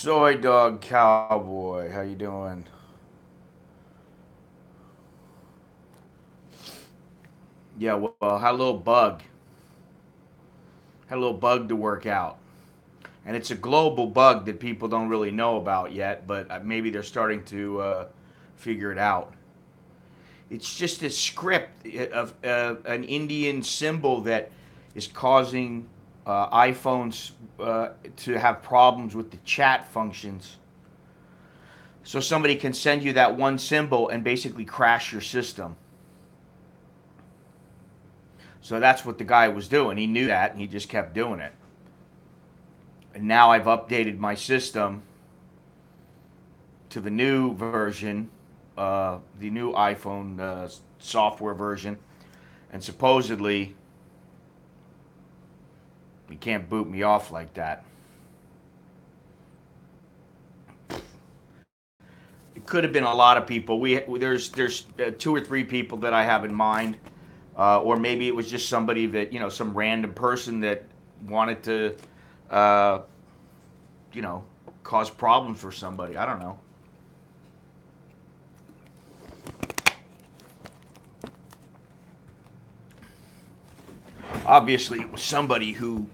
Soy Dog Cowboy, how you doing? Yeah, well, had a little bug. Had a little bug to work out. And it's a global bug that people don't really know about yet, but maybe they're starting to figure it out. It's just a script of an Indian symbol that is causing iPhones to have problems with the chat functions. So somebody can send you that one symbol and basically crash your system. So that's what the guy was doing. He knew that and he just kept doing it. And now I've updated my system to the new version, the new iPhone software version, and supposedly you can't boot me off like that. It could have been a lot of people. There's two or three people that I have in mind, or maybe it was just somebody that some random person that wanted to, uh, you know, cause problems for somebody. I don't know. Obviously, it was somebody who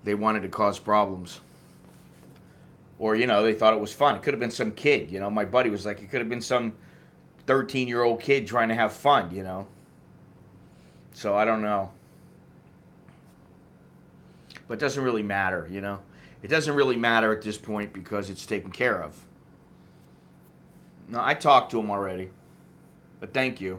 they wanted to cause problems, or they thought it was fun. It could have been some kid. My buddy was like, it could have been some 13-year-old kid trying to have fun. So I don't know. But it doesn't really matter. It doesn't really matter at this point because it's taken care of. No, I talked to him already. But thank you.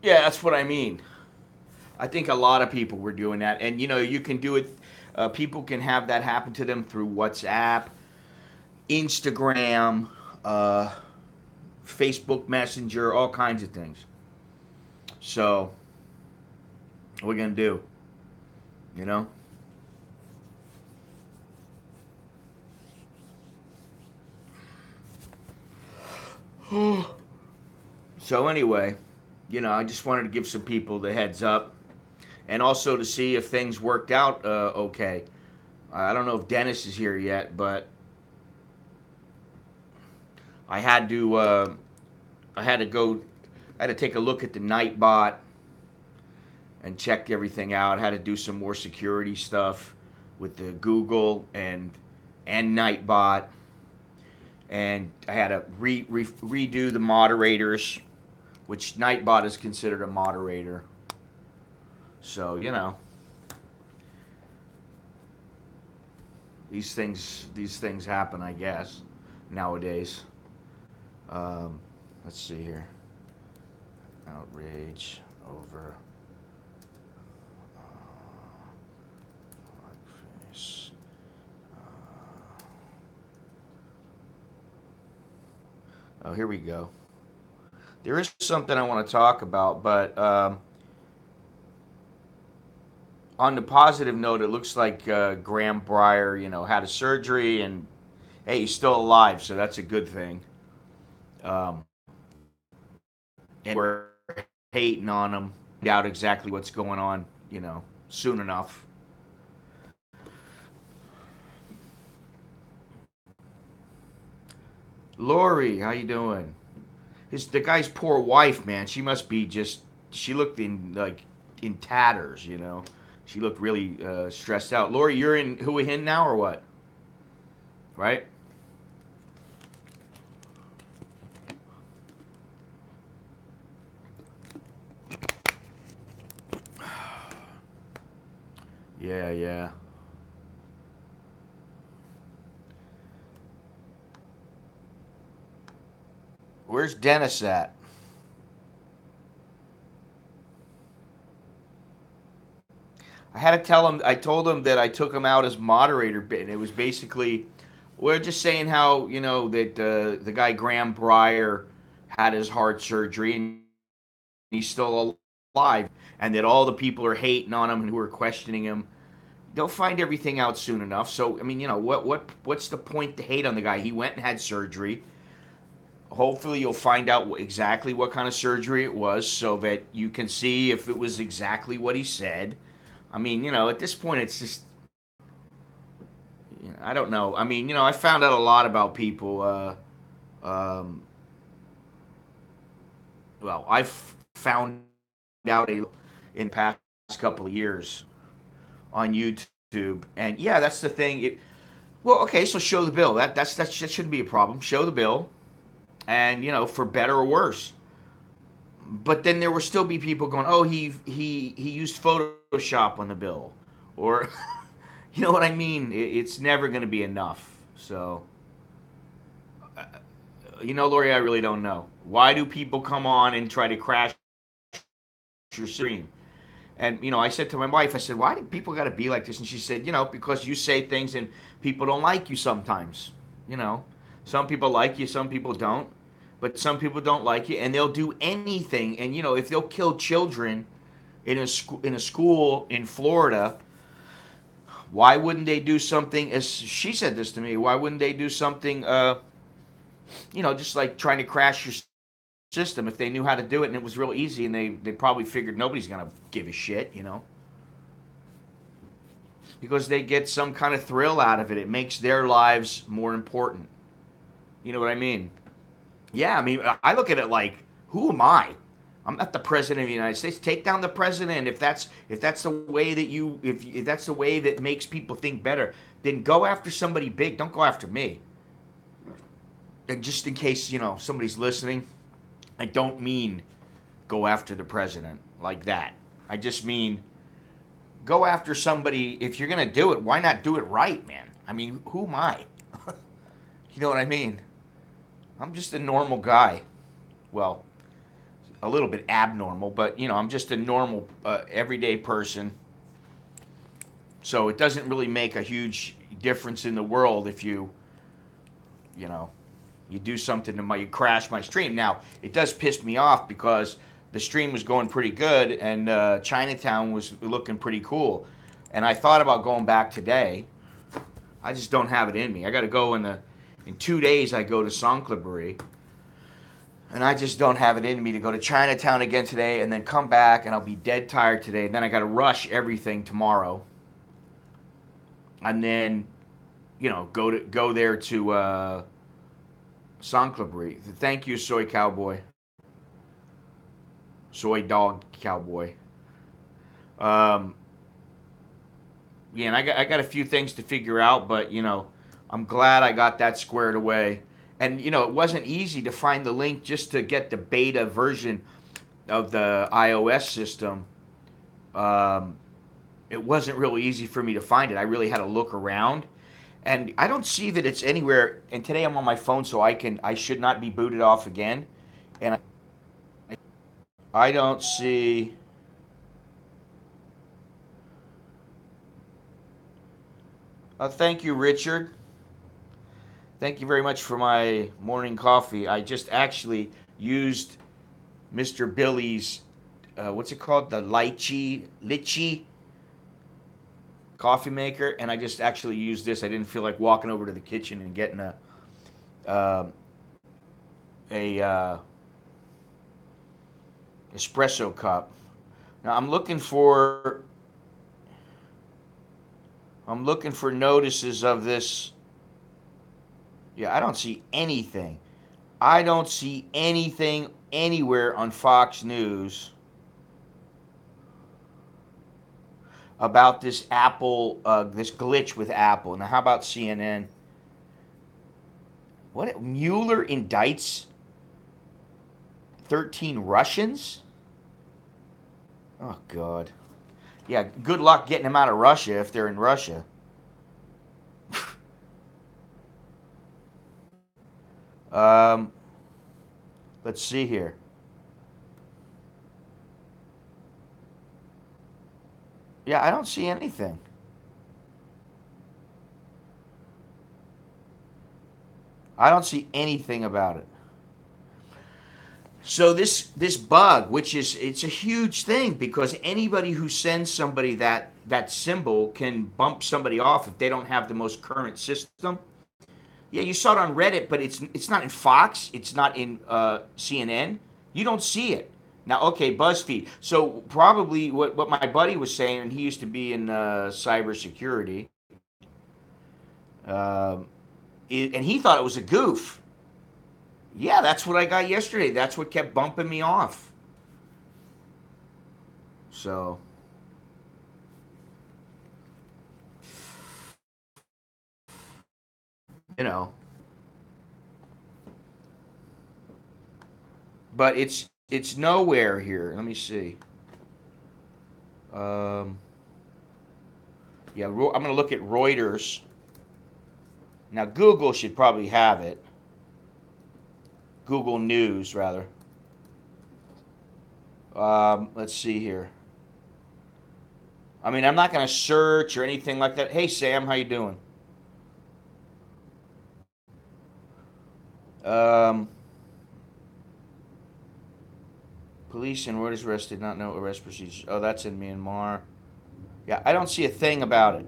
Yeah, that's what I mean. I think a lot of people were doing that. And, you can do it. People can have that happen to them through WhatsApp, Instagram, uh, Facebook Messenger, all kinds of things. So, what are we going to do? You know? So, anyway, I just wanted to give some people the heads up and also to see if things worked out okay. I don't know if Dennis is here yet, but I had to I had to go I had to take a look at the Nightbot and check everything out. I had to do some more security stuff with the Google and Nightbot, and I had to redo the moderators, which Nightbot is considered a moderator. So these things happen, I guess, nowadays. Um, let's see here. Outrage over blackface. Oh, here we go. There is something I want to talk about, but on the positive note, it looks like Graham Breyer, had a surgery, and hey, he's still alive, so that's a good thing. Um, and we're hating on him. Doubt exactly what's going on, soon enough. Lori, how you doing? The guy's poor wife, man. She must be just. She looked in tatters. She looked really stressed out. Lori, you're in Hua Hin now or what? Right? Yeah, yeah. Where's Dennis at? I had to tell him. I told him that I took him out as moderator, and it was basically we're just saying how that the guy Graham Breyer had his heart surgery and he's still alive, and that all the people are hating on him and who are questioning him. They'll find everything out soon enough. So I mean, what's the point to hate on the guy? He went and had surgery. hopefully you'll find out exactly what kind of surgery it was so that you can see if it was exactly what he said. I mean, at this point, it's just, I don't know. I mean, I found out a lot about people. Well, I've found out in the past couple of years on YouTube, and yeah, that's the thing. Well, okay, so show the bill. That shouldn't be a problem. Show the bill, and for better or worse. But then there will still be people going, "Oh, he used Photoshop on the bill," or you know what I mean. It's never going to be enough. So, Lori, I really don't know. Why do people come on and try to crash your stream? And I said to my wife, I said, "Why do people got to be like this?" And she said, "Because you say things and people don't like you sometimes. Some people like you, some people don't, but some people don't like you, and they'll do anything. And if they'll kill children in a school in Florida, why wouldn't they do something?" As she said this to me, why wouldn't they do something? Just like trying to crash your system if they knew how to do it and it was real easy, and they probably figured nobody's gonna give a shit, because they get some kind of thrill out of it. It makes their lives more important. You know what I mean? Yeah, I mean, I look at it like, who am I? I'm not the president of the United States. Take down the president if that's the way that if that's the way that makes people think better. Then go after somebody big. Don't go after me. And just in case somebody's listening, I don't mean go after the president like that. I just mean go after somebody. If you're gonna do it, why not do it right, man? I mean, who am I? You know what I mean? I'm just a normal guy. Well, a little bit abnormal, but I'm just a normal, everyday person. So it doesn't really make a huge difference in the world if you do something you crash my stream. Now it does piss me off because the stream was going pretty good and Chinatown was looking pretty cool, and I thought about going back today. I just don't have it in me. I got to go in 2 days. I go to Songkla, and I just don't have it in me to go to Chinatown again today and then come back, and I'll be dead tired today. And then I got to rush everything tomorrow, and then go there to Songkla. Thank you, Soy Cowboy. Soy Dog Cowboy. Yeah, and I got a few things to figure out, but I'm glad I got that squared away. And it wasn't easy to find the link just to get the beta version of the iOS system. It wasn't really easy for me to find it. I really had to look around, and I don't see that it's anywhere. And today I'm on my phone, so I should not be booted off again. And I don't see. Thank you, Richard. Thank you very much for my morning coffee. I just actually used Mr. Billy's, what's it called? The Litchi coffee maker, and I just actually used this. I didn't feel like walking over to the kitchen and getting a espresso cup. Now I'm looking for notices of this. Yeah, I don't see anything. I don't see anything anywhere on Fox News about this Apple, this glitch with Apple. Now, how about CNN? What? Mueller indicts 13 Russians? Oh, God. Yeah, good luck getting them out of Russia if they're in Russia. Let's see here. Yeah, I don't see anything. I don't see anything about it. So this bug, it's a huge thing because anybody who sends somebody that symbol can bump somebody off if they don't have the most current system. Yeah, you saw it on Reddit, but it's not in Fox. It's not in CNN. You don't see it. Now, okay, BuzzFeed. So probably what my buddy was saying, and he used to be in cybersecurity, um, and he thought it was a goof. Yeah, that's what I got yesterday. That's what kept bumping me off. So, you know, but it's nowhere here. Let me see. Um, yeah, I'm gonna look at Reuters. Now, Google should probably have it. Google News, rather. Let's see here. I mean, I'm not gonna search or anything like that. Hey, Sam, how you doing? Um, Police in Reuters arrest did not know arrest procedures. Oh, that's in Myanmar. Yeah, I don't see a thing about it.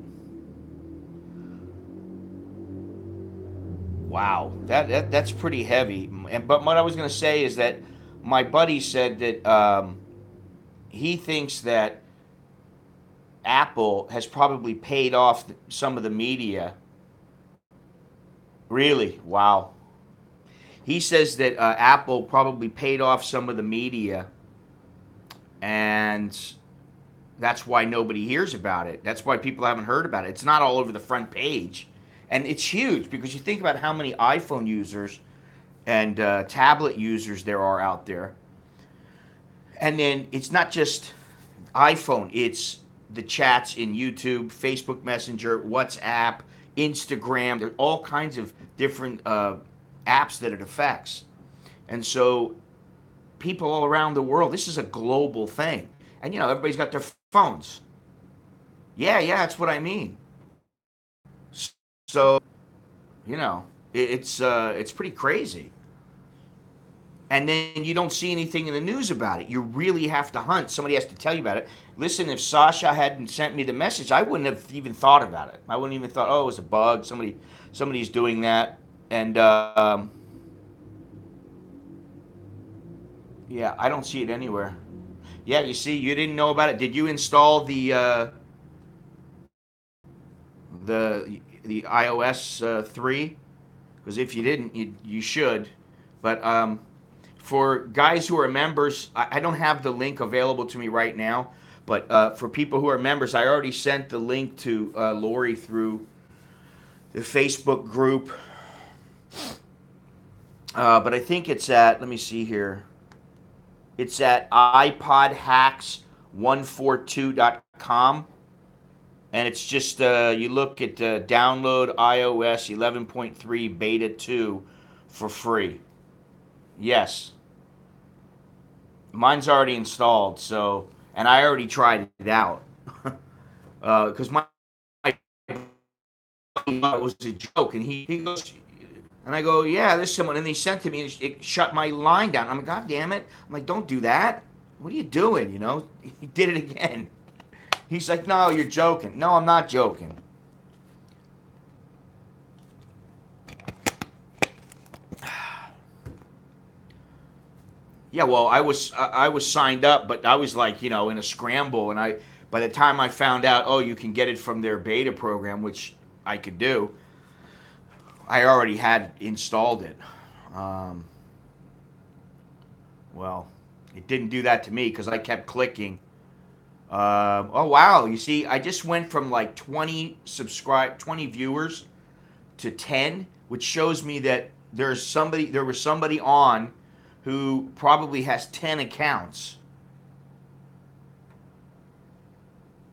Wow, that's pretty heavy. But what I was going to say is that my buddy said that he thinks that Apple has probably paid off some of the media. Really? Wow. He says that Apple probably paid off some of the media, and that's why nobody hears about it. That's why people haven't heard about it. It's not all over the front page. And it's huge because you think about how many iPhone users and tablet users there are out there. And then it's not just iPhone, it's the chats in YouTube, Facebook Messenger, WhatsApp, Instagram. There are all kinds of different apps that it affects. And so people all around the world, this is a global thing. And everybody's got their phones. Yeah, yeah, that's what I mean. So, it's pretty crazy. And then you don't see anything in the news about it. You really have to hunt. Somebody has to tell you about it. Listen, if Sasha hadn't sent me the message, I wouldn't have even thought about it. I wouldn't even thought, oh, it was a bug. Somebody's doing that. And yeah, I don't see it anywhere. Yeah, you see, you didn't know about it. Did you install the iOS 3? Because if you didn't, you should. But for guys who are members, I don't have the link available to me right now. But for people who are members, I already sent the link to Lori through the Facebook group. But I think it's at, let me see here. It's at iPodhacks142.com. And it's just, you look at download iOS 11.3 Beta 2 for free. Yes. Mine's already installed, and I already tried it out. Because my it was a joke, and he goes, and I go, yeah, there's someone, and they sent to me, and it shut my line down. I'm like, God damn it! I'm like, don't do that. What are you doing? He did it again. He's like, no, you're joking. No, I'm not joking. Yeah, well, I was signed up, but I was like, in a scramble, and by the time I found out, oh, you can get it from their beta program, which I could do, I already had installed it. Um, well, it didn't do that to me because I kept clicking. Oh wow! You see, I just went from like 20 viewers to 10, which shows me that there was somebody on who probably has 10 accounts.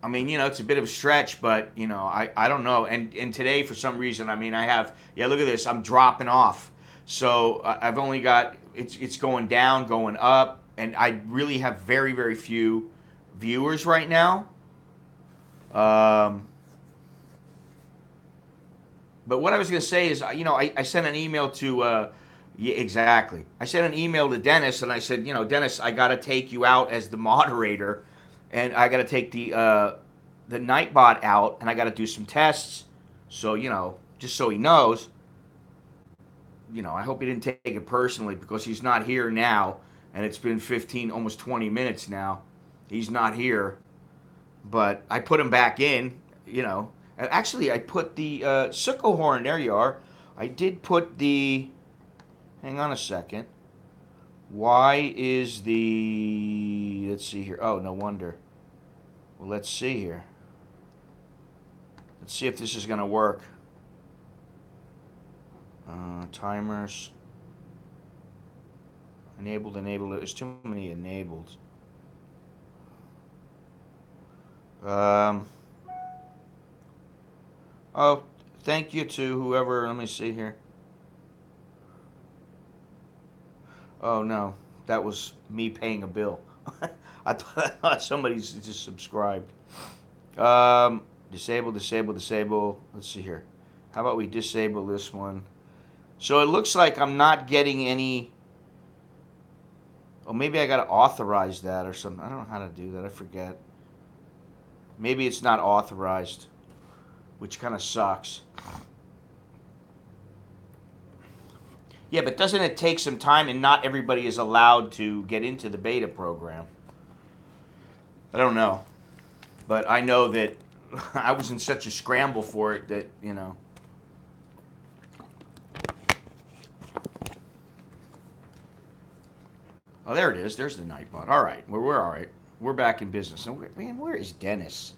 I mean, it's a bit of a stretch, but I don't know. And today, for some reason, I mean, look at this, I'm dropping off. So I've only got it's going down, going up, and I really have very, very few viewers right now. But what I was going to say is, I sent an email to, yeah, exactly. I sent an email to Dennis, and I said, Dennis, I got to take you out as the moderator, and I got to take the Nightbot out, and I got to do some tests. So, just so he knows. I hope he didn't take it personally because he's not here now, and it's been 15, almost 20 minutes now. He's not here, but I put him back in. And actually, I put the sickle horn. There you are. I did put the. Hang on a second. Why is the? Let's see here. Oh, no wonder. Well, let's see here. Let's see if this is going to work. Timers. Enabled. There's too many enabled. Oh, thank you to whoever. Let me see here. Oh, no. That was me paying a bill. I thought somebody's just subscribed. Disable. Let's see here. How about we disable this one? So it looks like I'm not getting any. Oh, maybe I got to authorize that or something. I don't know how to do that. I forget. Maybe it's not authorized, which kind of sucks. Yeah, but doesn't it take some time, and not everybody is allowed to get into the beta program? I don't know. But I know that I was in such a scramble for it that, Oh, there it is. There's the Nightbot. All right. We're all right. We're back in business. Man, where is Dennis?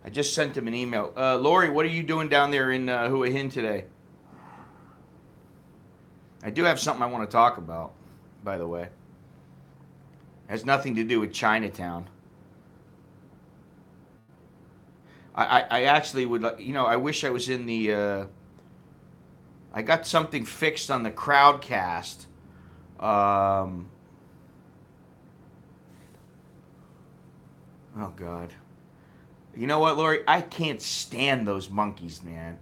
I just sent him an email. Lori, what are you doing down there in Hua Hin today? I do have something I want to talk about, by the way. It has nothing to do with Chinatown. I actually would, I wish I was in the, I got something fixed on the Crowdcast. Oh, God. You know what, Lori? I can't stand those monkeys, man.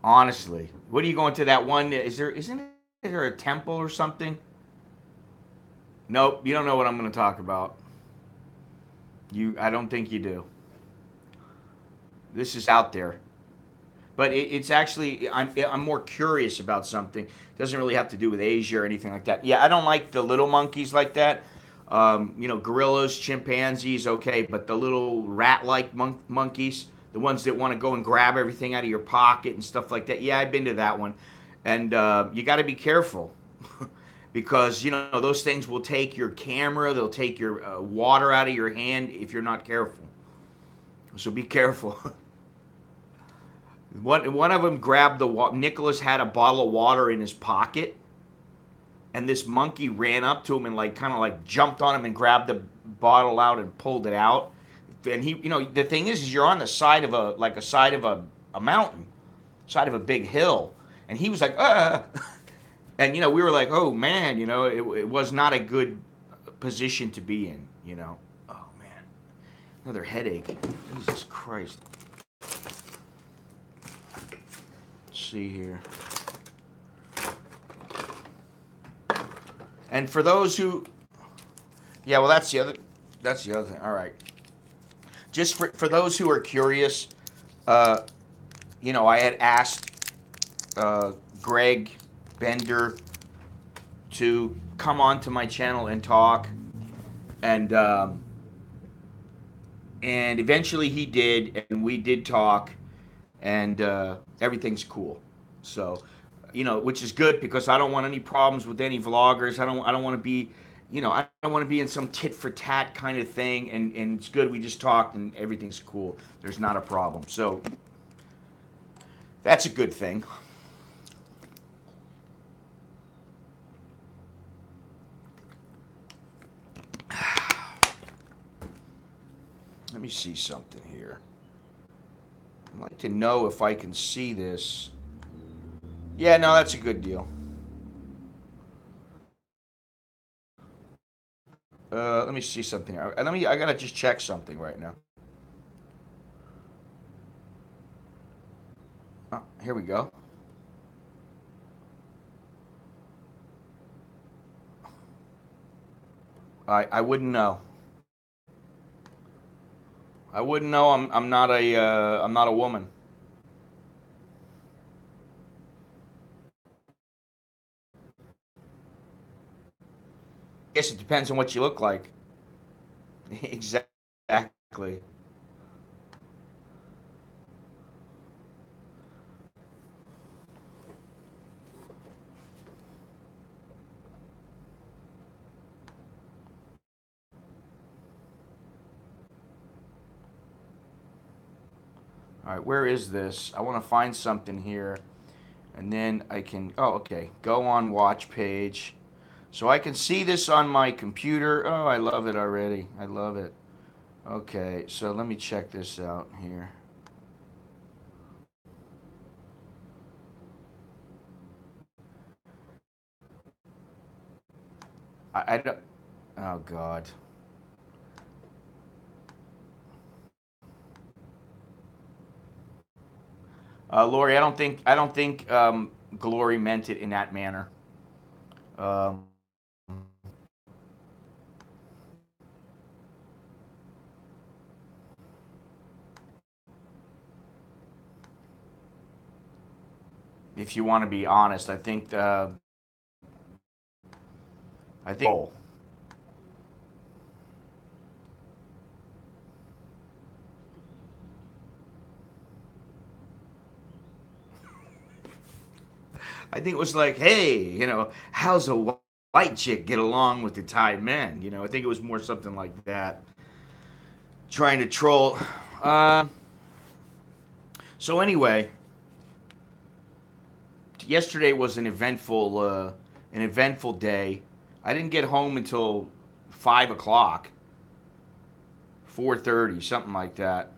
Honestly. What are you going to that one? Isn't there a temple or something? Nope, you don't know what I'm going to talk about. I don't think you do. This is out there. But it's actually, I'm more curious about something. It doesn't really have to do with Asia or anything like that. Yeah, I don't like the little monkeys like that. Gorillas, chimpanzees, okay, but the little rat-like monkeys, the ones that want to go and grab everything out of your pocket and stuff like that. Yeah, I've been to that one, and you got to be careful because those things will take your camera, they'll take your water out of your hand if you're not careful. So be careful. One of them grabbed the water. Nicholas had a bottle of water in his pocket. And this monkey ran up to him and kind of jumped on him and grabbed the bottle out and pulled it out. And he, the thing is you're on the side of a mountain, side of a big hill. And he was like, and we were like, oh man, it was not a good position to be in, Oh man, another headache. Jesus Christ. Let's see here. And for those who, yeah, well, that's the other thing. All right. Just for those who are curious, I had asked Greg Bender to come onto my channel and talk, and eventually he did, and we did talk, and everything's cool. So. Which is good because I don't want any problems with any vloggers. I don't want to be, I don't want to be in some tit for tat kind of thing. And it's good we just talked and everything's cool. There's not a problem. So that's a good thing. Let me see something here. I'd like to know if I can see this. Yeah, no, that's a good deal. Let me see something. I gotta just check something right now. Here we go. I wouldn't know. I wouldn't know. I'm not a woman. Guess it depends on what you look like. Exactly. All right, where is this? I want to find something here, and then I can. Oh, okay. Go on watch page, so I can see this on my computer. Oh, I love it already. I love it. Okay, so let me check this out here. I don't. Oh God. Lori, I don't think Glory meant it in that manner. Um, if you want to be honest, I think. Oh, I think it was like, hey, how's a white chick get along with the Thai men? I think it was more something like that, trying to troll. Uh, so anyway, yesterday was an eventful day. I didn't get home until 5 o'clock, 4:30, something like that.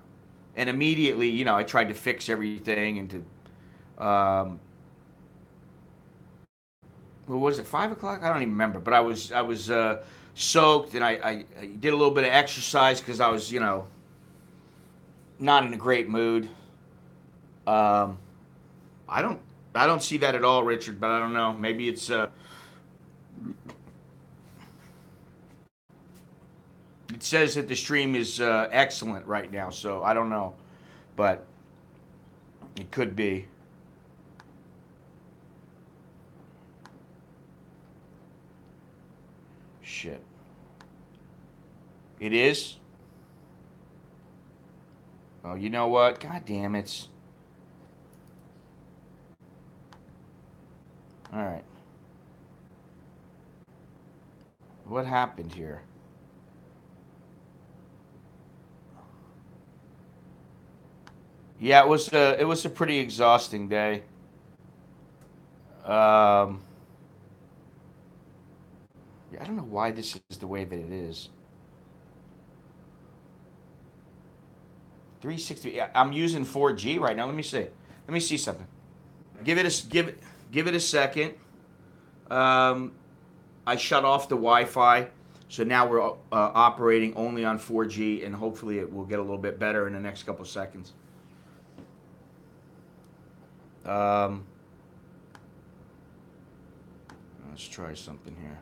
And immediately, I tried to fix everything and to, what was it, 5 o'clock? I don't even remember. But I was soaked, and I did a little bit of exercise because I was, not in a great mood. Um, I don't I don't see that at all, Richard. But I don't know. Maybe it's it says that the stream is excellent right now, so I don't know, but it could be. Shit. It is. Oh, you know what? God damn it! All right. What happened here? Yeah, it was a pretty exhausting day. Um, yeah, I don't know why this is the way that it is. 360. Yeah, I'm using 4G right now. Let me see. Let me see something. Give it a second. Um, I shut off the Wi-Fi, so now we're operating only on 4G, and hopefully it will get a little bit better in the next couple seconds. Um, let's try something here.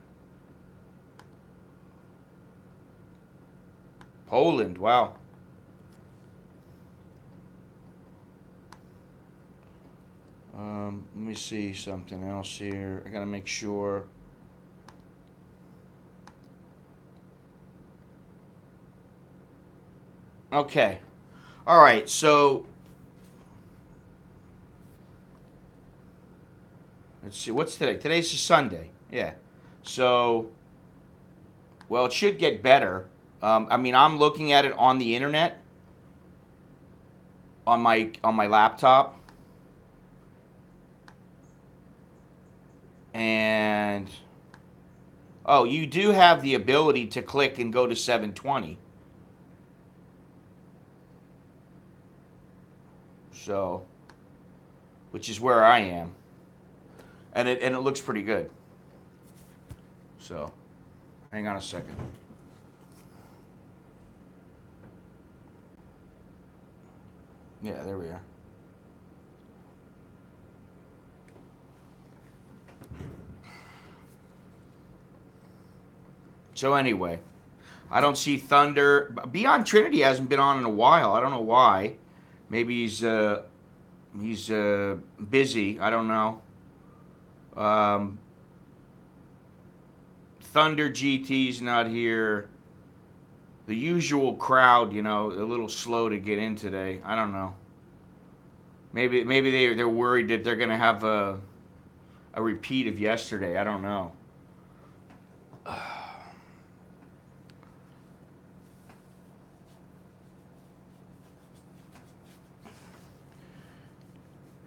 Poland. Wow. Let me see something else here. I gotta make sure. Okay. All right. So let's see. What's today? Today's a Sunday. Yeah. So, well, it should get better. I mean, I'm looking at it on the internet on my laptop, and oh, you do have the ability to click and go to 720. So, which is where I am, and it looks pretty good. So, hang on a second. Yeah, there we are. So anyway, I don't see Thunder. Beyond Trinity hasn't been on in a while. I don't know why. Maybe he's busy. I don't know. Um, Thunder GT's not here. The usual crowd, a little slow to get in today. I don't know. Maybe they're worried that they're gonna have a repeat of yesterday. I don't know.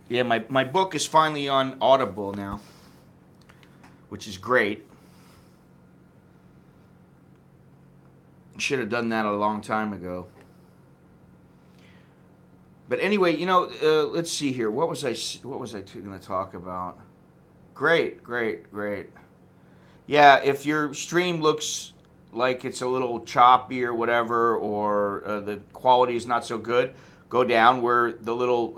Yeah, my book is finally on Audible now, which is great. Should have done that a long time ago. But anyway, let's see here. What was I going to talk about? Great, great, great. Yeah, if your stream looks like it's a little choppy or whatever, or the quality is not so good, go down where the little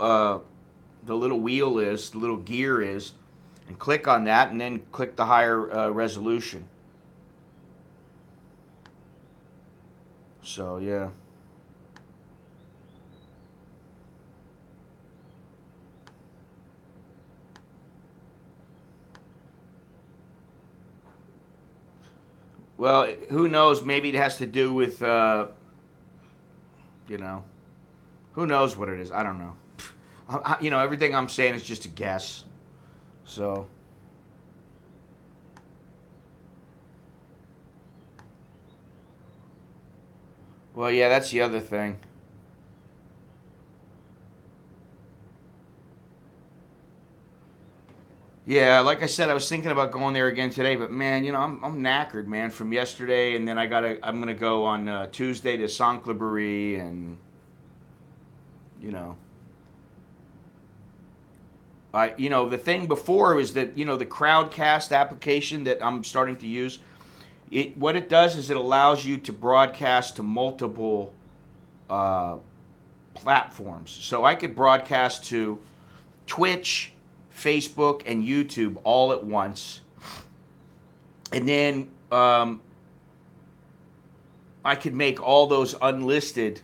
wheel is, the little gear is, and click on that, and then click the higher resolution. So yeah. Well, who knows? Maybe it has to do with you know, who knows what it is? I don't know. Everything I'm saying is just a guess. So, well, yeah, that's the other thing. Yeah, like I said, I was thinking about going there again today, but man, I'm knackered, man, from yesterday, and then I'm gonna go on Tuesday to Sanctuary, and you know, the thing before was that the Crowdcast application that I'm starting to use. What it does is it allows you to broadcast to multiple uh, platforms. So I could broadcast to Twitch, Facebook, and YouTube all at once, and then I could make all those unlisted,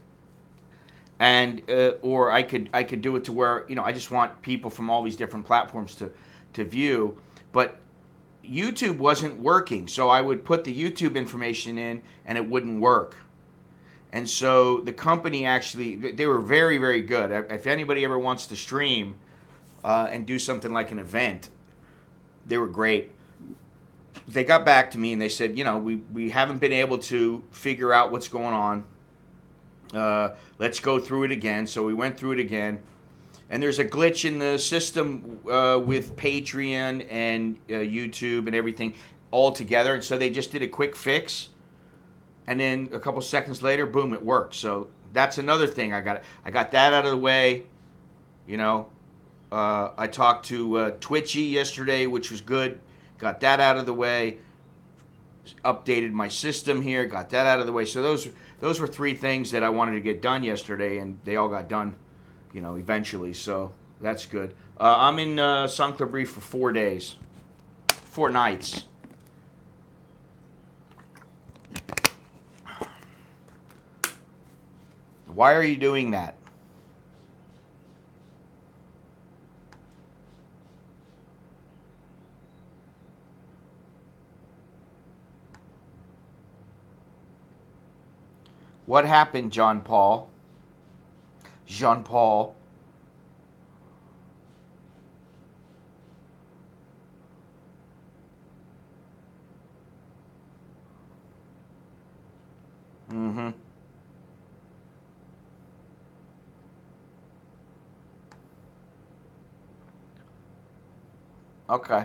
and or I could do it to where I just want people from all these different platforms to view, but YouTube wasn't working, so I would put the YouTube information in and it wouldn't work. And so the company actually, they were very, very good. If anybody ever wants to stream and do something like an event, they were great. They got back to me and they said, we haven't been able to figure out what's going on. Let's go through it again. So we went through it again. And there's a glitch in the system with Patreon and YouTube and everything all together. And so they just did a quick fix. And then a couple seconds later, boom, it worked. So that's another thing. I got that out of the way. I talked to Twitchy yesterday, which was good. Got that out of the way. Updated my system here. Got that out of the way. So those were three things that I wanted to get done yesterday, and they all got done, eventually. So that's good. I'm in Sanctuary for 4 days, 4 nights. Why are you doing that? What happened, John Paul? Jean Paul. Mm-hmm. Okay.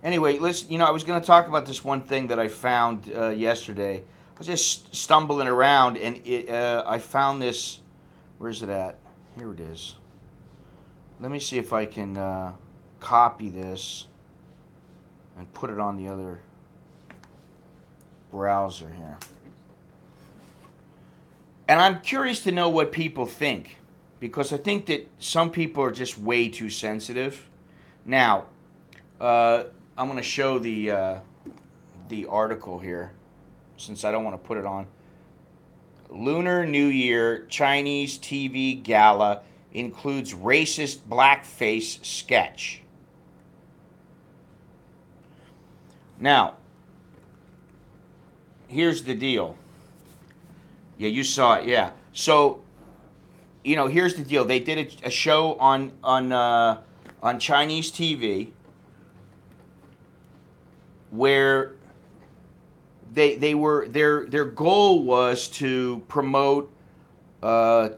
Anyway, let's. I was going to talk about this one thing that I found yesterday. I was just stumbling around, and I found this. Where's it at? Here it is. Let me see if I can. copy this and put it on the other browser here. And I'm curious to know what people think, because I think that some people are just way too sensitive. Now, I'm going to show the article here, since I don't want to put it on. Lunar New Year Chinese TV gala includes racist blackface sketch. Now, here's the deal. Yeah, you saw it. Yeah. So, here's the deal. They did a show on Chinese TV where their goal was to promote the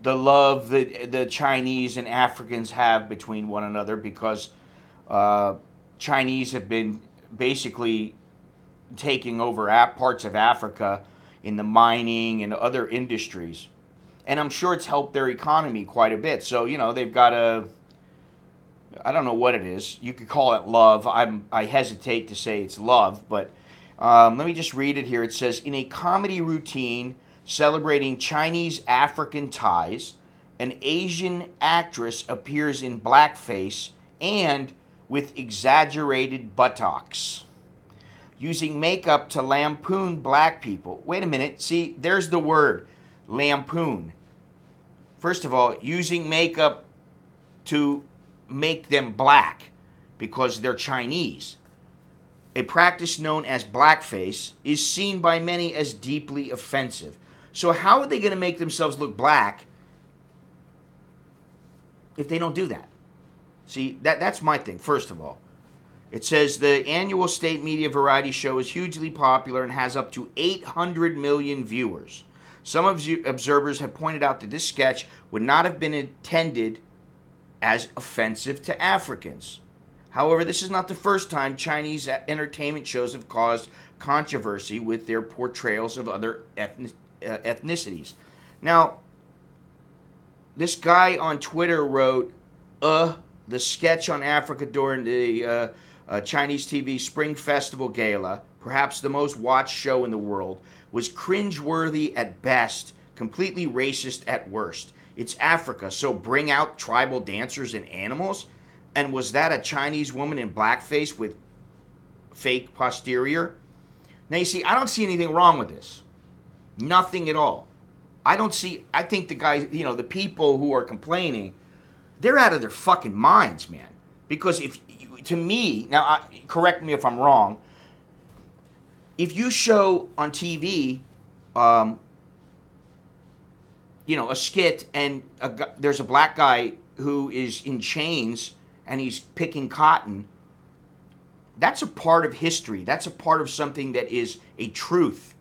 love that the Chinese and Africans have between one another, because Chinese have been basically taking over parts of Africa in the mining and other industries. And I'm sure it's helped their economy quite a bit. So, they've got I don't know what it is. You could call it love. I hesitate to say it's love, but let me just read it here. It says, in a comedy routine celebrating Chinese-African ties, an Asian actress appears in blackface and with exaggerated buttocks, using makeup to lampoon black people. Wait a minute. See, there's the word, lampoon. First of all, using makeup to make them black because they're Chinese. A practice known as blackface is seen by many as deeply offensive. So how are they going to make themselves look black if they don't do that? See, that's my thing, first of all. It says the annual state media variety show is hugely popular and has up to 800 million viewers. Some observers have pointed out that this sketch would not have been intended as offensive to Africans. However, this is not the first time Chinese entertainment shows have caused controversy with their portrayals of other ethnicities. Now, this guy on Twitter wrote, the sketch on Africa during the Chinese TV Spring Festival Gala, perhaps the most watched show in the world, was cringeworthy at best, completely racist at worst. It's Africa, so bring out tribal dancers and animals? And was that a Chinese woman in blackface with fake posterior? Now, you see, I don't see anything wrong with this. Nothing at all. I think the guys, the people who are complaining, they're out of their fucking minds, man. Because to me, now, correct me if I'm wrong, if you show on TV, a skit and there's a black guy who is in chains and he's picking cotton, that's a part of history. That's a part of something that is a truth.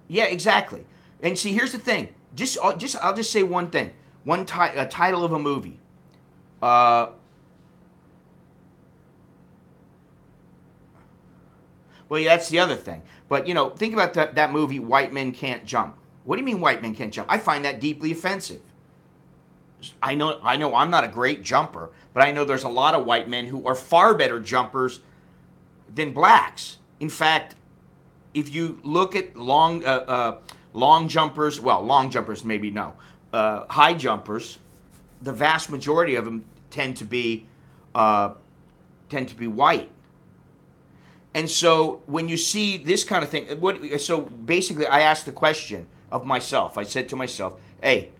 Yeah, exactly. And see, here's the thing. I'll just say one thing. A title of a movie. Well, yeah, that's the other thing. But, think about that movie, White Men Can't Jump. What do you mean white men can't jump? I find that deeply offensive. I know I'm not a great jumper, but I know there's a lot of white men who are far better jumpers than blacks. In fact, if you look at long jumpers, well, long jumpers maybe no, high jumpers, the vast majority of them tend to be white. And so when you see this kind of thing, so basically I asked the question of myself. I said to myself, hey,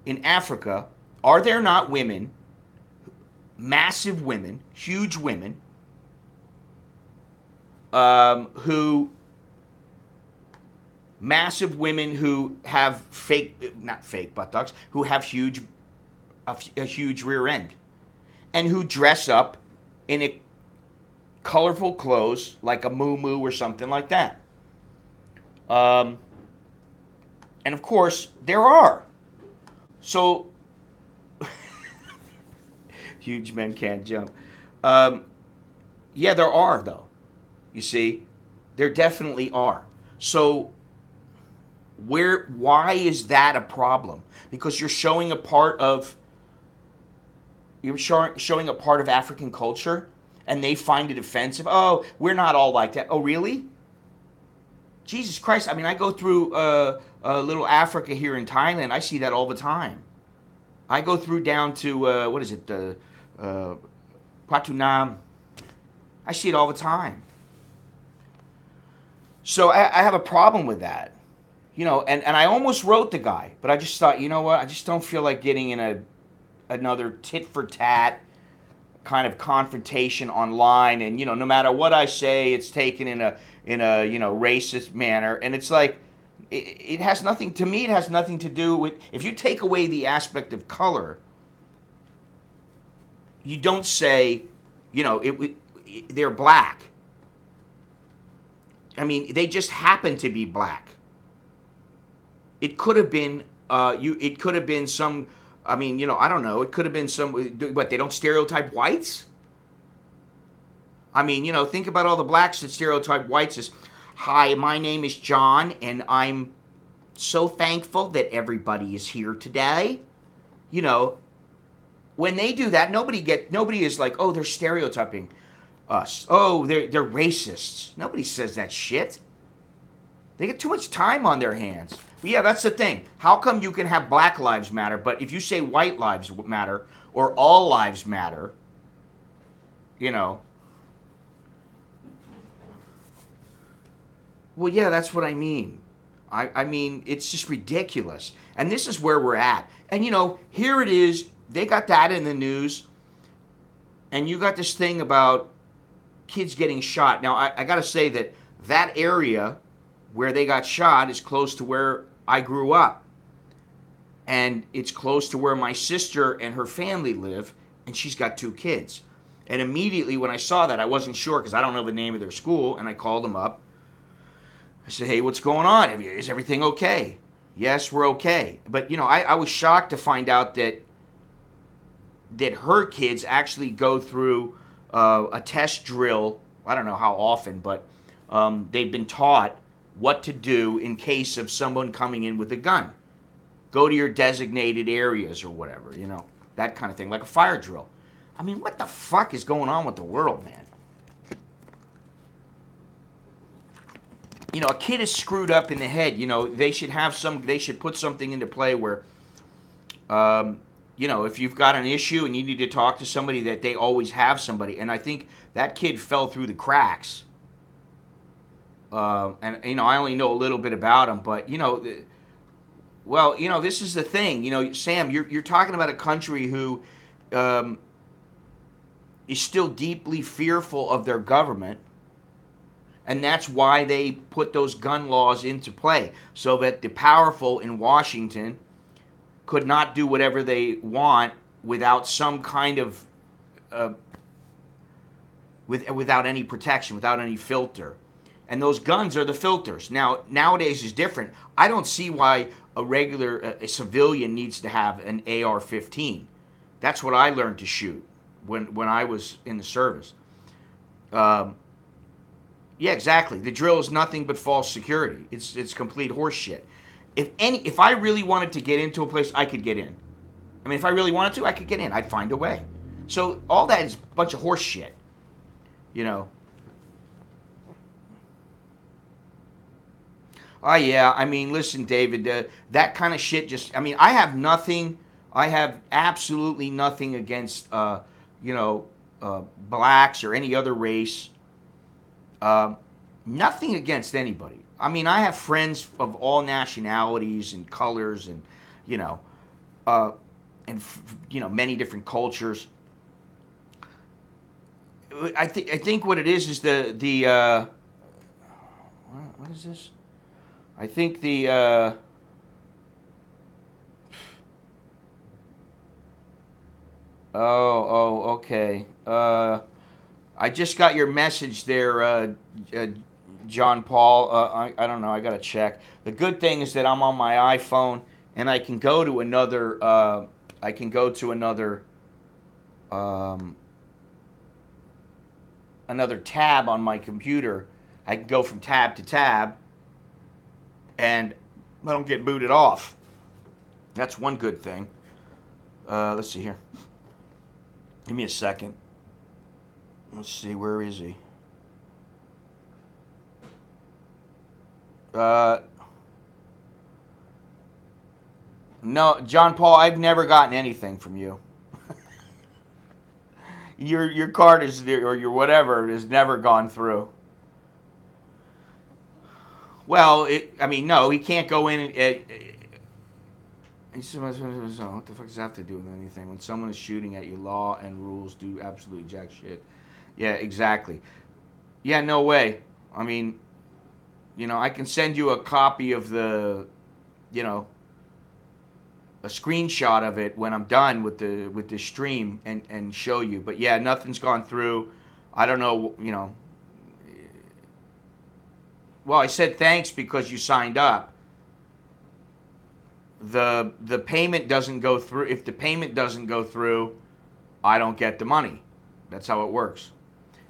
in Africa, are there not women, massive women, huge women, who have not fake buttocks, who have a huge rear end, and who dress up in a colorful clothes like a muumuu or something like that. And of course, there are. So, huge men can't jump. Yeah, there are, though. You see, there definitely are. So, why is that a problem? Because you're showing a part of you're showing a part of African culture, and they find it offensive. Oh, we're not all like that. Oh, really? Jesus Christ! I mean, I go through little Africa here in Thailand. I see that all the time. I go through down to what is it, uh, Pratunam. I see it all the time. So I have a problem with that, and I almost wrote the guy, but I just thought, you know what? I just don't feel like getting in another tit for tat kind of confrontation online, and no matter what I say, it's taken in a racist manner, and it's like it has nothing to me. It has nothing to do with if you take away the aspect of color, you don't say, they're black. I mean, they just happen to be black. It could have been It could have been some. I mean, I don't know. It could have been some. But they don't stereotype whites. I mean, think about all the blacks that stereotype whites as, "Hi, my name is John, and I'm so thankful that everybody is here today." You know, when they do that, nobody is like, "Oh, they're stereotyping us. Oh, they're racists." Nobody says that shit. They get too much time on their hands. But yeah, that's the thing. How come you can have Black Lives Matter, but if you say white lives matter or all lives matter, you know, well, yeah, that's what I mean. I mean, it's just ridiculous. And this is where we're at. And here it is. They got that in the news, and you got this thing about kids getting shot. Now, I got to say that area where they got shot is close to where I grew up. And it's close to where my sister and her family live, and she's got 2 kids. And immediately when I saw that, I wasn't sure because I don't know the name of their school, and I called them up. I said, "Hey, what's going on? Is everything okay?" "Yes, we're okay." But, I was shocked to find out that her kids actually go through a test drill. I don't know how often, but they've been taught what to do in case of someone coming in with a gun. Go to your designated areas or whatever, that kind of thing, like a fire drill. I mean, what the fuck is going on with the world, man? A kid is screwed up in the head. They should put something into play where, if you've got an issue and you need to talk to somebody, that they always have somebody. And I think that kid fell through the cracks. And I only know a little bit about him, but well, this is the thing. Sam, you're talking about a country who is still deeply fearful of their government, and that's why they put those gun laws into play, so that the powerful in Washington could not do whatever they want without some kind of without any protection, without any filter. And those guns are the filters. Now, nowadays is different. I don't see why a civilian needs to have an AR-15. That's what I learned to shoot when I was in the service. Yeah, exactly. The drill is nothing but false security. It's complete horseshit. If I really wanted to get into a place, I could get in. I mean, if I really wanted to, I could get in. I'd find a way. So all that is a bunch of horse shit. Oh, yeah. I mean, listen, David, that kind of shit just, I mean, I have absolutely nothing against, blacks or any other race. Nothing against anybody. I mean, I have friends of all nationalities and colors and, many different cultures. I think what it is the what is this? I think okay. I just got your message there, John Paul. I don't know. I gotta check. The good thing is that I'm on my iPhone and I can go to another. Another tab on my computer. I can go from tab to tab, and I don't get booted off. That's one good thing. Let's see here. Give me a second. Let's see, where is he? Uh, no, John Paul, I've never gotten anything from you. Your card is or your whatever has never gone through. Well, I mean, no, he can't go in and. What the fuck does that have to do with anything? When someone is shooting at you, law and rules do absolutely jack shit. Yeah, exactly. Yeah, no way. I mean, I can send you a copy of you know, a screenshot of it when I'm done with the stream and show you. But yeah, nothing's gone through. I don't know. Well, I said thanks because you signed up. The payment doesn't go through. If the payment doesn't go through, I don't get the money. That's how it works.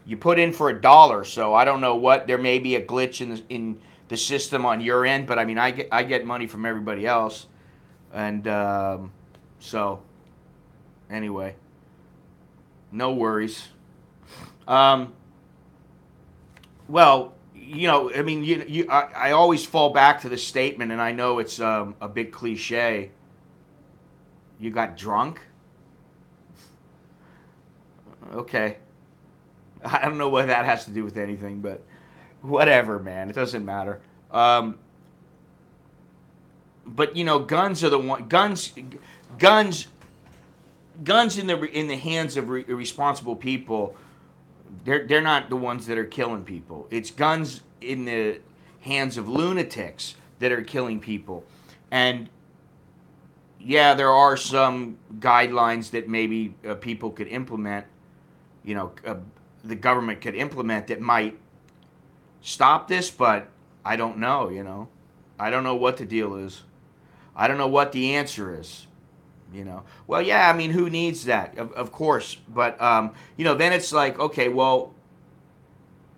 You put in for $1, so I don't know what. There may be a glitch in the system on your end, but I mean, I get money from everybody else, and so anyway, no worries. Um, well, I mean, I always fall back to the statement, and I know it's a big cliche. You got drunk? Okay. I don't know what that has to do with anything, but whatever, man. It doesn't matter. Um, but guns are the one. Guns, guns in the hands of irresponsible people. They're not the ones that are killing people. It's guns in the hands of lunatics that are killing people, and yeah, there are some guidelines that maybe people could implement. The government could implement that might stop this, but I don't know. I don't know what the deal is. I don't know what the answer is. Well, yeah, I mean, who needs that? Of course, but then it's like, okay, well,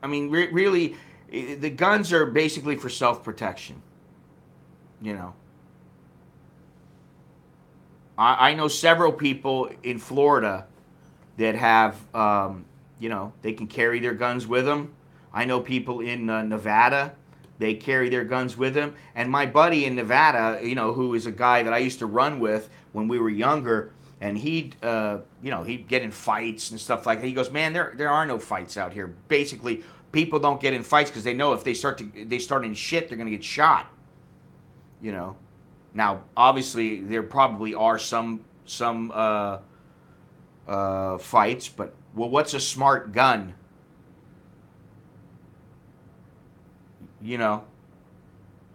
I mean, really, the guns are basically for self-protection. You know, I know several people in Florida that have, they can carry their guns with them. I know people in Nevada, they carry their guns with them. And my buddy in Nevada, who is a guy that I used to run with when we were younger, and he'd get in fights and stuff like that. He goes, man, there are no fights out here. Basically, people don't get in fights because they know if they start in shit, they're gonna get shot. You know. Now, obviously, there probably are some fights, but well, what's a smart gun? I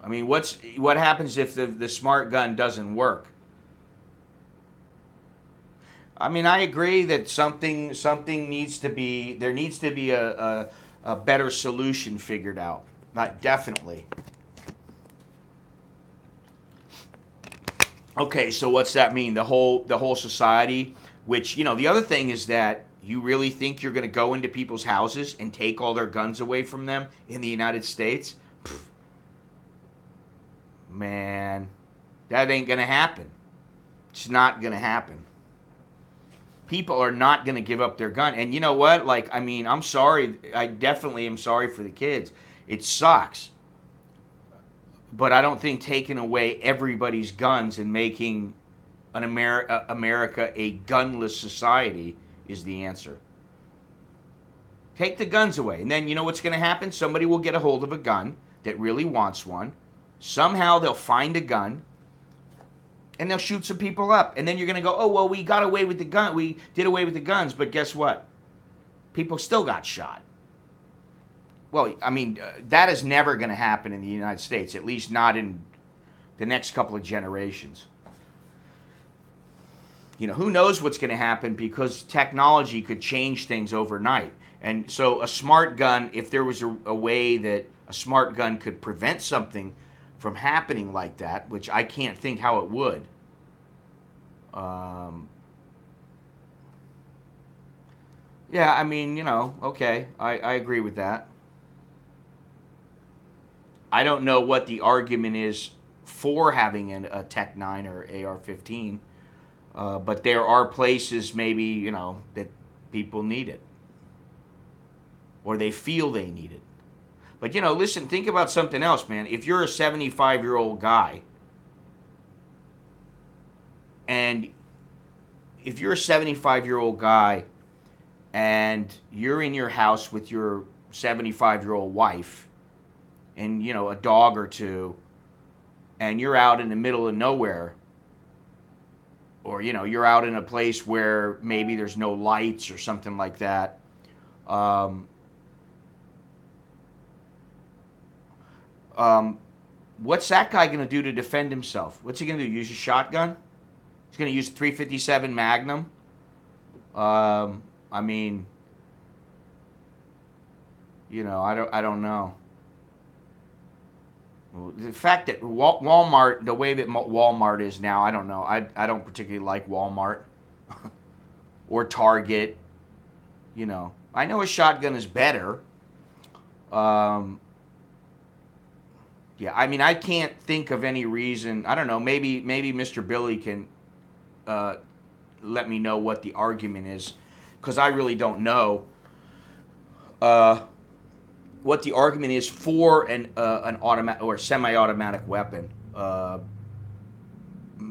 mean, what happens if the smart gun doesn't work? I mean, I agree that something needs to be there needs to be a better solution figured out. Not definitely. Okay, so what's that mean? The whole society, which, the other thing is that you really think you're going to go into people's houses and take all their guns away from them in the United States? Pfft, man, that ain't going to happen. It's not going to happen. People are not going to give up their gun. And you know what? Like, I mean, I'm sorry. I definitely am sorry for the kids. It sucks. But I don't think taking away everybody's guns and making America a gunless society is the answer. Take the guns away. And then you know what's going to happen? Somebody will get a hold of a gun that really wants one. Somehow they'll find a gun and they'll shoot some people up. And then you're going to go, oh, well, we got away with the gun. We did away with the guns. But guess what? People still got shot. Well, I mean, that is never going to happen in the United States, at least not in the next couple of generations. Who knows what's going to happen because technology could change things overnight. And so a smart gun, if there was a way that a smart gun could prevent something from happening like that, which I can't think how it would. Yeah, I mean, okay, I agree with that. I don't know what the argument is for having a Tech 9 or AR-15. But there are places maybe, that people need it, or they feel they need it. But, listen, think about something else, man. If you're a 75-year-old guy, and if you're a 75-year-old guy and you're in your house with your 75-year-old wife and, a dog or two, and you're out in the middle of nowhere, or, you're out in a place where maybe there's no lights or something like that, what's that guy going to do to defend himself? What's he going to do? Use a shotgun? He's going to use a 357 Magnum? I mean, I don't know. The fact that Walmart, the way that Walmart is now, I don't know. I don't particularly like Walmart or Target. I know a shotgun is better. Yeah, I mean, I can't think of any reason. I don't know. Maybe Mr. Billy can let me know what the argument is, because I really don't know what the argument is for an automatic or semi-automatic weapon.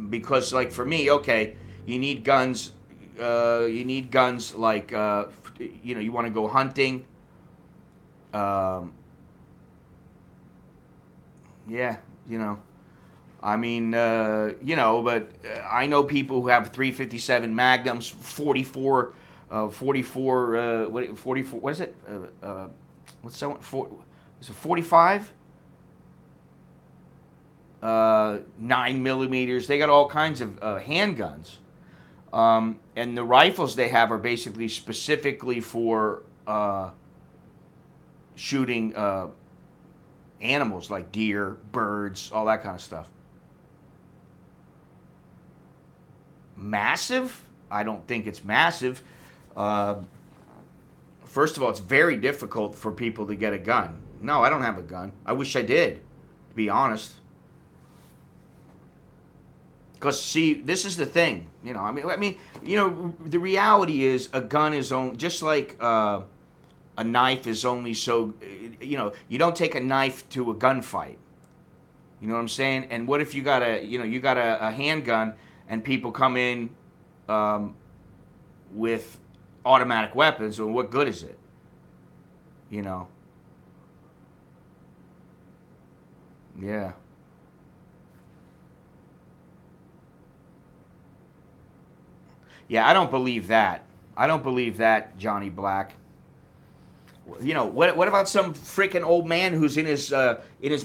Because, like, for me, okay, you need guns. You need guns like you want to go hunting. Yeah, I mean, but I know people who have 357 Magnums, 44, what is it? What's that one? Is it 45? 9 millimeters. They got all kinds of handguns. And the rifles they have are basically specifically for shooting animals like deer, birds, all that kind of stuff. Massive? I don't think it's massive. First of all, it's very difficult for people to get a gun. No, I don't have a gun. I wish I did, to be honest. Because, see, this is the thing. The reality is a gun is only, just like a knife is only so, you don't take a knife to a gunfight. You know what I'm saying? And what if you got a handgun and people come in with automatic weapons? Well, what good is it? Yeah. Yeah, I don't believe that. I don't believe that, Johnny Black. What about some freaking old man who's in his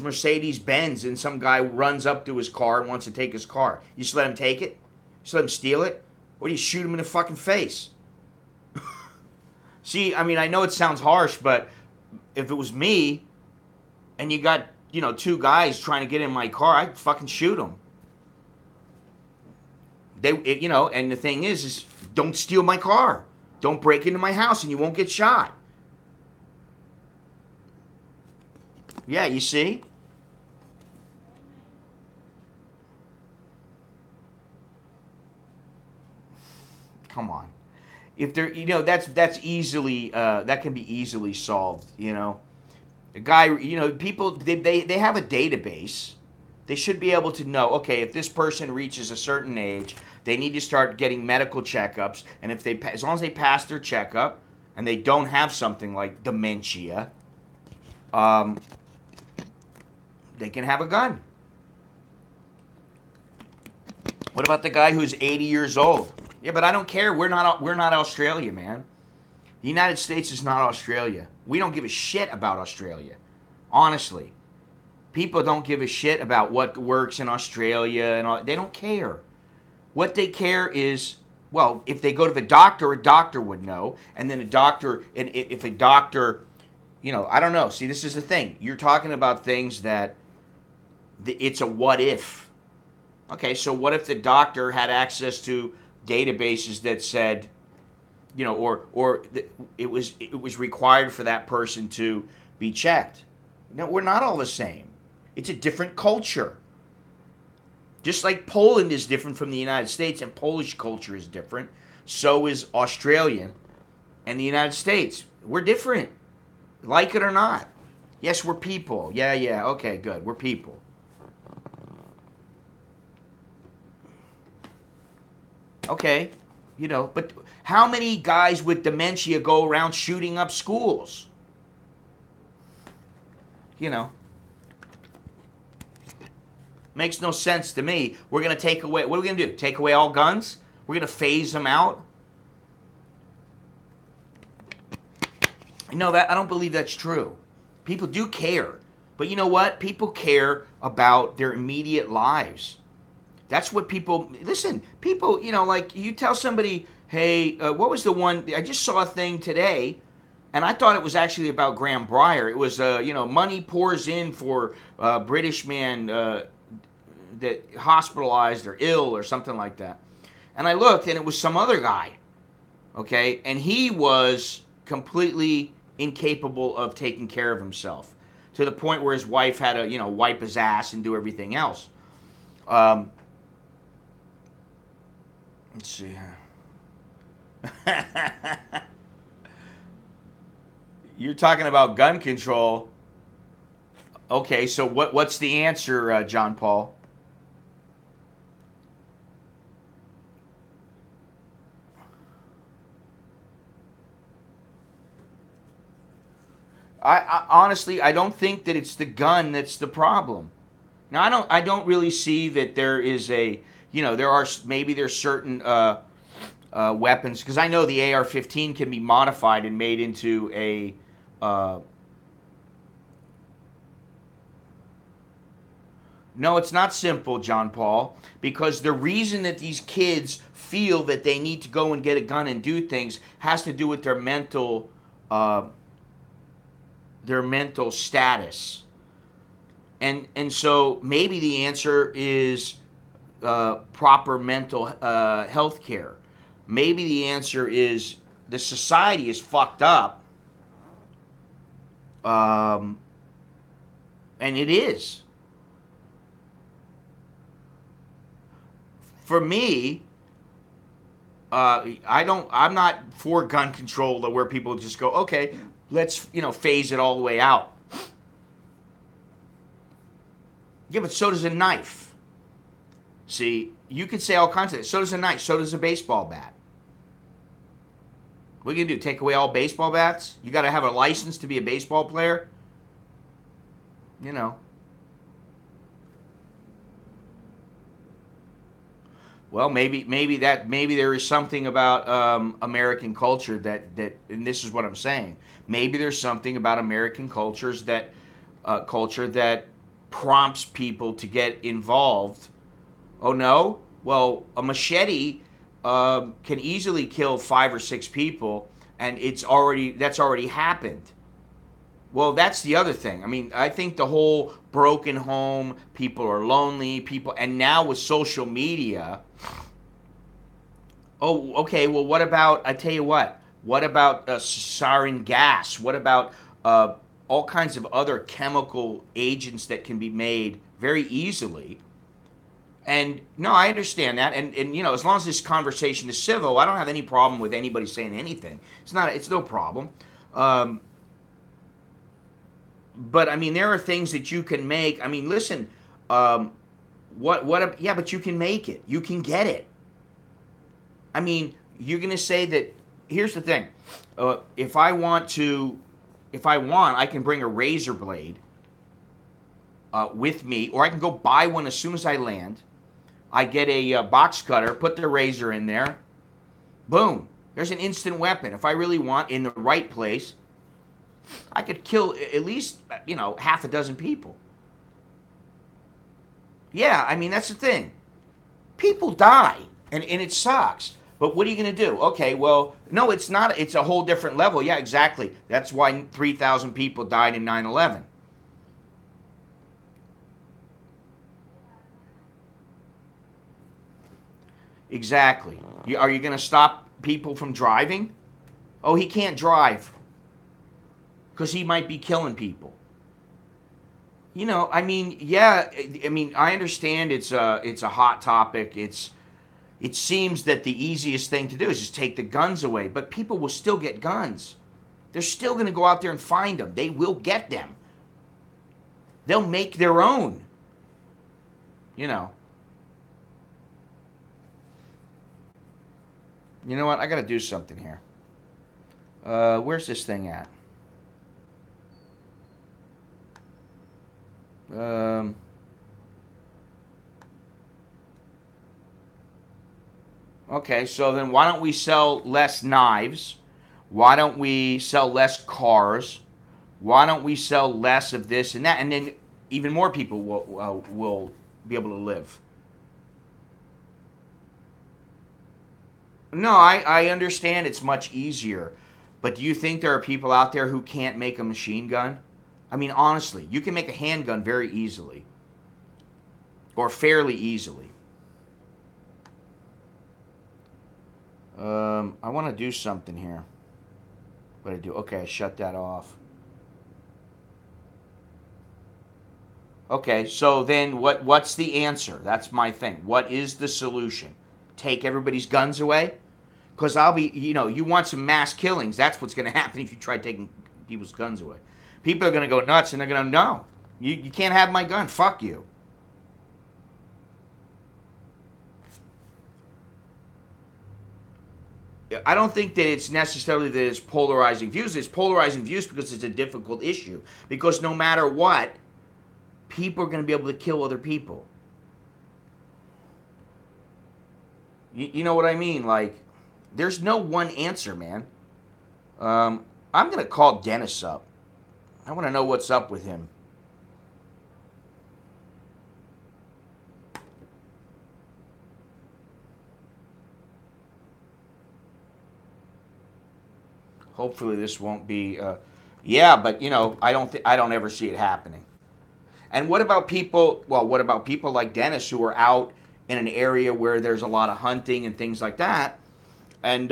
Mercedes Benz and some guy runs up to his car and wants to take his car? You just let him take it? You just let him steal it? Or do you shoot him in the fucking face? See, I mean, I know it sounds harsh, but if it was me and you got, two guys trying to get in my car, I'd fucking shoot them. And the thing is don't steal my car. Don't break into my house and you won't get shot. Yeah, you see? Come on. If they're, that's easily, that can be easily solved, A guy, people, they have a database. They should be able to know, okay, if this person reaches a certain age, they need to start getting medical checkups. And if as long as they pass their checkup and they don't have something like dementia, they can have a gun. What about the guy who's 80 years old? Yeah, but I don't care. We're not Australia, man. The United States is not Australia. We don't give a shit about Australia. Honestly. People don't give a shit about what works in Australia and all. They don't care. What they care is, well, if they go to the doctor, a doctor would know, and then a doctor, and if a doctor, I don't know. See, this is the thing. You're talking about things that it's a what if. Okay, so what if the doctor had access to databases that said, or it was required for that person to be checked? No, we're not all the same. It's a different culture. Just like Poland is different from the United States and Polish culture is different, so is Australian and the United States. We're different, like it or not. Yes, we're people. Yeah, yeah. Okay, good. We're people. Okay, but how many guys with dementia go around shooting up schools? You know, makes no sense to me. We're going to take away, what are we going to do? Take away all guns? We're going to phase them out? That I don't believe that's true. People do care. But you know what? People care about their immediate lives. That's what people, listen, people, like you tell somebody, hey, what was the one, I just saw a thing today, and I thought it was actually about Graham Breyer. It was, money pours in for a British man that hospitalized or ill or something like that. And I looked, and it was some other guy, okay? And he was completely incapable of taking care of himself to the point where his wife had to, wipe his ass and do everything else. Let's see here. You're talking about gun control. Okay, so what's the answer, John Paul? I honestly, I don't think that it's the gun that's the problem. Now, I don't really see that there is there's certain weapons, because I know the AR-15 can be modified and made into a no, it's not simple, John Paul, because the reason that these kids feel that they need to go and get a gun and do things has to do with their mental status. And so maybe the answer is proper mental health care. Maybe the answer is the society is fucked up, and it is. For me, I'm not for gun control where people just go, okay, let's phase it all the way out. Yeah, but so does a knife. See, you could say all kinds of things. So does a knife. So does a baseball bat. What are you going to do? Take away all baseball bats? You got to have a license to be a baseball player? Well, maybe there is something about American culture that, and this is what I'm saying. Maybe there's something about American culture that prompts people to get involved. Oh no? Well, a machete can easily kill 5 or 6 people, and that's already happened. Well, that's the other thing. I mean, I think the whole broken home, people are lonely, and now with social media. Oh, okay. Well, what about? I tell you what. What about sarin gas? What about all kinds of other chemical agents that can be made very easily? And no, I understand that. And as long as this conversation is civil, I don't have any problem with anybody saying anything. It's no problem. But I mean, there are things that you can make. I mean, listen, yeah, but you can make it. You can get it. I mean, you're going to say that, here's the thing. If I want, I can bring a razor blade with me, or I can go buy one as soon as I land. I get a box cutter, put the razor in there. Boom. There's an instant weapon. If I really want, in the right place, I could kill at least, half a dozen people. Yeah, I mean, that's the thing. People die, and it sucks. But what are you going to do? Okay, well, no, it's not. It's a whole different level. Yeah, exactly. That's why 3,000 people died in 9/11. Exactly. Are you going to stop people from driving? Oh, he can't drive because he might be killing people. You know, I mean, yeah, I mean, I understand it's a hot topic. It seems that the easiest thing to do is just take the guns away, but people will still get guns. They're still going to go out there and find them. They will get them. They'll make their own. You know. You know what? I got to do something here. Where's this thing at? Um, okay, so then why don't we sell less knives? Why don't we sell less cars? Why don't we sell less of this and that? And then even more people will be able to live. No, I understand it's much easier. But do you think there are people out there who can't make a machine gun? I mean, honestly, you can make a handgun very easily or fairly easily. I want to do something here. What do I do? Okay, I shut that off. Okay, so then what's the answer? That's my thing. What is the solution? Take everybody's guns away? Because I'll be, you want some mass killings. That's what's going to happen if you try taking people's guns away. People are going to go nuts and they're going to, no, you can't have my gun. Fuck you. I don't think that it's necessarily that it's polarizing views. It's polarizing views because it's a difficult issue. Because no matter what, people are going to be able to kill other people. You know what I mean? Like, there's no one answer, man. I'm going to call Dennis up. I want to know what's up with him. Hopefully this won't be yeah, but I don't ever see it happening. And what about people, well, what about people like Dennis who are out in an area where there's a lot of hunting and things like that? And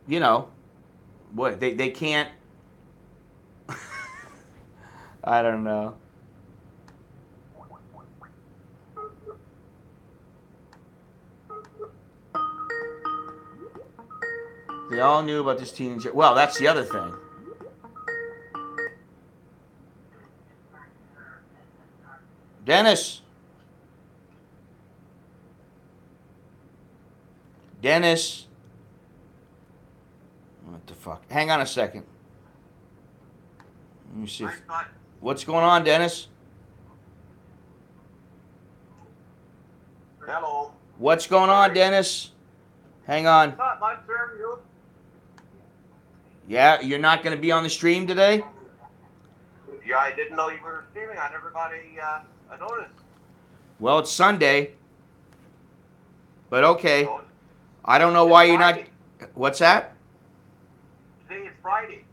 you know, what they can't I don't know. They all knew about this teenager. Well, that's the other thing. Dennis. Dennis. What the fuck? Hang on a second. Let me see. What's going on, Dennis? Hello. What's going on, Dennis? Hang on. Not much, sir. You? Yeah, you're not going to be on the stream today? Yeah, I didn't know you were streaming. I never got a notice. Well, it's Sunday. But okay. So, I don't know it's why you're not. Friday. What's that? Today is Friday.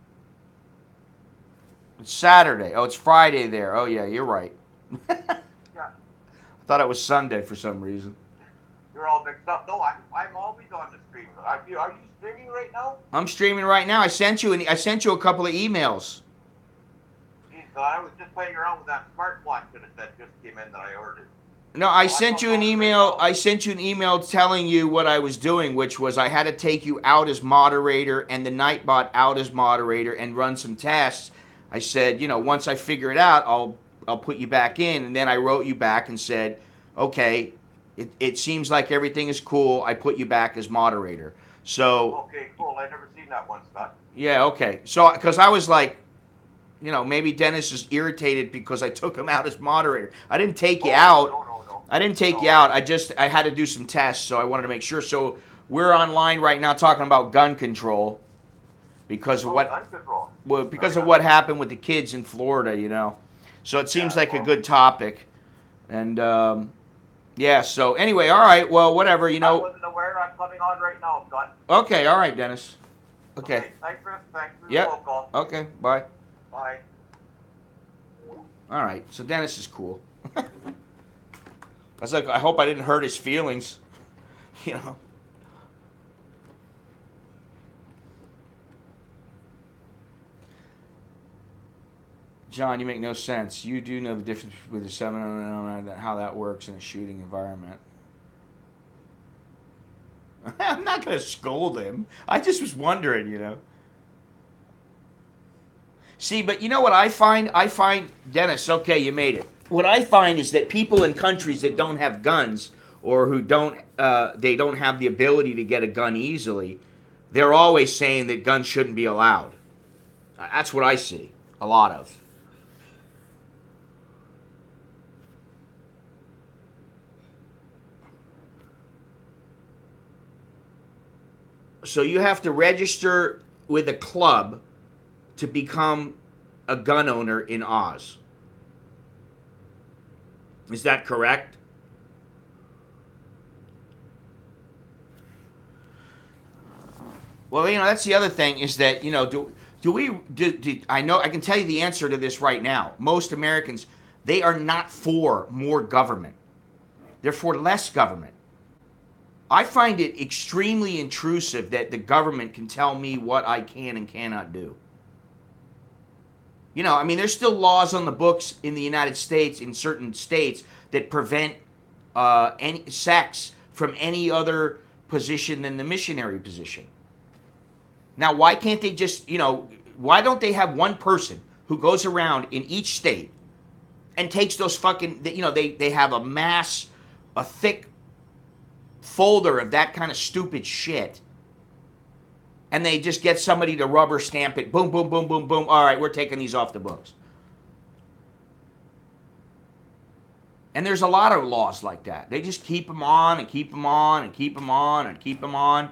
It's Saturday. Oh, it's Friday there. Oh, yeah, you're right. I Yeah, thought it was Sunday for some reason. you're all mixed up. No, I'm always on the stream. Are you streaming right now? I'm streaming right now. I sent you a couple of emails. Geez, I was just playing around with that smartwatch that just came in that I ordered. No, I Oh, sent I'm you an on right email. now. I sent you an email telling you what I was doing, which was I had to take you out as moderator and the Nightbot out as moderator and run some tests. I said, once I figure it out, I'll put you back in. And then I wrote you back and said, okay, it seems like everything is cool. I put you back as moderator. So Okay, cool. I never seen that one, Scott. yeah, okay. So because I was like, maybe Dennis is irritated because I took him out as moderator. I didn't take you out. No. I didn't take No. you out. I had to do some tests, so I wanted to make sure. So we're online right now talking about gun control because of what Gun control. because of what happened with the kids in Florida. So it seems like a good topic, and yeah. So anyway, all right. Well, whatever. I wasn't aware I'm coming on right now, Scott. Okay. All right, Dennis. Okay. Thanks for the Yep. phone call. Okay. Bye. Bye. All right. So Dennis is cool. I was like, I hope I didn't hurt his feelings. You know. John, you make no sense. You do know the difference with the 7 how that works in a shooting environment. I'm not going to scold him. I just was wondering. See, but you know what I find? I find, Dennis, okay, you made it. What I find is that people in countries that don't have guns or who they don't have the ability to get a gun easily, they're always saying that guns shouldn't be allowed. That's what I see a lot of. So you have to register with a club to become a gun owner in Oz. Is that correct? Well, that's the other thing is that, I know I can tell you the answer to this right now. Most Americans, they are not for more government. They're for less government. I find it extremely intrusive that the government can tell me what I can and cannot do. I mean, there's still laws on the books in the United States, in certain states, that prevent any sex from any other position than the missionary position. Now, why can't they just, why don't they have one person who goes around in each state and takes those fucking, they have a thick folder of that kind of stupid shit, and they just get somebody to rubber stamp it, boom, boom, boom, boom, boom, all right, we're taking these off the books. And there's a lot of laws like that. They just keep them on and keep them on and keep them on and keep them on.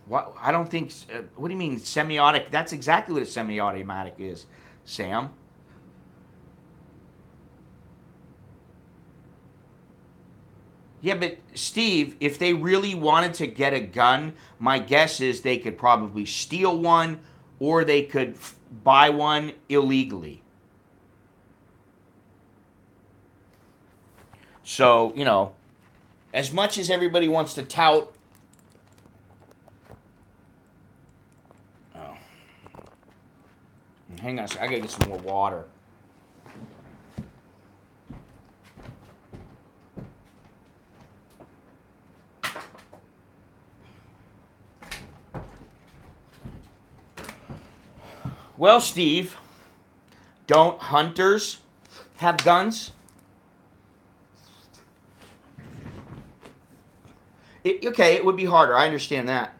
What? I don't think. What do you mean semiotic? That's exactly what a semi-automatic is, Sam. Yeah, but Steve, if they really wanted to get a gun, my guess is they could probably steal one or they could buy one illegally. So, as much as everybody wants to tout. Oh. Hang on a second. I gotta get some more water. Well, Steve, don't hunters have guns? Okay, it would be harder. I understand that.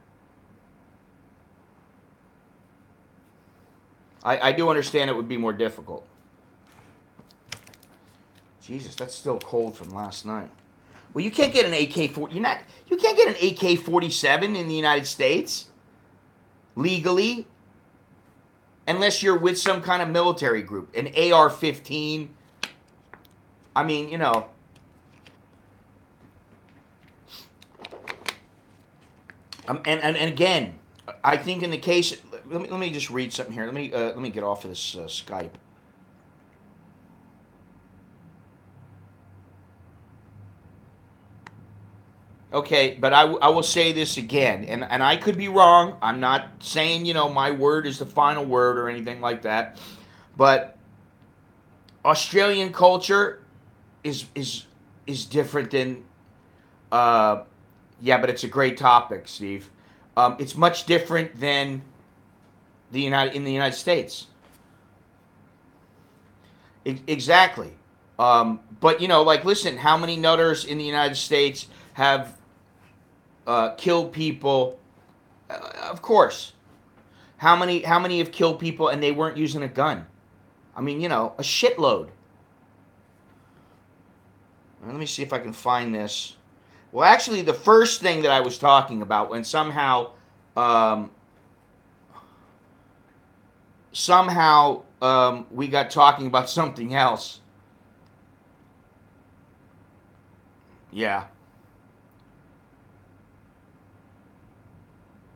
I do understand it would be more difficult. Jesus, that's still cold from last night. Well, you can't get an AK-40. You can't get an AK-47 in the United States legally unless you're with some kind of military group. An AR-15. I mean, and again, I think in the case, let me just read something here. Let me get off of this Skype. Okay, but I will say this again, and I could be wrong. I'm not saying my word is the final word or anything like that, but Australian culture is different than. Yeah, but it's a great topic, Steve. It's much different than in the United States. Exactly. But listen, how many nutters in the United States have killed people? Of course. How many have killed people and they weren't using a gun? I mean, a shitload. Let me see if I can find this. Well, actually, the first thing that I was talking about, when somehow we got talking about something else. Yeah.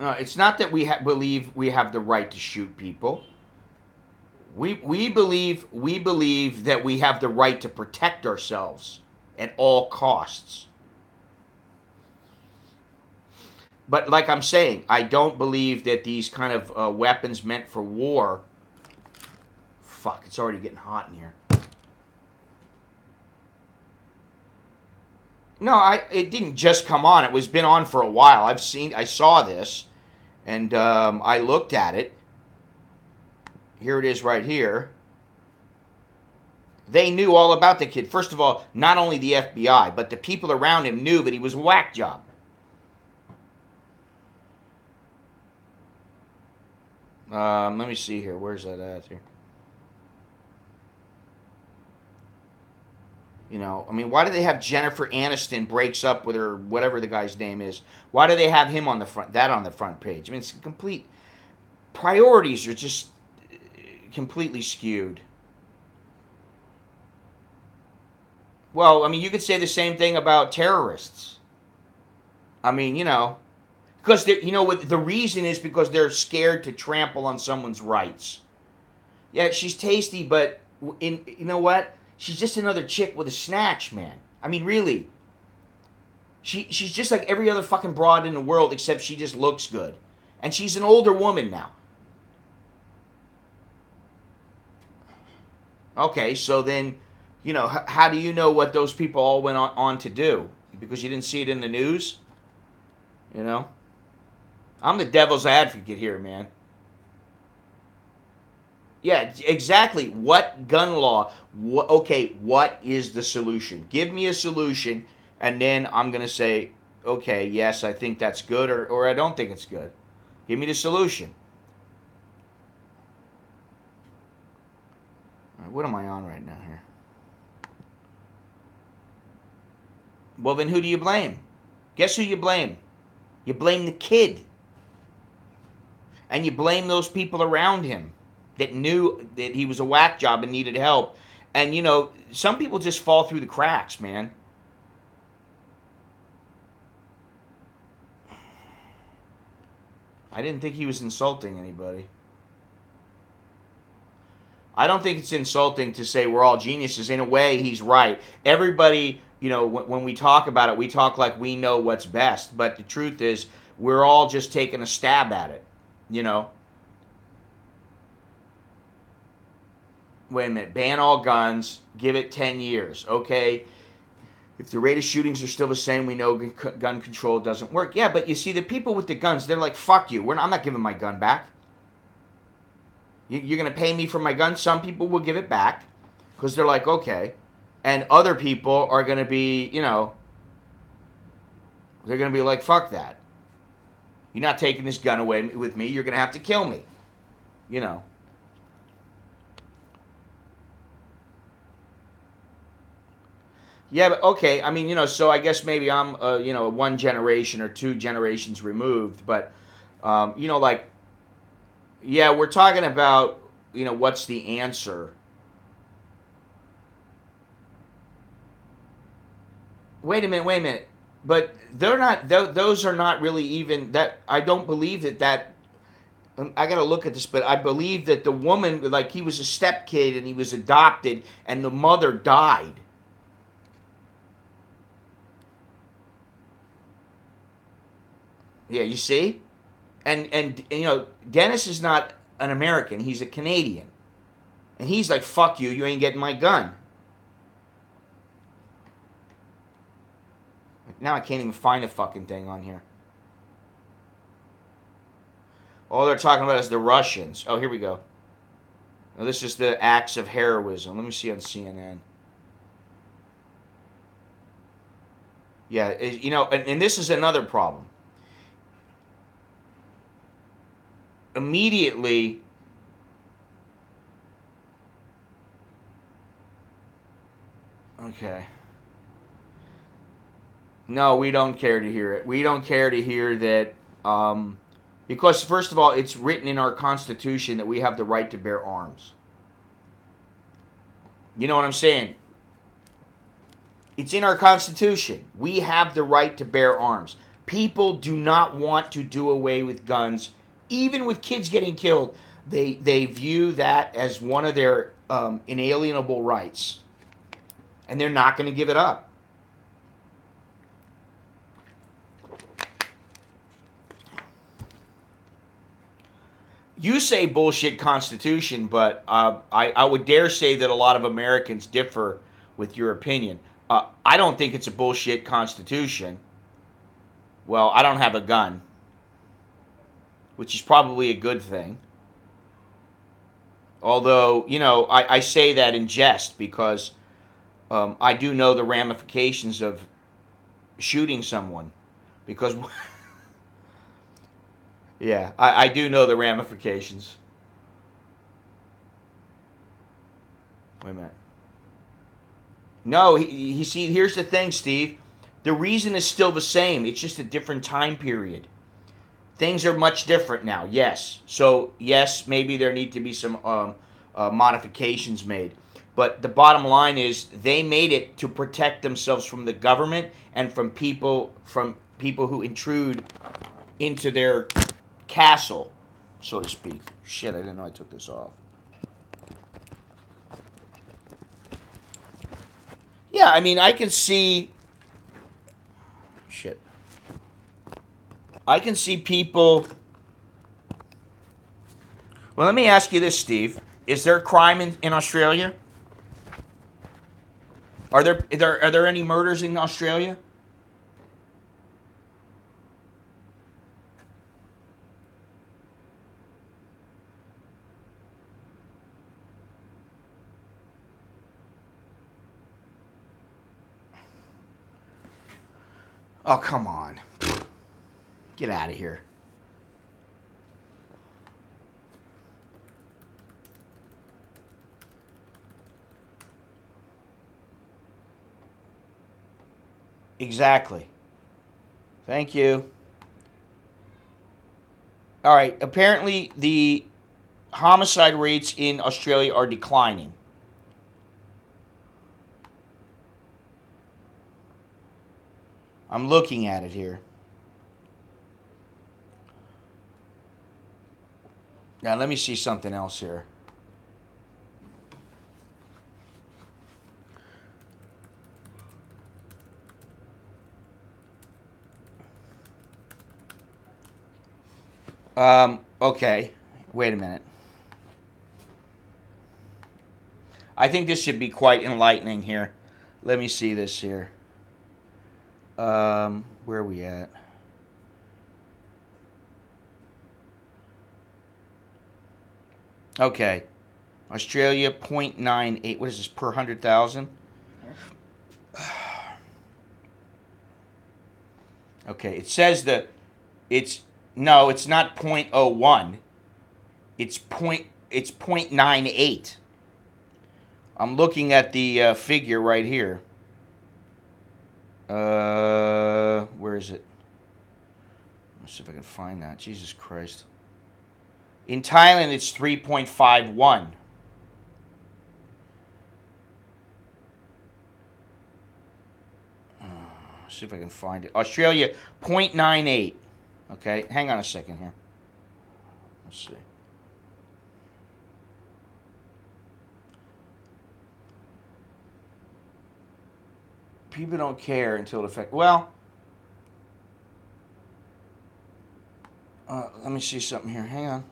It's not that we believe we have the right to shoot people. We believe that we have the right to protect ourselves at all costs. But like I'm saying, I don't believe that these kind of weapons meant for war. Fuck, it's already getting hot in here. No, it didn't just come on. It was been on for a while. I saw this, and I looked at it. Here it is right here. They knew all about the kid. First of all, not only the FBI, but the people around him knew that he was a whack job. Let me see here. Where's that at here? You know, I mean, why do they have Jennifer Aniston breaks up with her, whatever the guy's name is? Why do they have him on the front, that on the front page? I mean, it's complete, priorities are just completely skewed. Well, I mean, you could say the same thing about terrorists. I mean, you know, because you know what the reason is, because they're scared to trample on someone's rights. Yeah, she's tasty, but you know what? She's just another chick with a snatch, man. I mean, really. She's just like every other fucking broad in the world, except she just looks good. And she's an older woman now. Okay, so then, you know, how do you know what those people all went on to do? Because you didn't see it in the news? You know? I'm the devil's advocate here, man. Yeah, exactly. What gun law? Okay, what is the solution? Give me a solution, and then I'm going to say, okay, yes, I think that's good, or I don't think it's good. Give me the solution. All right, what am I on right now here? Well, then who do you blame? Guess who you blame? You blame the kid. And you blame those people around him that knew that he was a whack job and needed help. And, you know, some people just fall through the cracks, man. I didn't think he was insulting anybody. I don't think it's insulting to say we're all geniuses. In a way, he's right. Everybody, you know, when we talk about it, we talk like we know what's best. But the truth is, we're all just taking a stab at it, you know. Wait a minute, ban all guns, give it 10 years. Okay, if the rate of shootings are still the same, we know gun control doesn't work. Yeah, but you see, the people with the guns, they're like, fuck you. I'm not giving my gun back. You're going to pay me for my gun? Some people will give it back because they're like, okay. And other people are going to be, you know, they're going to be like, fuck that. You're not taking this gun away with me. You're going to have to kill me. You know. Yeah, but okay. I mean, you know, so I guess maybe I'm, you know, one generation or two generations removed. But, you know, like, yeah, we're talking about, you know, what's the answer? Wait a minute, wait a minute. But they're not, those are not really even, that, I don't believe that, I got to look at this, but I believe that the woman, like, he was a step kid and he was adopted and the mother died. Yeah, you see? And you know, Dennis is not an American, he's a Canadian. And he's like, fuck you, you ain't getting my gun. Now I can't even find a fucking thing on here. All they're talking about is the Russians. Oh, here we go. Now, this is the acts of heroism. Let me see on CNN. Yeah, you know, and this is another problem. Immediately, okay. No, we don't care to hear it. We don't care to hear that, because first of all, it's written in our Constitution that we have the right to bear arms. You know what I'm saying? It's in our Constitution. We have the right to bear arms. People do not want to do away with guns, even with kids getting killed. They view that as one of their inalienable rights, and they're not going to give it up. You say bullshit constitution, but I would dare say that a lot of Americans differ with your opinion. I don't think it's a bullshit constitution. Well, I don't have a gun, which is probably a good thing. Although, I say that in jest because I do know the ramifications of shooting someone. Because, yeah, I do know the ramifications. Wait a minute. No, he see, here's the thing, Steve. The reason is still the same. It's just a different time period. Things are much different now. Yes. So yes, maybe there need to be some modifications made. But the bottom line is they made it to protect themselves from the government and from people who intrude into their castle, so to speak. Shit, I didn't know I took this off. Yeah, I mean, I can see. Shit. I can see people. Well, let me ask you this, Steve. Is there crime in Australia? Are there any murders in Australia? Oh, come on. Get out of here. Exactly. Thank you. All right. Apparently, the homicide rates in Australia are declining. I'm looking at it here. Now, let me see something else here. Okay. Wait a minute. I think this should be quite enlightening here. Let me see this here. Where are we at? Okay. Australia 0.98. What is this per 100,000? Okay, it says that it's no, it's not 0.01. It's 0.98. I'm looking at the figure right here. Where is it? Let's see if I can find that. Jesus Christ. In Thailand, it's 3.51. See if I can find it. Australia, 0.98. Okay, hang on a second here. Let's see. People don't care until the fact. Well, let me see something here. Hang on.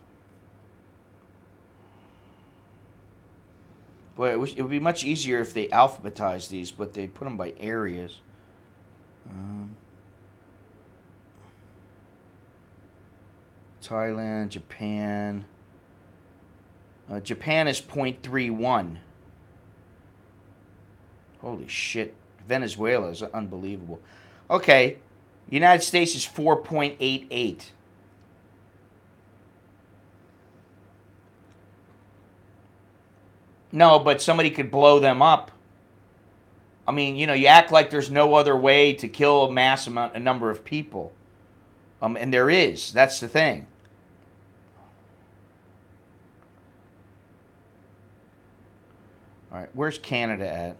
Boy, it would be much easier if they alphabetized these, but they put them by areas. Thailand, Japan. Japan is 0.31. Holy shit. Venezuela is unbelievable. Okay. United States is 4.88. No, but somebody could blow them up. I mean, you act like there's no other way to kill a number of people. And there is. That's the thing. All right, where's Canada at?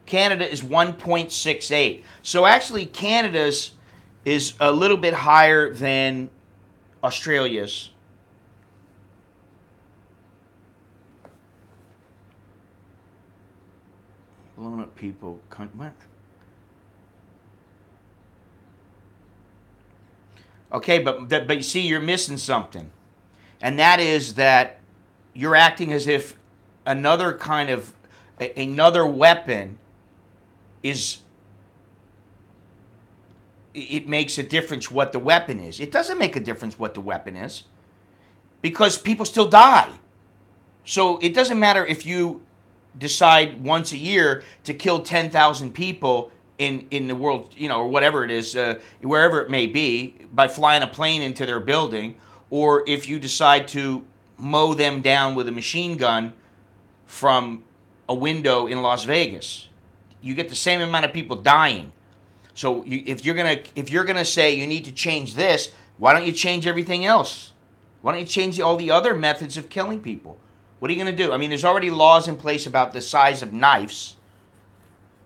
Canada is 1.68. So actually, Canada's is a little bit higher than Australia's. Blown up people. What? Okay, but you see, you're missing something, and that is that you're acting as if another kind of another weapon is it makes a difference what the weapon is. It doesn't make a difference what the weapon is because people still die. So it doesn't matter if you decide once a year to kill 10,000 people in the world, or whatever it is, wherever it may be, by flying a plane into their building, or if you decide to mow them down with a machine gun from a window in Las Vegas. You get the same amount of people dying. So if you're gonna say you need to change this, why don't you change everything else? Why don't you change all the other methods of killing people? What are you gonna do? I mean, there's already laws in place about the size of knives.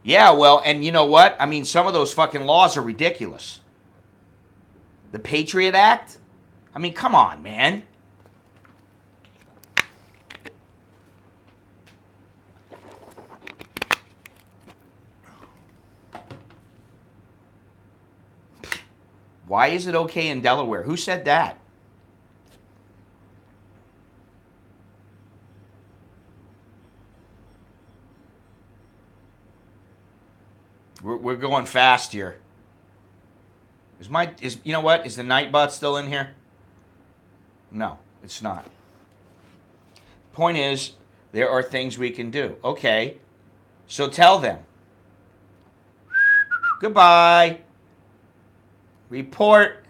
Yeah, well, and you know what? I mean, some of those fucking laws are ridiculous. The Patriot Act? I mean, come on, man. Why is it okay in Delaware? Who said that? We're going fast here. You know what? Is the Nightbot still in here? No, it's not. Point is, there are things we can do. Okay, so tell them. Goodbye. Report.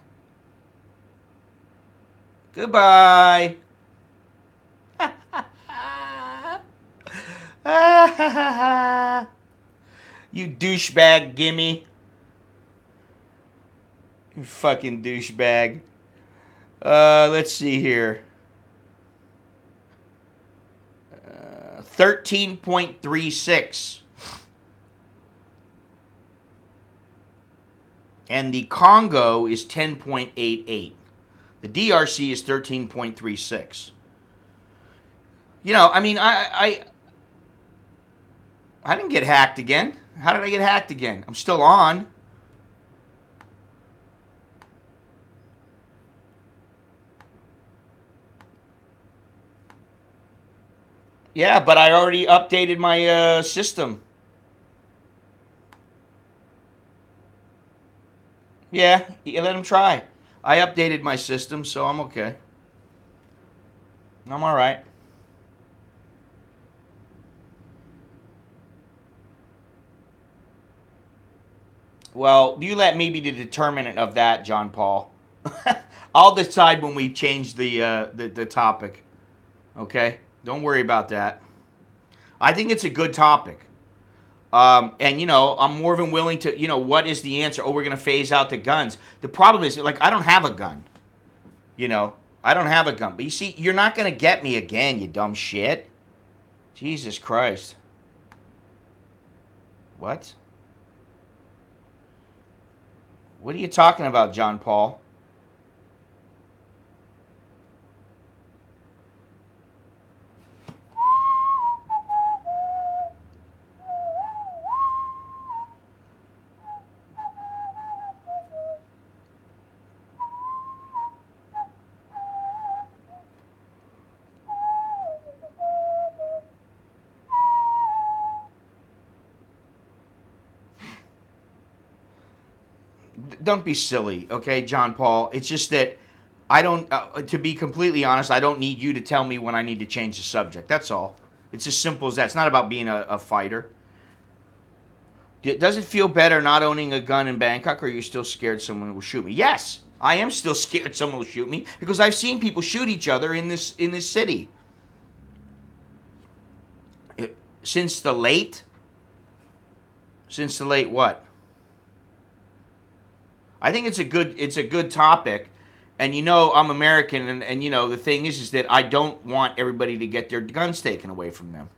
Goodbye. You douchebag, gimme. You fucking douchebag. Let's see here. 13.36. And the Congo is 10.88. The DRC is 13.36. I mean, I didn't get hacked again. How did I get hacked again? I'm still on. Yeah, but I already updated my system. Yeah, let him try. I updated my system, so I'm okay. I'm all right. Well, you let me be the determinant of that, John Paul. I'll decide when we change the topic. Okay? Don't worry about that. I think it's a good topic. And, I'm more than willing to, what is the answer? Oh, we're going to phase out the guns. The problem is, I don't have a gun. I don't have a gun. But you see, you're not going to get me again, you dumb shit. Jesus Christ. What? What are you talking about, John Paul? Don't be silly, okay, John Paul. It's just that I don't, to be completely honest, I don't need you to tell me when I need to change the subject. That's all. It's as simple as that. It's not about being a fighter. Does it feel better not owning a gun in Bangkok, or are you still scared someone will shoot me? Yes, I am still scared someone will shoot me because I've seen people shoot each other in this city. Since the late what? I think it's a good topic, and I'm American, and the thing is that I don't want everybody to get their guns taken away from them.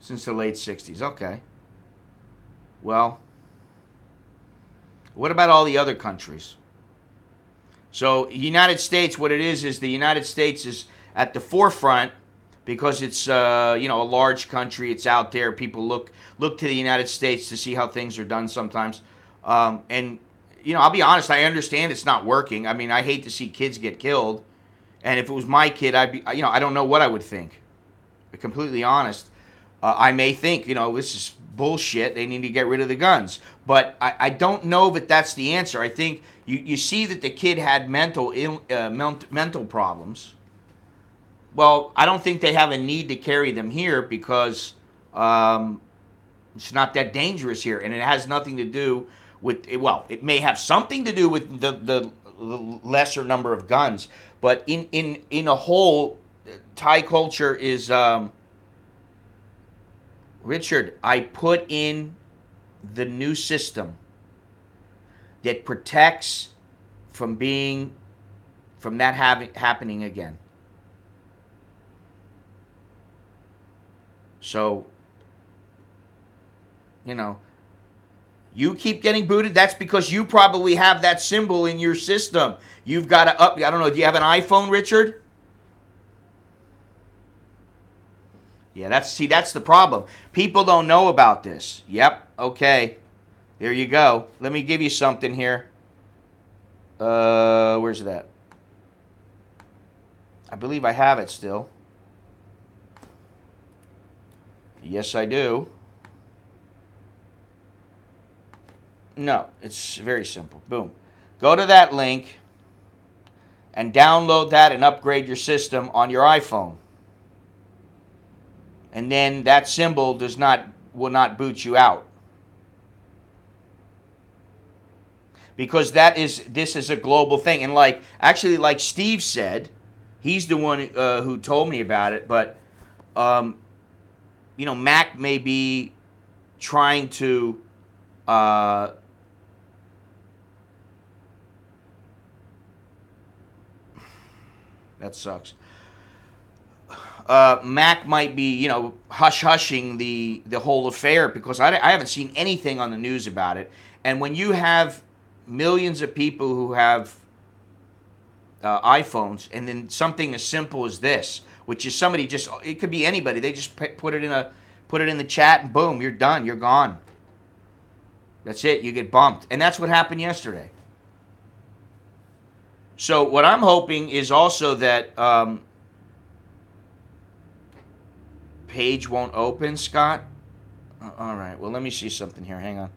Since the late 60s, okay. Well, what about all the other countries? So, United States, what it is the United States is at the forefront because it's a large country. It's out there. People look to the United States to see how things are done sometimes. And I'll be honest. I understand it's not working. I mean, I hate to see kids get killed. And if it was my kid, I'd be, I don't know what I would think. To be completely honest, I may think, this is bullshit. They need to get rid of the guns. But I don't know that that's the answer. I think you see that the kid had mental problems. Well, I don't think they have a need to carry them here because um, it's not that dangerous here, and it has nothing to do with. Well, it may have something to do with the lesser number of guns, but in a whole, Thai culture is. Richard, I put in the new system that protects from that happening again. So, you know, you keep getting booted. That's because you probably have that symbol in your system. You've got to up. I don't know. Do you have an iPhone, Richard? Yeah, that's the problem. People don't know about this. Yep. Okay. There you go. Let me give you something here. Where's that? I believe I have it still. Yes, I do. No, it's very simple. Boom. Go to that link and download that and upgrade your system on your iPhone. And then that symbol will not boot you out. Because this is a global thing. And like Steve said, he's the one who told me about it, but Mac may be trying to that sucks. Mac might be, hushing the whole affair because I haven't seen anything on the news about it. And when you have millions of people who have iPhones, and then something as simple as this, which is it could be anybody. They just put it in the chat, and boom, you're done. You're gone. That's it. You get bumped, and that's what happened yesterday. So what I'm hoping is also that page won't open, Scott. All right. Well, let me see something here. Hang on.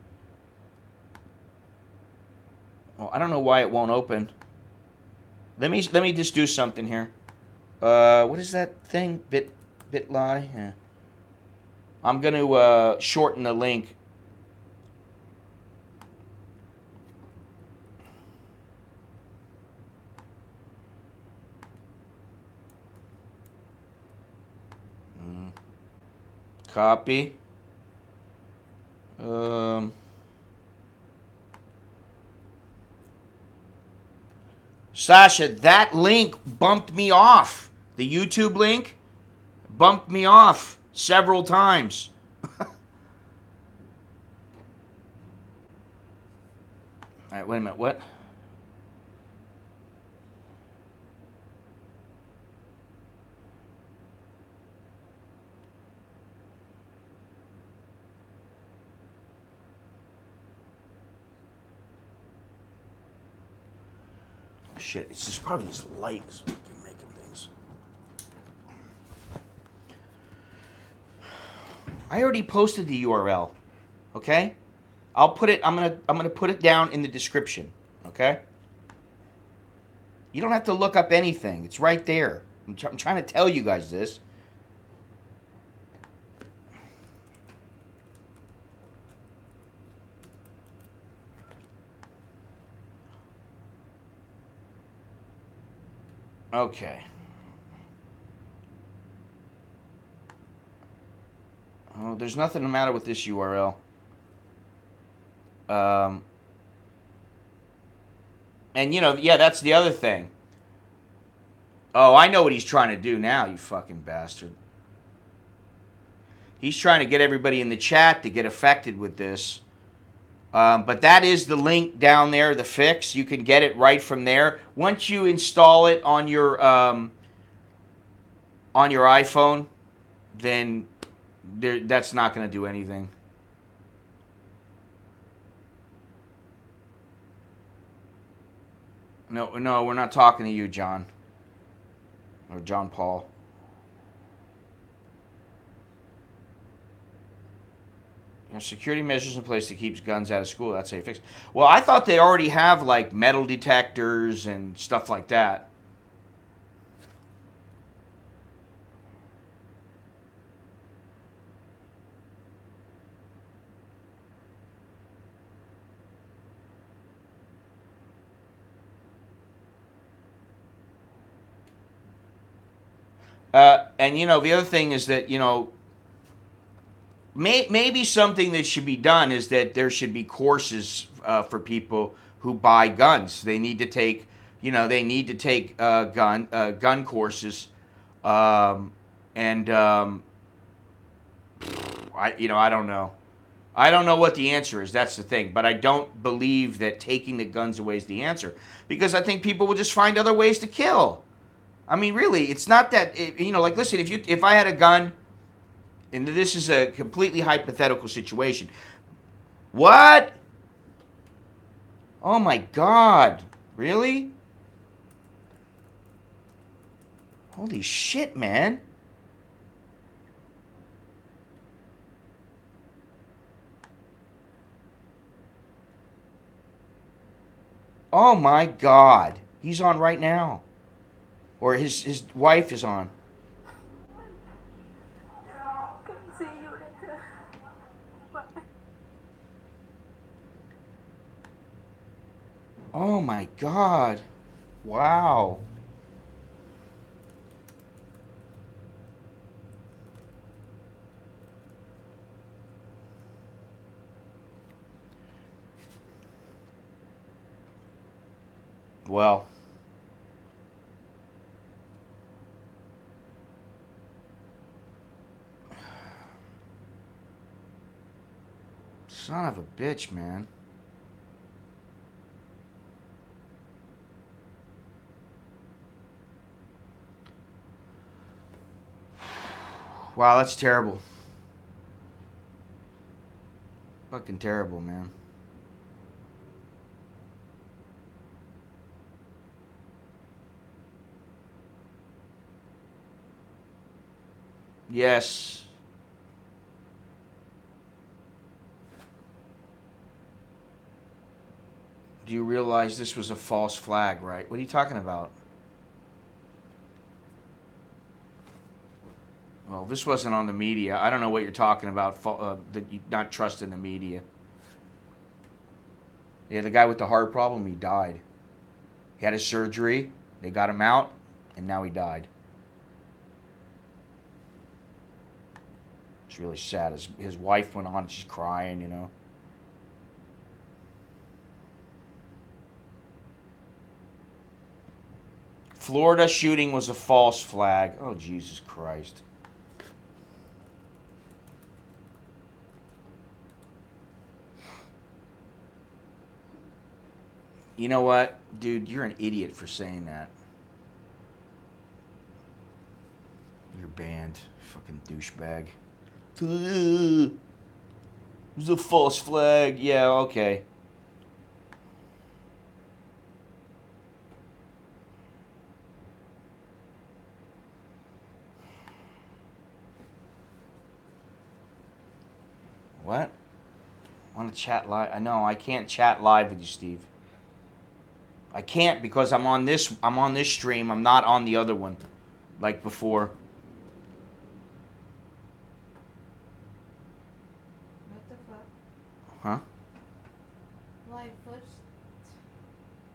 Well, I don't know why it won't open. Let me just do something here. What is that thing? Bitly? Yeah. I'm going to shorten the link. Copy. Sasha, that link bumped me off. The YouTube link bumped me off several times. All right, wait a minute. What? Shit, it's just probably this light is making things. I already posted the URL. Okay? I'm gonna put it down in the description. Okay? You don't have to look up anything. It's right there. I'm trying to tell you guys this. Okay. Oh, there's nothing the matter with this URL. And yeah, that's the other thing. Oh, I know what he's trying to do now, you fucking bastard. He's trying to get everybody in the chat to get affected with this. But that is the link down there, the fix. You can get it right from there. Once you install it on your iPhone, then that's not going to do anything. No, we're not talking to you, John. Or John Paul. Security measures in place that keeps guns out of school. That's how you fix it. Well, I thought they already have like metal detectors and stuff like that. And the other thing is that maybe something that should be done is that there should be courses for people who buy guns. They need to take, gun courses, and I don't know. I don't know what the answer is. That's the thing. But I don't believe that taking the guns away is the answer, because I think people will just find other ways to kill. I mean, really, it's not that. Like, listen, if I had a gun, and this is a completely hypothetical situation. What? Oh my God! Really? Holy shit, man! Oh my God! He's on right now, or his wife is on. See you later. Bye. Oh my God! Wow. Well, son of a bitch, man. Wow, that's terrible. Fucking terrible, man. Yes. Do you realize this was a false flag, right? What are you talking about? Well, this wasn't on the media. I don't know what you're talking about. That you not trusting the media. Yeah, the guy with the heart problem, he died. He had his surgery. They got him out, and now he died. It's really sad. His wife went on, she's crying. Florida shooting was a false flag. Oh, Jesus Christ. You know what? Dude, you're an idiot for saying that. You're banned. Fucking douchebag. It was a false flag. Yeah, okay. What? Want to chat live? I know I can't chat live with you, Steve. I can't because I'm on this stream. I'm not on the other one like before. What the fuck? Huh? Why first?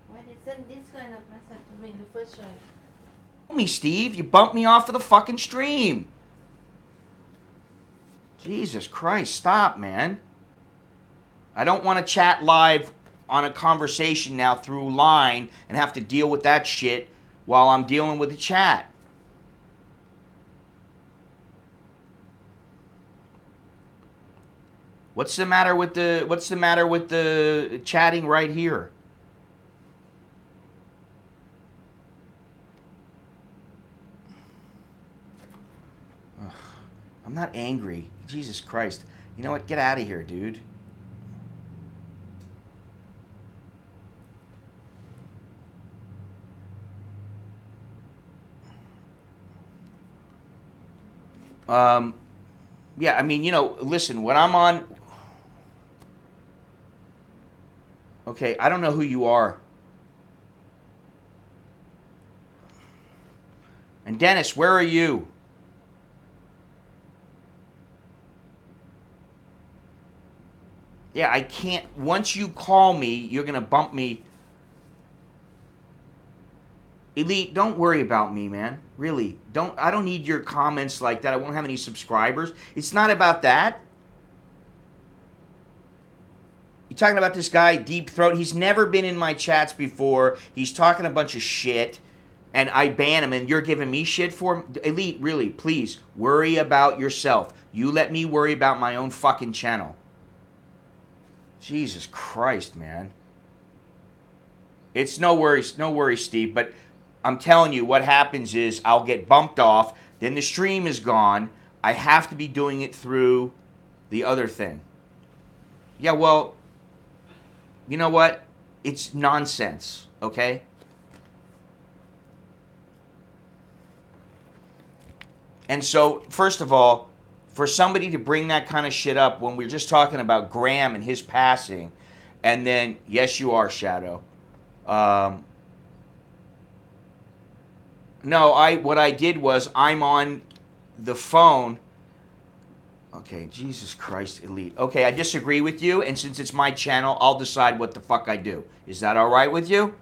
Why they send this kind of message to me in the first one? Me, Steve, you bumped me off of the fucking stream. Jesus Christ, stop, man. I don't want to chat live on a conversation now through line and have to deal with that shit while I'm dealing with the chat. What's the matter with the chatting right here? Ugh, I'm not angry. Jesus Christ. You know what? Get out of here, dude. Yeah, I mean, listen, when I'm on. Okay, I don't know who you are. And Dennis, where are you? Yeah, I can't. Once you call me, you're going to bump me. Elite, don't worry about me, man. Really. I don't need your comments like that. I won't have any subscribers. It's not about that. You're talking about this guy, Deep Throat. He's never been in my chats before. He's talking a bunch of shit. And I ban him, and you're giving me shit for him? Elite, really, please, worry about yourself. You let me worry about my own fucking channel. Jesus Christ, man. It's no worries, Steve. But I'm telling you, what happens is I'll get bumped off, then the stream is gone. I have to be doing it through the other thing. Yeah, well, you know what? It's nonsense, okay? And so, first of all, for somebody to bring that kind of shit up when we're just talking about Graham and his passing, and then, yes, you are, Shadow. No, what I did was I'm on the phone. Okay, Jesus Christ, Elite. Okay, I disagree with you, and since it's my channel, I'll decide what the fuck I do. Is that all right with you?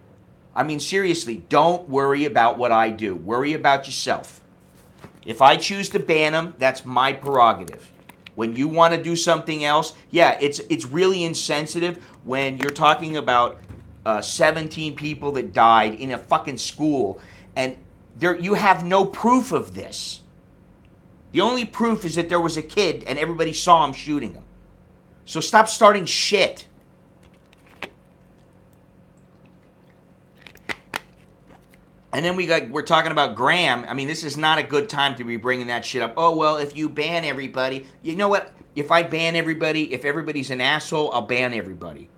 I mean, seriously, don't worry about what I do. Worry about yourself. If I choose to ban them, that's my prerogative. When you want to do something else, yeah, it's really insensitive when you're talking about 17 people that died in a fucking school, and you have no proof of this. The only proof is that there was a kid and everybody saw him shooting him. So stop starting shit. And then we're talking about Graham. I mean, this is not a good time to be bringing that shit up. Oh, well, if you ban everybody, you know what? If I ban everybody, if everybody's an asshole, I'll ban everybody.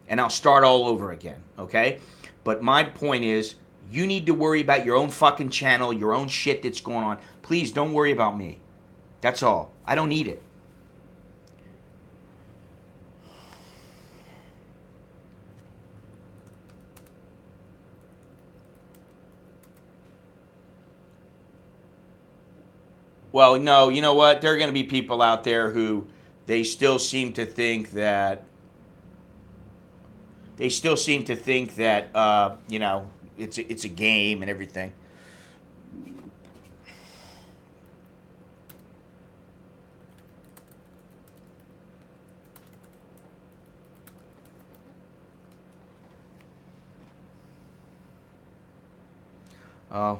And I'll start all over again, okay? But my point is, you need to worry about your own fucking channel, your own shit that's going on. Please don't worry about me. That's all. I don't need it. Well, no, you know what? There are going to be people out there who they still seem to think that it's a game and everything. Oh,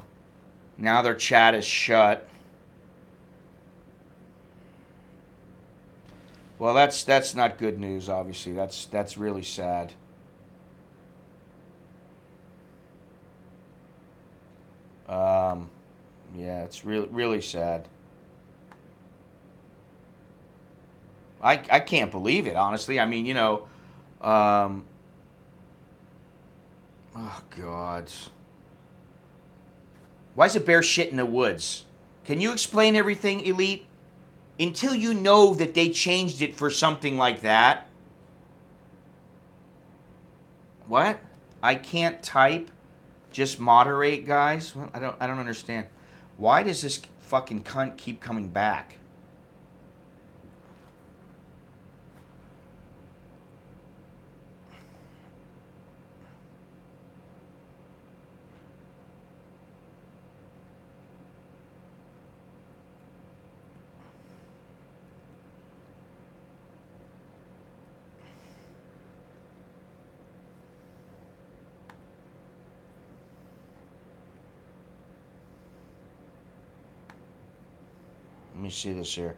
now their chat is shut. Well, that's not good news. Obviously, that's really sad. Yeah, it's really sad. I can't believe it, honestly. I mean, oh God. Why is a bear shit in the woods? Can you explain everything, Elite? Until you know that they changed it for something like that. What? I can't type. Just moderate, guys. Well, I don't understand. Why does this fucking cunt keep coming back? Let me see this here.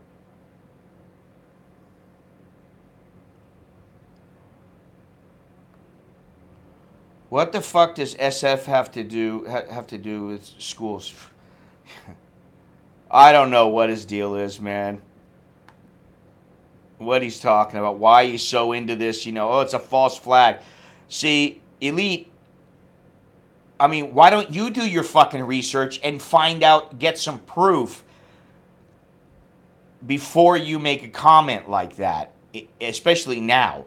What the fuck does SF have to do with schools? I don't know what his deal is, man. What he's talking about, why he's so into this, oh, it's a false flag. See, Elite, I mean, why don't you do your fucking research and find out, get some proof? before you make a comment like that, especially now.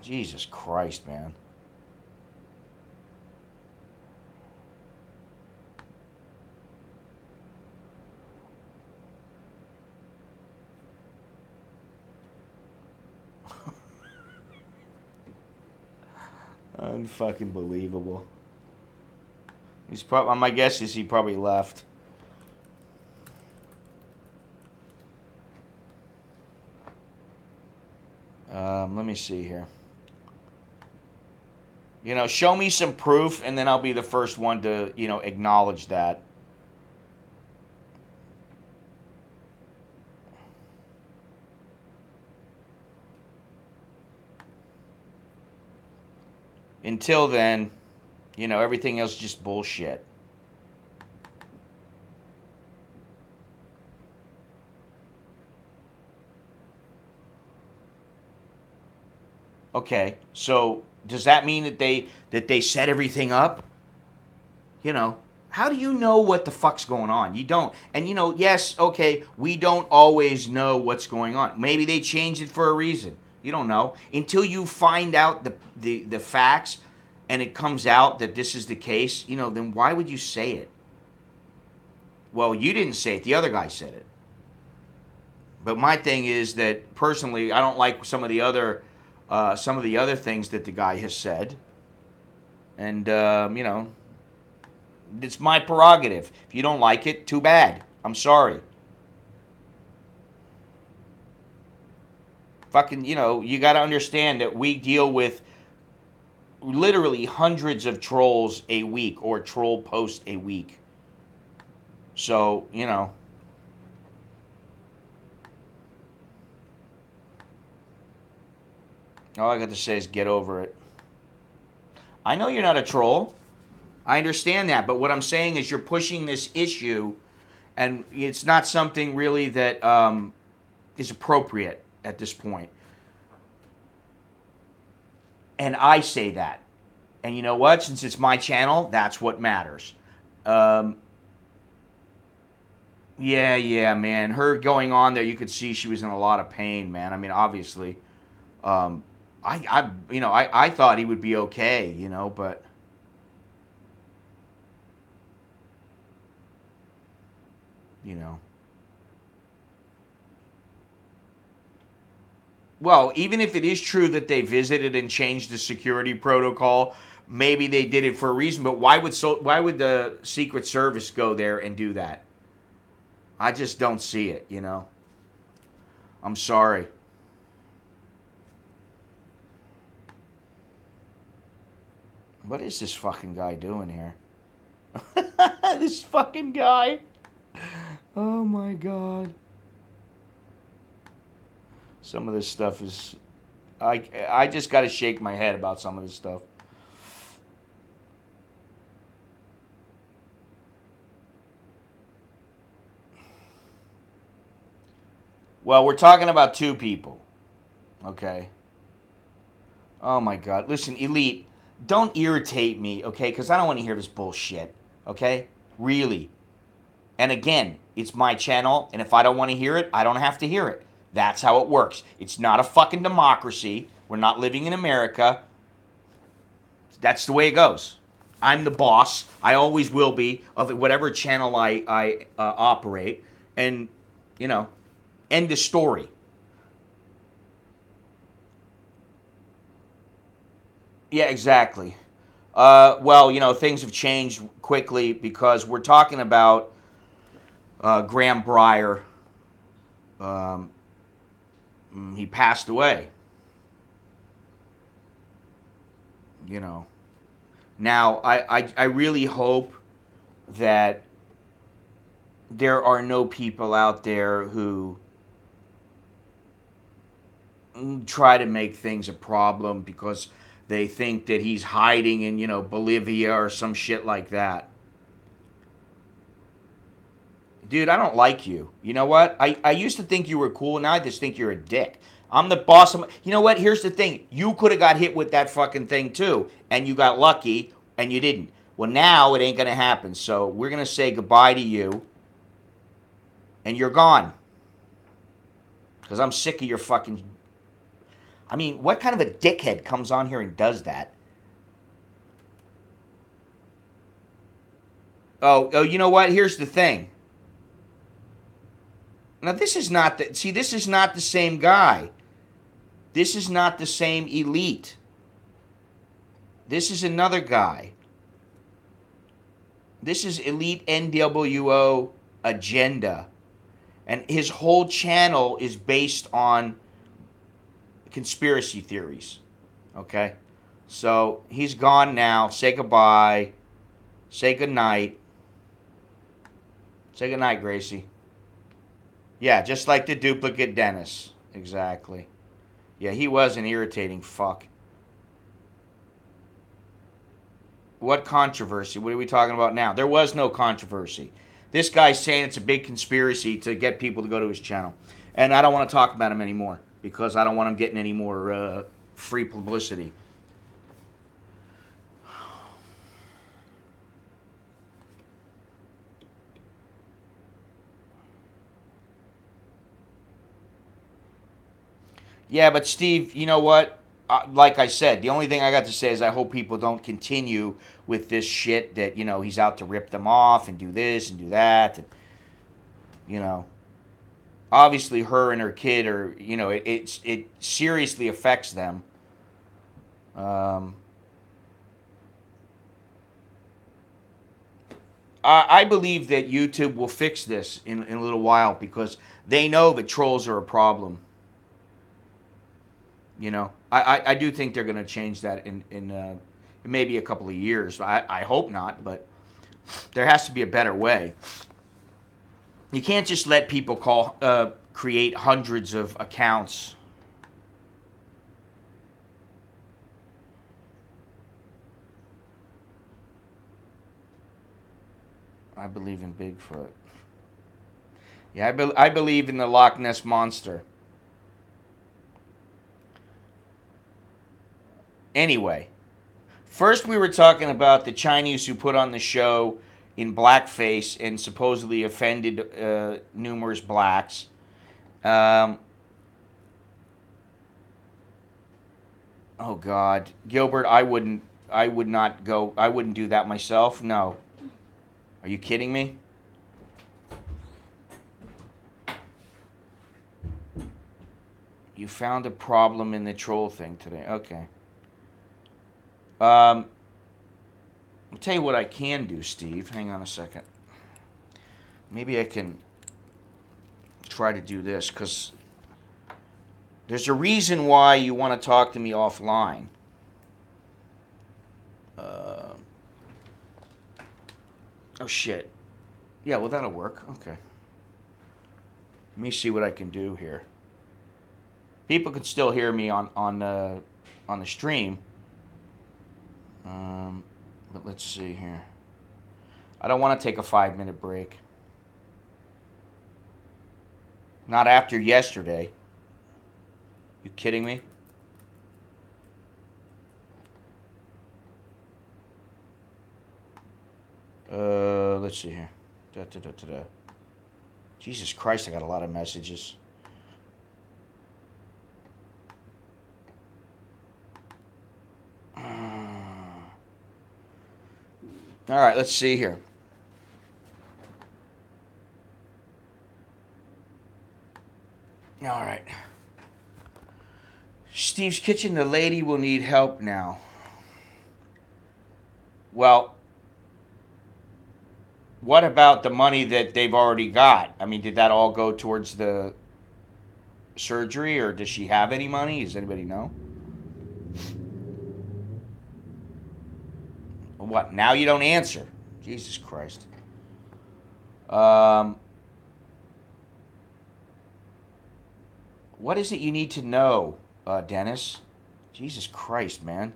Jesus Christ, man. Unfucking believable. He's probably. My guess is he probably left. Let me see here. You know, show me some proof, and then I'll be the first one to, you know, acknowledge that. Until then, you know, everything else is just bullshit. Okay, so does that mean that they set everything up? You know, how do you know what the fuck's going on? You don't. And you know, yes, okay, we don't always know what's going on. Maybe they changed it for a reason. You don't know until you find out the facts, and it comes out that this is the case. You know, then why would you say it? Well, you didn't say it. The other guy said it. But my thing is that personally, I don't like some of the other things that the guy has said, and you know, it's my prerogative. If you don't like it, too bad. I'm sorry. Fucking, you know, you got to understand that we deal with literally hundreds of trolls a week or troll posts a week. So, you know. All I got to say is get over it. I know you're not a troll. I understand that. But what I'm saying is you're pushing this issue, and it's not something really that is appropriate at this point. And I say that. And you know what? Since it's my channel, that's what matters. Yeah, man. Her going on there, you could see she was in a lot of pain, man. I mean, obviously. I thought he would be okay, you know, but you know. Well, even if it is true that they visited and changed the security protocol, maybe they did it for a reason. But why would the Secret Service go there and do that? I just don't see it, you know. I'm sorry. What is this fucking guy doing here? This fucking guy. Oh my god. Some of this stuff is I just got to shake my head about some of this stuff. Well, we're talking about two people. Okay. Oh my god. Listen, Elite, don't irritate me, okay? Cuz I don't want to hear this bullshit. Okay? Really. And again, it's my channel, and if I don't want to hear it, I don't have to hear it. That's how it works. It's not a fucking democracy. We're not living in America. That's the way it goes. I'm the boss. I always will be of whatever channel I operate. And, you know, end the story. Yeah, exactly. Well, you know, things have changed quickly because we're talking about Graham Breyer. Um, he passed away. You know. Now, I really hope that there are no people out there who try to make things a problem because they think that he's hiding in, you know, Bolivia or some shit like that. Dude, I don't like you. You know what? I used to think you were cool. Now I just think you're a dick. I'm the boss of my... You know what? Here's the thing. You could have got hit with that fucking thing too. And you got lucky and you didn't. Well, now it ain't going to happen. So we're going to say goodbye to you. And you're gone. Because I'm sick of your fucking... I mean, what kind of a dickhead comes on here and does that? Oh, you know what? Here's the thing. Now, this is not the... See, this is not the same guy. This is not the same elite. This is another guy. This is Elite NWO Agenda. And his whole channel is based on conspiracy theories. Okay? So, he's gone now. Say goodbye. Say goodnight. Say goodnight, Gracie. Yeah, just like the duplicate Dennis. Exactly. Yeah, he was an irritating fuck. What controversy? What are we talking about now? There was no controversy. This guy's saying it's a big conspiracy to get people to go to his channel. And I don't want to talk about him anymore because I don't want him getting any more free publicity. Yeah, but Steve, you know what? Like I said, the only thing I got to say is I hope people don't continue with this shit that, you know, he's out to rip them off and do this and do that. And, you know, obviously her and her kid are, you know, it seriously affects them. I believe that YouTube will fix this in a little while because they know that trolls are a problem. You know, I do think they're going to change that in maybe a couple of years. I hope not, but there has to be a better way. You can't just let people create hundreds of accounts. I believe in Bigfoot. Yeah, I believe in the Loch Ness Monster. Anyway, first we were talking about the Chinese who put on the show in blackface and supposedly offended numerous blacks. Oh God, Gilbert, I would not go. I wouldn't do that myself. No, are you kidding me? You found a problem in the troll thing today. Okay. I'll tell you what I can do, Steve. Hang on a second. Maybe I can try to do this because there's a reason why you want to talk to me offline. Oh shit. Yeah, well that'll work. Okay. Let me see what I can do here. People can still hear me on the stream. But let's see here. I don't want to take a 5-minute break. Not after yesterday. You kidding me? Let's see here. Jesus Christ, I got a lot of messages. All right, let's see here. All right. Steve's Kitchen, the lady will need help now. Well, what about the money that they've already got? I mean, did that all go towards the surgery, or does she have any money? Does anybody know? What? Now you don't answer. Jesus Christ. What is it you need to know, Dennis? Jesus Christ, man.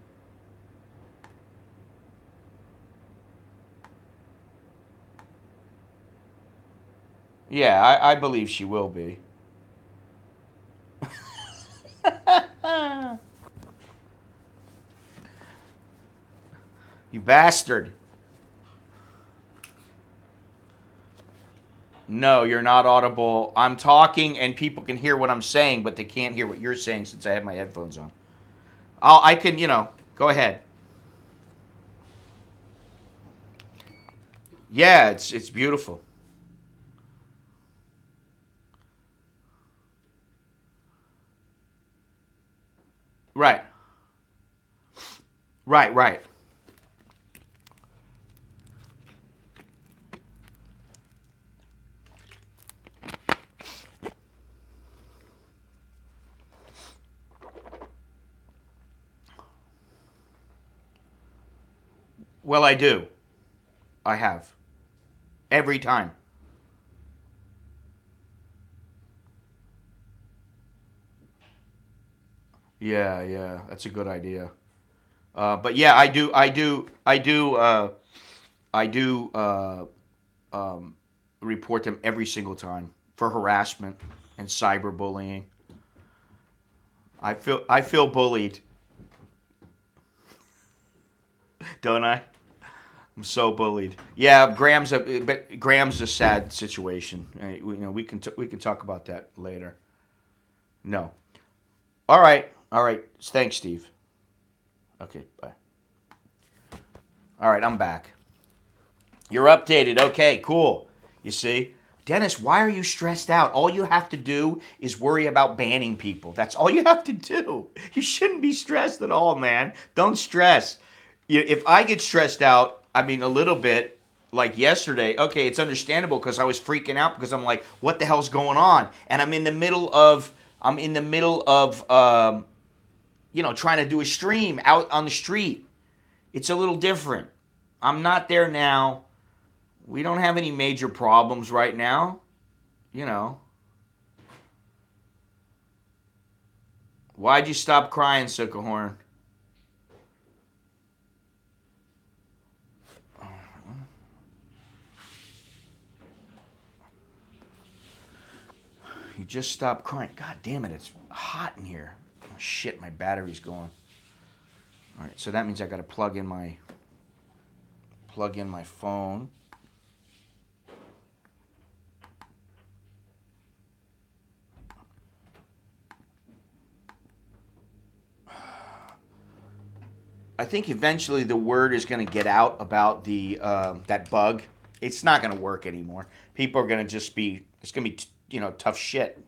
Yeah, I believe she will be. You bastard. No, you're not audible. I'm talking and people can hear what I'm saying, but they can't hear what you're saying since I have my headphones on. I can, go ahead. Yeah, it's beautiful. Right. Right, right. Well, I do. I have. Every time. Yeah, yeah. That's a good idea. But yeah, I do report them every single time for harassment and cyberbullying. I feel bullied, don't I? I'm so bullied. Yeah, Graham's a sad situation. We can talk about that later. No. All right. All right. Thanks, Steve. Okay. Bye. All right. I'm back. You're updated. Okay. Cool. You see, Dennis, why are you stressed out? All you have to do is worry about banning people. That's all you have to do. You shouldn't be stressed at all, man. Don't stress. If I get stressed out, I mean, a little bit, like yesterday, okay, it's understandable because I was freaking out because I'm like, what the hell's going on? And I'm in the middle of trying to do a stream out on the street. It's a little different. I'm not there now. We don't have any major problems right now. You know, why'd you stop crying, Sicklehorn? You just stopped crying. God damn it, it's hot in here. Oh, shit, my battery's going. All right, so that means I got to plug in my phone. I think eventually the word is going to get out about the that bug. It's not going to work anymore. People are going to just be. It's going to be tough shit.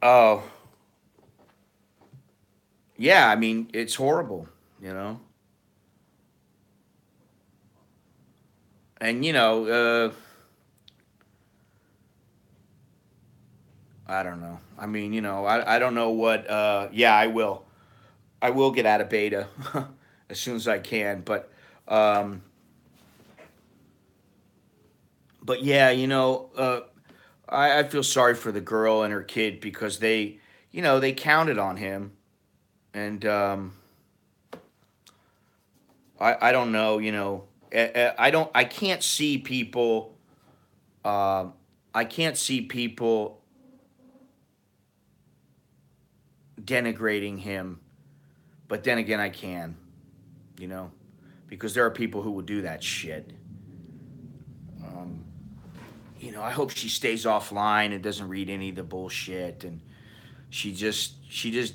Oh, yeah. I mean, it's horrible. You know, and I don't know. I mean, I don't know what. Yeah, I will. I will get out of beta as soon as I can. But yeah, I feel sorry for the girl and her kid because they counted on him, and I don't know, I can't see people, um, I can't see people denigrating him, but then again, I can, you know, because there are people who will do that shit. Um, I hope she stays offline and doesn't read any of the bullshit, and she just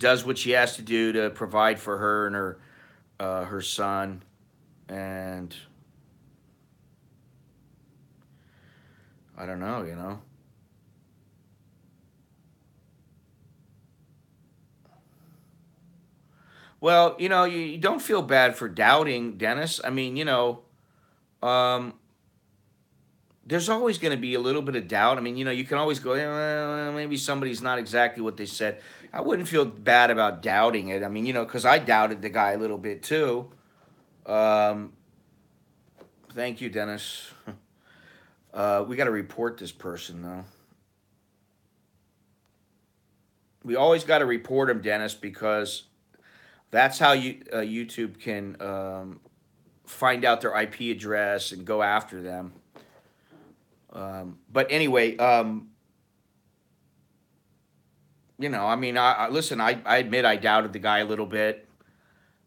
does what she has to do to provide for her and her son, and I don't know. Well, you don't feel bad for doubting, Dennis. I mean, um, there's always going to be a little bit of doubt. I mean, you can always go, well, maybe somebody's not exactly what they said. I wouldn't feel bad about doubting it. I mean, because I doubted the guy a little bit too. Um, Thank you, Dennis. We got to report this person though. We always got to report him, Dennis, because that's how YouTube can find out their IP address and go after them. But anyway, I mean, listen. I admit I doubted the guy a little bit,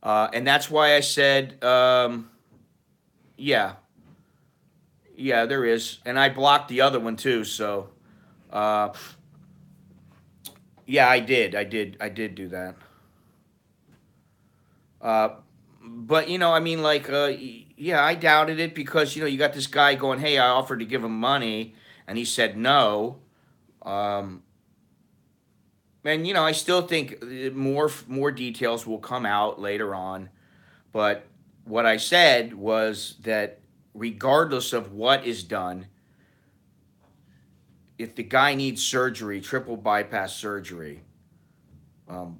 and that's why I said, yeah, Yeah, there is, and I blocked the other one too. So, uh, yeah, I did do that. Uh, but I mean, like, yeah, I doubted it because you got this guy going, "Hey, I offered to give him money," and he said no. Um, and I still think more details will come out later on. But what I said was that regardless of what is done, if the guy needs surgery, triple bypass surgery,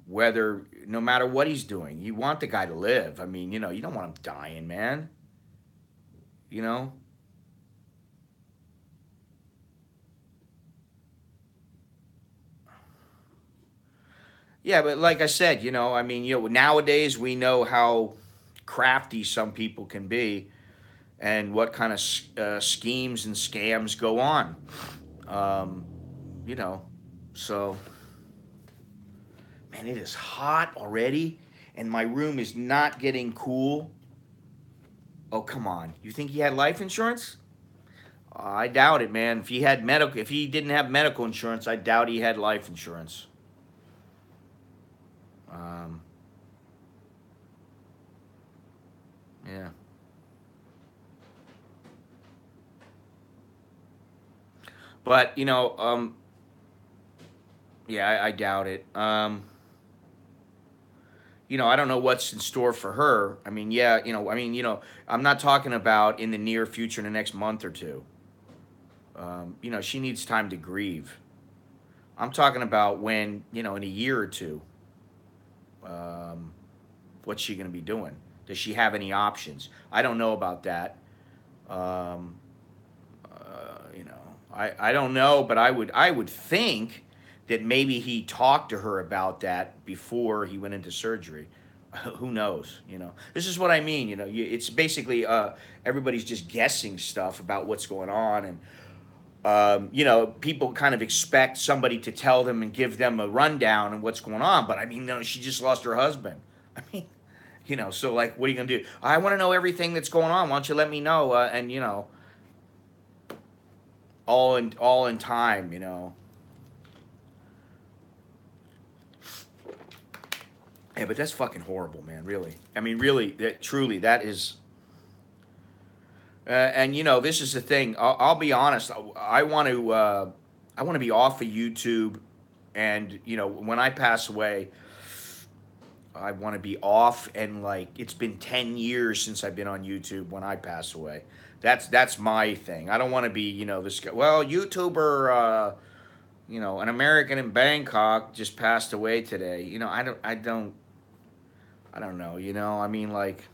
whether no matter what he's doing, you want the guy to live. I mean, you don't want him dying, man. You know. Yeah, but like I said, I mean, nowadays we know how crafty some people can be and what kind of schemes and scams go on. Um, you know, so man, it is hot already, and my room is not getting cool. Oh, come on. You think he had life insurance? I doubt it, man. If he didn't have medical insurance, I doubt he had life insurance. Um, yeah, but yeah, I doubt it. I don't know what's in store for her. I mean, yeah, I'm not talking about in the near future, in the next month or two. She needs time to grieve. I'm talking about when, in a year or two, um, what's she going to be doing? Does she have any options? I don't know about that. Um, I don't know, but I would think that maybe he talked to her about that before he went into surgery. Who knows? This is what I mean. It's basically everybody's just guessing stuff about what's going on, and people kind of expect somebody to tell them and give them a rundown on what's going on. But I mean, no, she just lost her husband. I mean, so like, what are you gonna do? I want to know everything that's going on. Why don't you let me know? And all in time. Yeah, but that's fucking horrible, man. Really. I mean, really, truly, that is. And this is the thing. I'll be honest. I want to. I want to be off of YouTube, and when I pass away, I want to be off. And like, it's been 10 years since I've been on YouTube. When I pass away, that's my thing. I don't want to be this guy. Well, YouTuber. An American in Bangkok just passed away today. I don't know. I mean, like.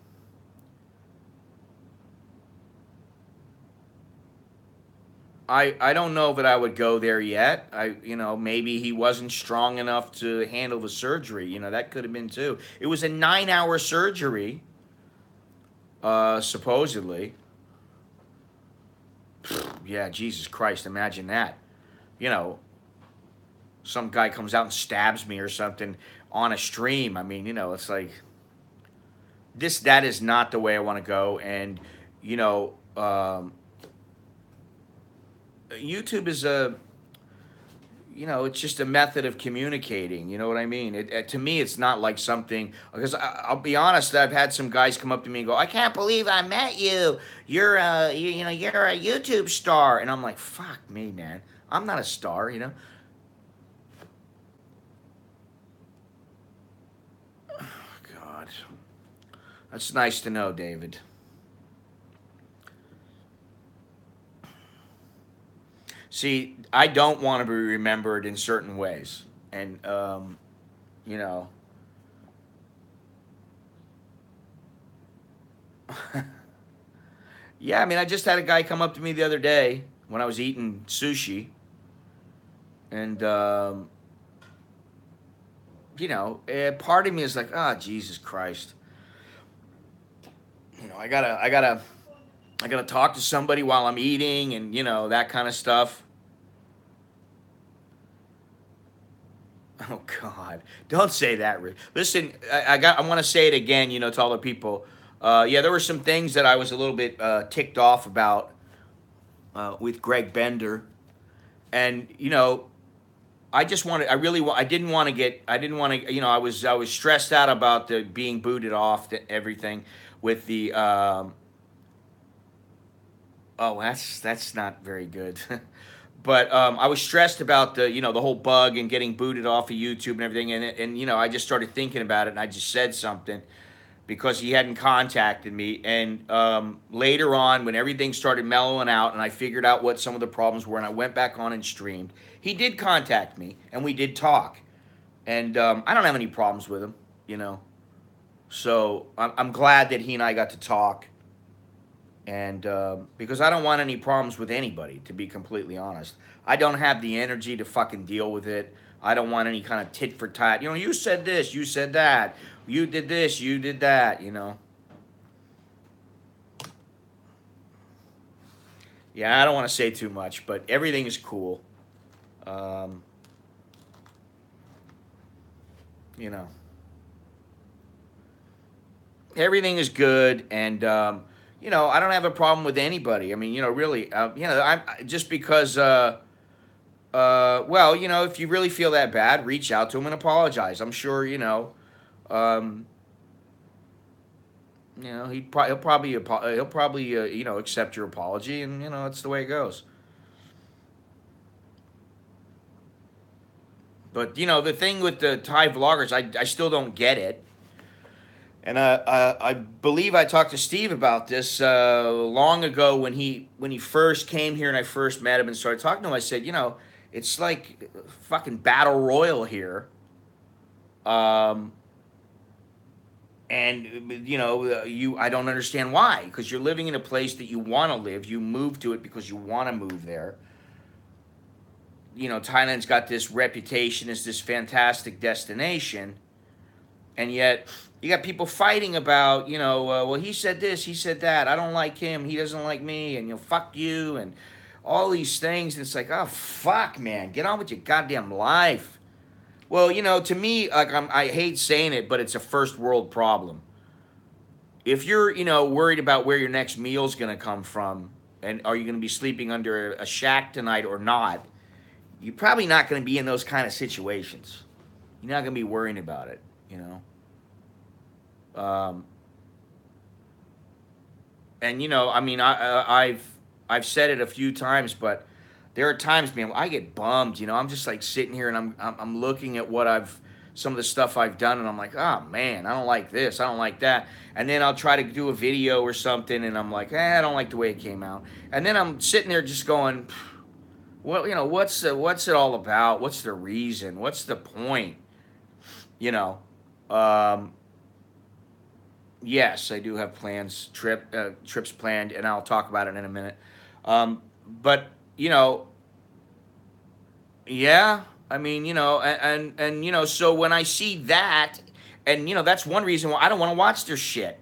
I don't know that I would go there yet. Maybe he wasn't strong enough to handle the surgery. That could have been too. It was a 9-hour surgery, supposedly. Yeah, Jesus Christ, imagine that. You know, some guy comes out and stabs me or something on a stream. I mean, it's like that is not the way I want to go. And you know, YouTube is it's just a method of communicating. You know what I mean? To me, it's not like something, because I'll be honest. I've had some guys come up to me and go, "I can't believe I met you. You're a YouTube star," and I'm like, "Fuck me, man. I'm not a star." God, that's nice to know, David. See, I don't want to be remembered in certain ways, and you know, yeah. I mean, I just had a guy come up to me the other day when I was eating sushi, and part of me is like, "Ah, Jesus Christ." I gotta talk to somebody while I'm eating, and that kind of stuff. Oh God! Don't say that, Rick. Listen, I want to say it again. To all the people. Yeah, there were some things that I was a little bit ticked off about. with Greg Bender, and I didn't want to I was stressed out about the being booted off everything with the oh, that's not very good. But I was stressed about the whole bug and getting booted off of YouTube and everything, and I just started thinking about it, and I just said something because he hadn't contacted me. And later on, when everything started mellowing out, and I figured out what some of the problems were, and I went back on and streamed, he did contact me, and we did talk. And I don't have any problems with him. So I'm glad that he and I got to talk, and because I don't want any problems with anybody, to be completely honest. I don't have the energy to fucking deal with it. I don't want any kind of tit for tat. You said this, you said that, you did this, you did that. Yeah, I don't want to say too much, but everything is cool. Um, you know, everything is good, and I don't have a problem with anybody. I mean, really, just because. Well, if you really feel that bad, reach out to him and apologize. I'm sure, um, he'll probably accept your apology, and that's the way it goes. But the thing with the Thai vloggers, I still don't get it. And I believe I talked to Steve about this long ago when he first came here and I first met him and started talking to him. I said, it's like fucking battle royal here. Um, and I don't understand why, because you're living in a place that you want to live. You move to it because you want to move there. Thailand's got this reputation as this fantastic destination, and yet you got people fighting about, well, he said this, he said that, I don't like him, he doesn't like me, and fuck you, and all these things. And it's like, oh fuck, man, get on with your goddamn life. Well, to me, like, I hate saying it, but it's a first world problem. If you're, worried about where your next meal's gonna come from, and are you gonna be sleeping under a shack tonight or not, you're probably not gonna be in those kind of situations. You're not gonna be worrying about it. Um, and I mean, I've said it a few times, but there are times, man, I get bummed. I'm just like sitting here and I'm looking at some of the stuff I've done, and I'm like, oh man, I don't like this, I don't like that. And then I'll try to do a video or something, and I'm like, I don't like the way it came out. And then I'm sitting there just going, well, what's it all about? What's the reason? What's the point? You know. Um, yes, I do have trips planned, and I'll talk about it in a minute. But yeah, I mean, and so when I see that, and that's one reason why I don't want to watch their shit.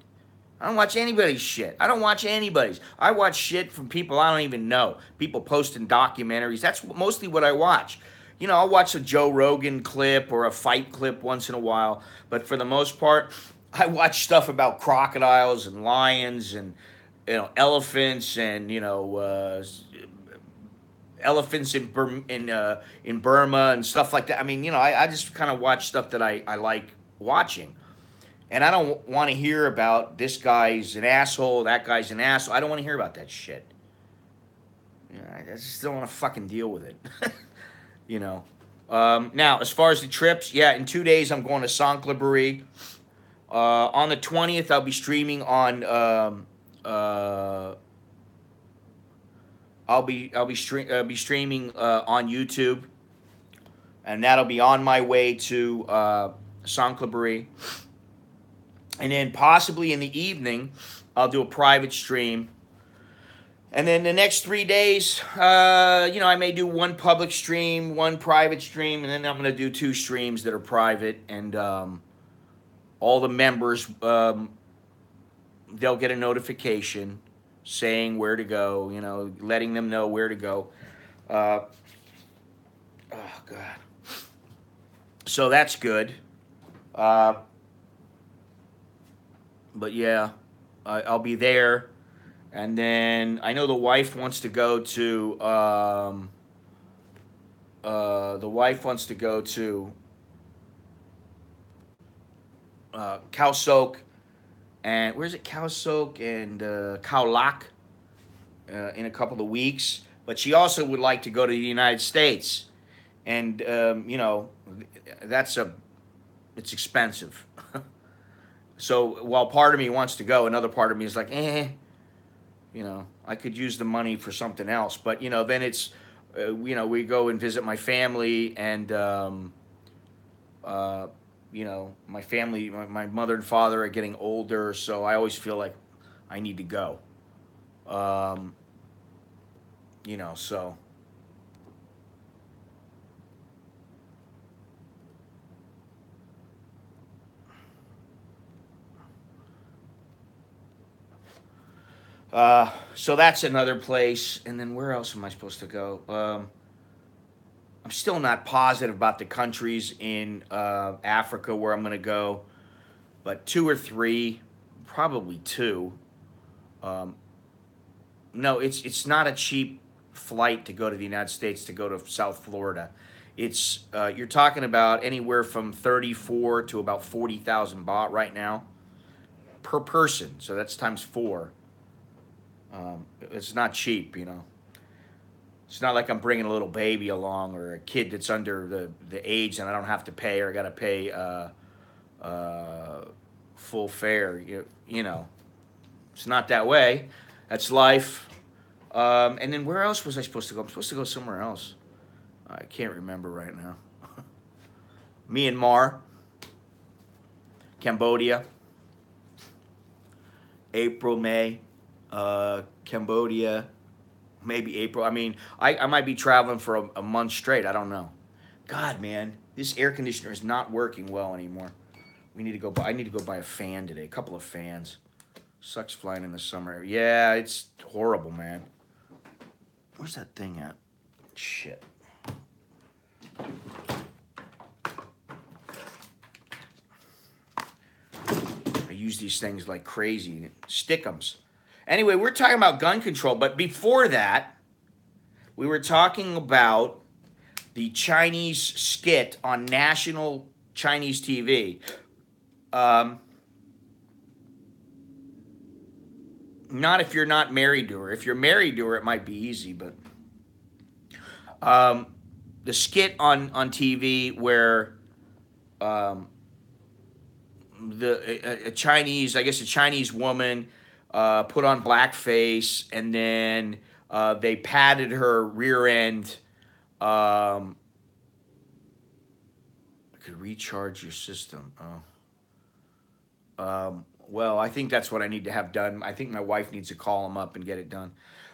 I don't watch anybody's shit. I don't watch anybody's. I watch shit from people I don't even know. People posting documentaries. That's mostly what I watch. I'll watch a Joe Rogan clip or a fight clip once in a while, but for the most part, I watch stuff about crocodiles and lions and elephants and elephants in Burma and stuff like that. I mean, I just kind of watch stuff that I like watching. And I don't want to hear about this guy's an asshole, that guy's an asshole. I don't want to hear about that shit. I just don't want to fucking deal with it. you know. Now, as far as the trips, yeah, in 2 days I'm going to Sanklebury. On the 20th, I'll be streaming on. I'll be streaming on YouTube, and that'll be on my way to Sanklebury. And then possibly in the evening, I'll do a private stream. And then the next 3 days, I may do one public stream, one private stream, and then I'm going to do 2 streams that are private. And all the members, they'll get a notification saying where to go, letting them know where to go. Oh, God. So that's good. But yeah, I'll be there. And then I know the wife wants to go to the wife wants to go to Khao Sok and where's it? Khao Sok and Khao Lak in a couple of weeks. But she also would like to go to the United States, and you know, that's a it's expensive. So while part of me wants to go, another part of me is like, you know, I could use the money for something else. But you know, then it's, you know, we go and visit my family, and uh, you know, my family, my mother and father are getting older, so I always feel like I need to go. Um, you know, so so that's another place. And then where else am I supposed to go? I'm still not positive about the countries in Africa where I'm going to go, but two or three, probably two. Um, no, it's not a cheap flight to go to the United States to go to South Florida. It's you're talking about anywhere from 34 to about 40,000 baht right now per person. So that's times four. It's not cheap, you know. It's not like I'm bringing a little baby along or a kid that's under the age and I don't have to pay or I got to pay uh, full fare. You know, it's not that way. That's life. And then where else was I supposed to go? I'm supposed to go somewhere else. I can't remember right now. Myanmar, Cambodia, April, May, Cambodia, maybe April. I mean, I might be traveling for a month straight. I don't know. God, man, this air conditioner is not working well anymore. We need to go buy. I need to go buy a fan today. A couple of fans. Sucks flying in the summer. Yeah, it's horrible, man. Where's that thing at? Shit. I use these things like crazy. Stick'ems. Anyway, we're talking about gun control, but before that, we were talking about the Chinese skit on national Chinese TV. Um, Not if you're not married to her. If you're married to her, it might be easy, but um, the skit on TV where um, a Chinese, I guess a Chinese woman put on blackface and then they patted her rear end. Could recharge your system. Well, I think that's what I need to have done. I think my wife needs to call them up and get it done.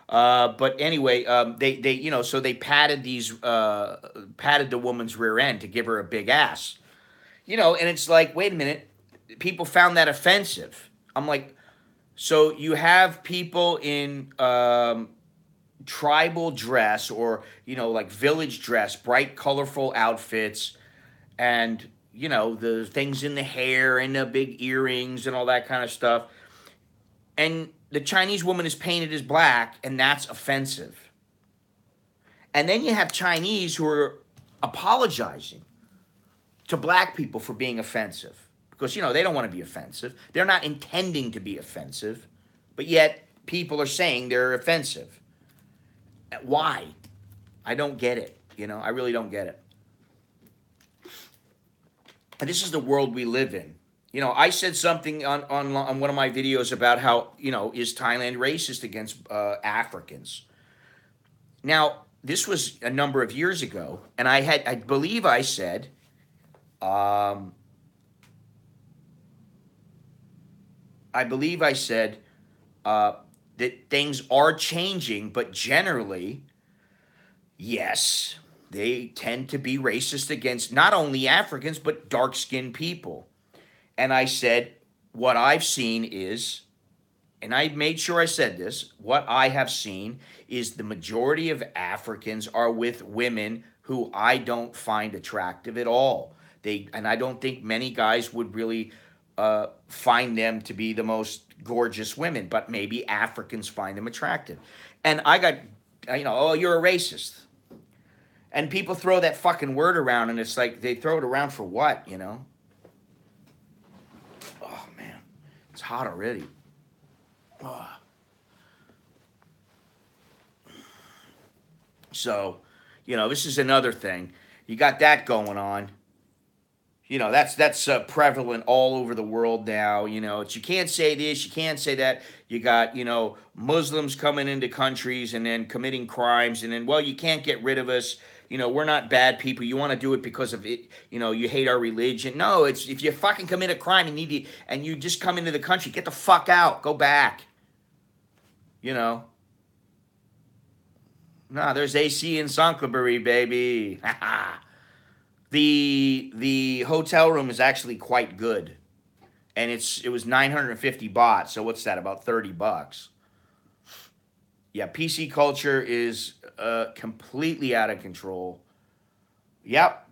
But anyway, they you know, so they patted the woman's rear end to give her a big ass. You know, and it's like, wait a minute, people found that offensive. I'm like, so you have people in tribal dress or you know, like village dress, bright, colorful outfits, and you know the things in the hair and the big earrings and all that kind of stuff, and the Chinese woman is painted as black, and that's offensive. And then you have Chinese who are apologizing to black people for being offensive because you know they don't want to be offensive. They're not intending to be offensive, but yet people are saying they're offensive. Why? I don't get it. You know, I really don't get it. And this is the world we live in. You know, I said something on one of my videos about how, you know, is Thailand racist against Africans? Now, this was a number of years ago, and I believe I said, um, that things are changing, but generally, yes, they tend to be racist against not only Africans, but dark-skinned people. And I said, what I've seen is, and I made sure I said this, what I have seen is the majority of Africans are with women who I don't find attractive at all. And I don't think many guys would really find them to be the most gorgeous women, but maybe Africans find them attractive. And I got, oh, you're a racist. And people throw that fucking word around, and it's like, they throw it around for what, Oh, man. It's hot already. Oh. So, this is another thing. You got that going on. That's prevalent all over the world now. It's, you can't say this, you can't say that. You got, Muslims coming into countries and then committing crimes, and then, well, you can't get rid of us. We're not bad people. You want to do it because of it. You hate our religion. No, it's, if you fucking commit a crime and you just come into the country, get the fuck out, go back. Nah, there's AC in Sonclebury, baby. The hotel room is actually quite good, and it was 950 baht. So what's that? About $30. Yeah, PC culture is completely out of control. Yep.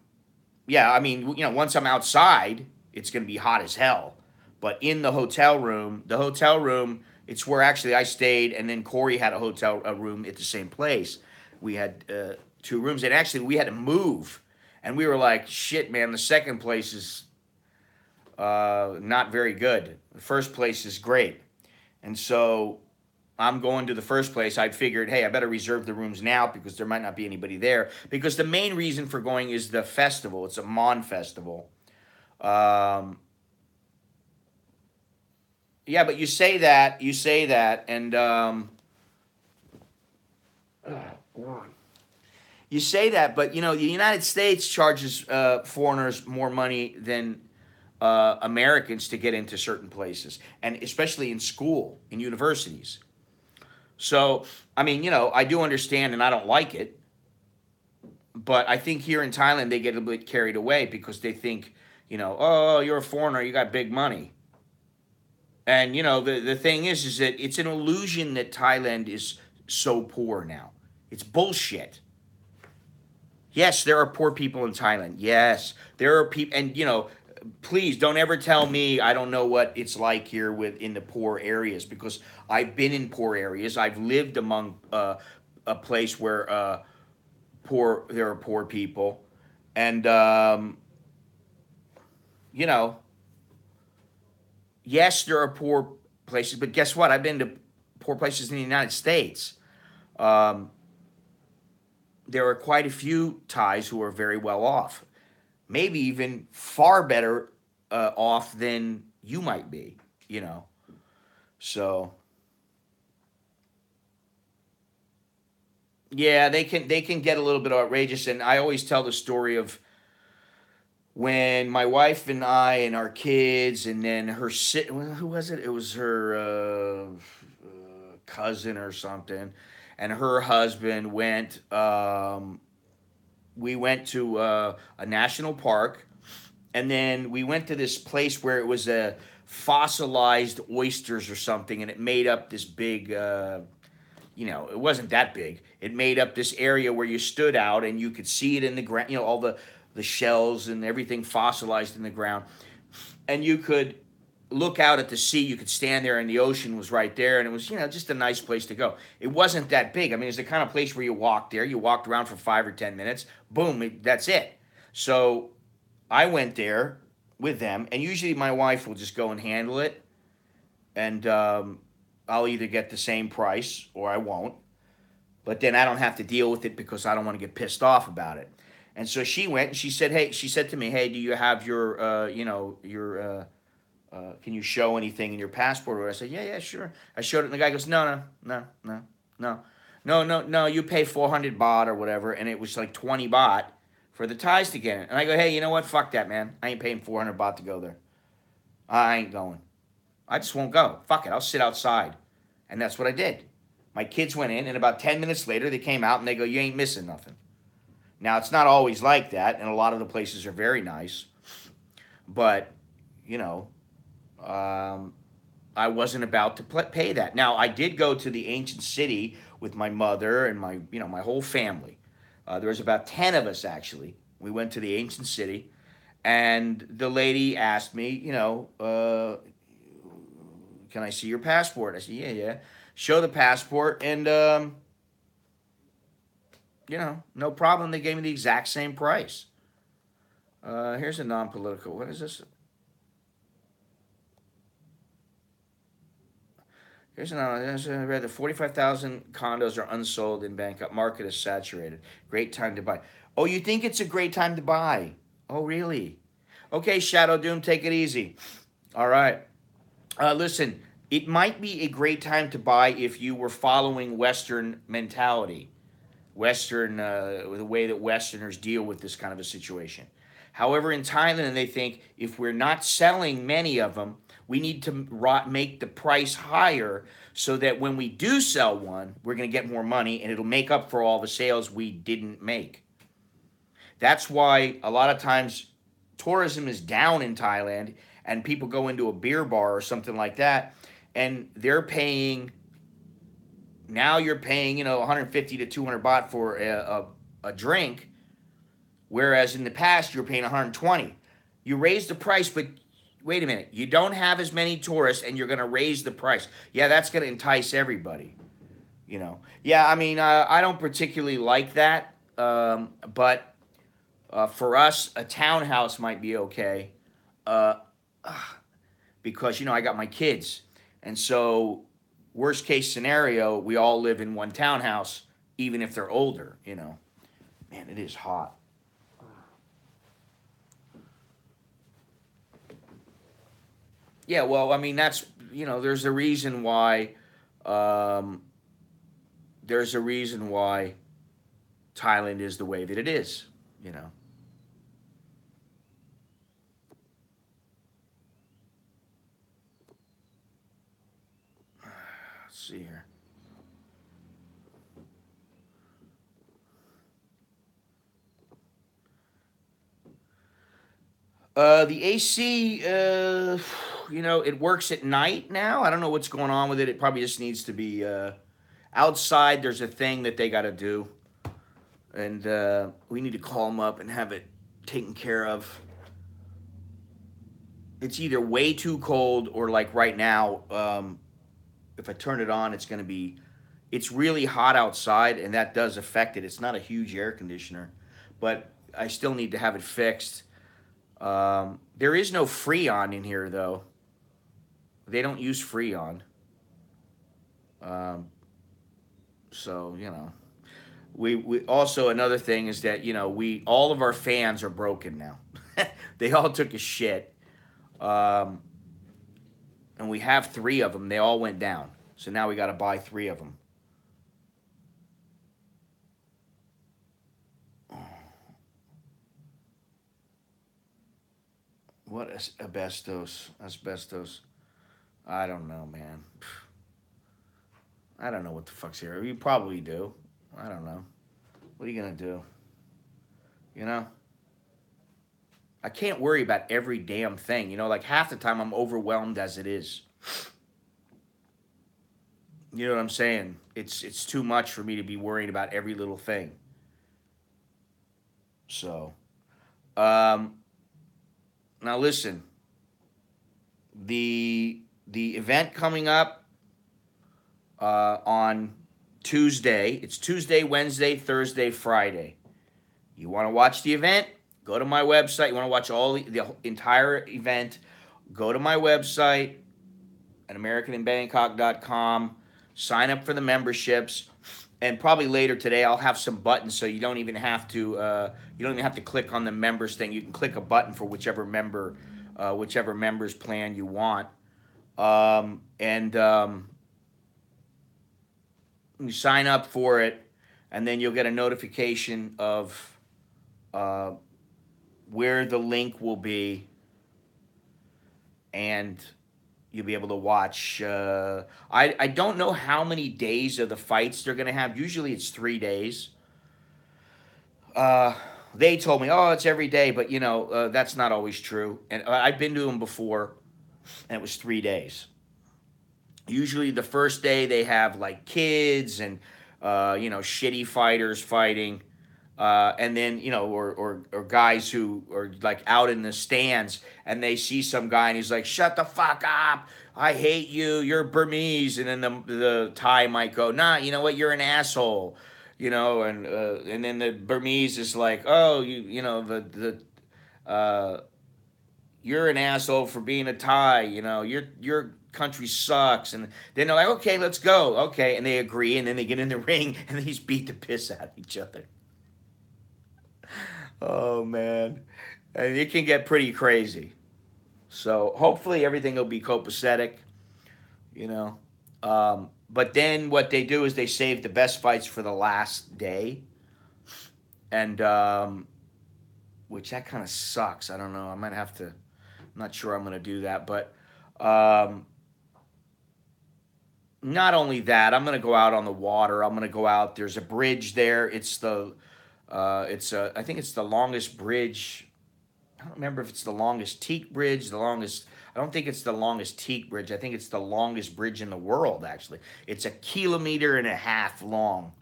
Yeah, I mean, once I'm outside, it's going to be hot as hell. But in the hotel room, it's where actually I stayed, and then Corey had a room at the same place. We had 2 rooms, and actually we had to move. And we were like, shit, man, the second place is not very good. The first place is great. And so I'm going to the first place. I figured, hey, I better reserve the rooms now because there might not be anybody there. Because the main reason for going is the festival. It's a Mon festival. Yeah, but you say that, and you say that, but the United States charges foreigners more money than Americans to get into certain places, and especially in school, in universities. So, I mean, I do understand, and I don't like it, but I think here in Thailand they get a bit carried away because they think, oh, you're a foreigner, you got big money. And, the thing is that it's an illusion that Thailand is so poor now. It's bullshit. Yes, there are poor people in Thailand. Yes, there are people, and please don't ever tell me I don't know what it's like here in the poor areas, because I've been in poor areas. I've lived among a place where there are poor people, and yes, there are poor places, but guess what? I've been to poor places in the United States. There are quite a few Thais who are very well off, maybe even far better off than you might be, So, yeah, they can get a little bit outrageous, and I always tell the story of when my wife and I and our kids, and then who was it? It was her cousin or something, and her husband went. We went to a national park, and then we went to this place where it was a fossilized oysters or something, and it made up this big. It wasn't that big. It made up this area where you stood out and you could see it in the ground. All the shells and everything fossilized in the ground, and you could look out at the sea. You could stand there, and the ocean was right there, and it was just a nice place to go. It wasn't that big. I mean, it's the kind of place where you walked around for 5 or 10 minutes, boom, that's it. So I went there with them, and usually my wife will just go and handle it, and I'll either get the same price or I won't, but then I don't have to deal with it because I don't want to get pissed off about it. And so she went, and she said to me, hey, do you have your can you show anything in your passport? I said, yeah, sure. I showed it, and the guy goes, no, you pay 400 baht or whatever, and it was like 20 baht for the Thais to get it. And I go, hey, you know what? Fuck that, man. I ain't paying 400 baht to go there. I ain't going. I just won't go. Fuck it. I'll sit outside. And that's what I did. My kids went in, and about 10 minutes later, they came out, and they go, you ain't missing nothing. Now, it's not always like that, and a lot of the places are very nice. But, I wasn't about to pay that. Now, I did go to the ancient city with my mother and my whole family. There was about 10 of us, actually. We went to the ancient city, And the lady asked me, can I see your passport? I said, yeah, yeah. Show the passport, and no problem. They gave me the exact same price. Here's a non-political. What is this? Here's another. I read that 45,000 condos are unsold in Bangkok. Market is saturated. Great time to buy. Oh, you think it's a great time to buy? Oh, really? Okay, Shadow Doom, take it easy. All right. Listen, it might be a great time to buy if you were following Western mentality, the way that Westerners deal with this kind of a situation. However, in Thailand, they think if we're not selling many of them, we need to make the price higher so that when we do sell one, we're going to get more money and it'll make up for all the sales we didn't make. That's why a lot of times tourism is down in Thailand and people go into a beer bar or something like that and they're paying, now you're paying, 150 to 200 baht for a drink, whereas in the past you were paying 120. You raise the price, but wait a minute, you don't have as many tourists and you're going to raise the price. Yeah, that's going to entice everybody, Yeah, I mean, I don't particularly like that, but for us, a townhouse might be okay, uh, because I got my kids, and so worst case scenario, we all live in one townhouse, even if they're older. Man, it is hot. Yeah, well, I mean that's there's a reason why, um, there's a reason why Thailand is the way that it is. You know. Let's see here. The AC, it works at night now. I don't know what's going on with it. It probably just needs to be outside. There's a thing that they got to do, and we need to call them up and have it taken care of. It's either way too cold or like right now. If I turn it on, it's really hot outside, and that does affect it. It's not a huge air conditioner, but I still need to have it fixed. There is no Freon in here, though. They don't use Freon. Um, so. We also, another thing is that we all of our fans are broken now. They all took a shit, um, and we have three of them. They all went down, so now we got to buy three of them. What is asbestos? Asbestos. I don't know, man. I don't know what the fuck's here. You probably do. I don't know. What are you gonna do? You know? I can't worry about every damn thing. Like half the time I'm overwhelmed as it is. You know what I'm saying? It's too much for me to be worrying about every little thing. So, um, now listen. The event coming up on Tuesday. It's Tuesday, Wednesday, Thursday, Friday. You want to watch the event? Go to my website. You want to watch the entire event? Go to my website at americaninbangkok.com. Sign up for the memberships, and probably later today I'll have some buttons so you don't even have to click on the members thing. You can click a button for whichever members plan you want, and you sign up for it, and then you'll get a notification of uh, where the link will be, and you'll be able to watch. I don't know how many days of the fights they're going to have. Usually it's 3 days. Uh, they told me, oh, it's every day, but that's not always true. And I've been to them before, and it was 3 days. Usually the first day they have like kids and shitty fighters fighting. And then or guys who are like out in the stands and they see some guy and he's like, "Shut the fuck up! I hate you. You're Burmese." And then the Thai might go, "Nah, you know what? You're an asshole." And then the Burmese is like, "Oh, uh, you're an asshole for being a Thai. Your country sucks." And then they're like, "Okay, let's go." Okay, and they agree, and then they get in the ring and they just beat the piss out of each other. Oh man, and it can get pretty crazy. So hopefully everything will be copacetic, you know. But then what they do is they save the best fights for the last day, and which that kind of sucks. I don't know. I might have to. I'm not sure I'm going to do that, but um, not only that, I'm going to go out on the water. I'm going to go out. There's a bridge there. I think it's the longest bridge. I don't remember if it's the longest teak bridge, the longest. I don't think it's the longest teak bridge. I think it's the longest bridge in the world. Actually, it's a kilometer and a half long,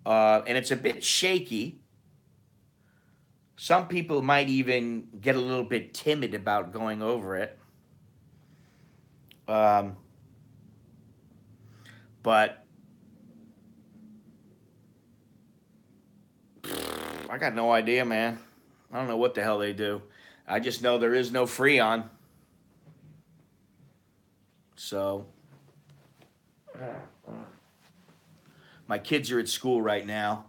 and it's a bit shaky. Some people might even get a little bit timid about going over it. Um, but I got no idea, man. I don't know what the hell they do. I just know there is no Freon. So my kids are at school right now,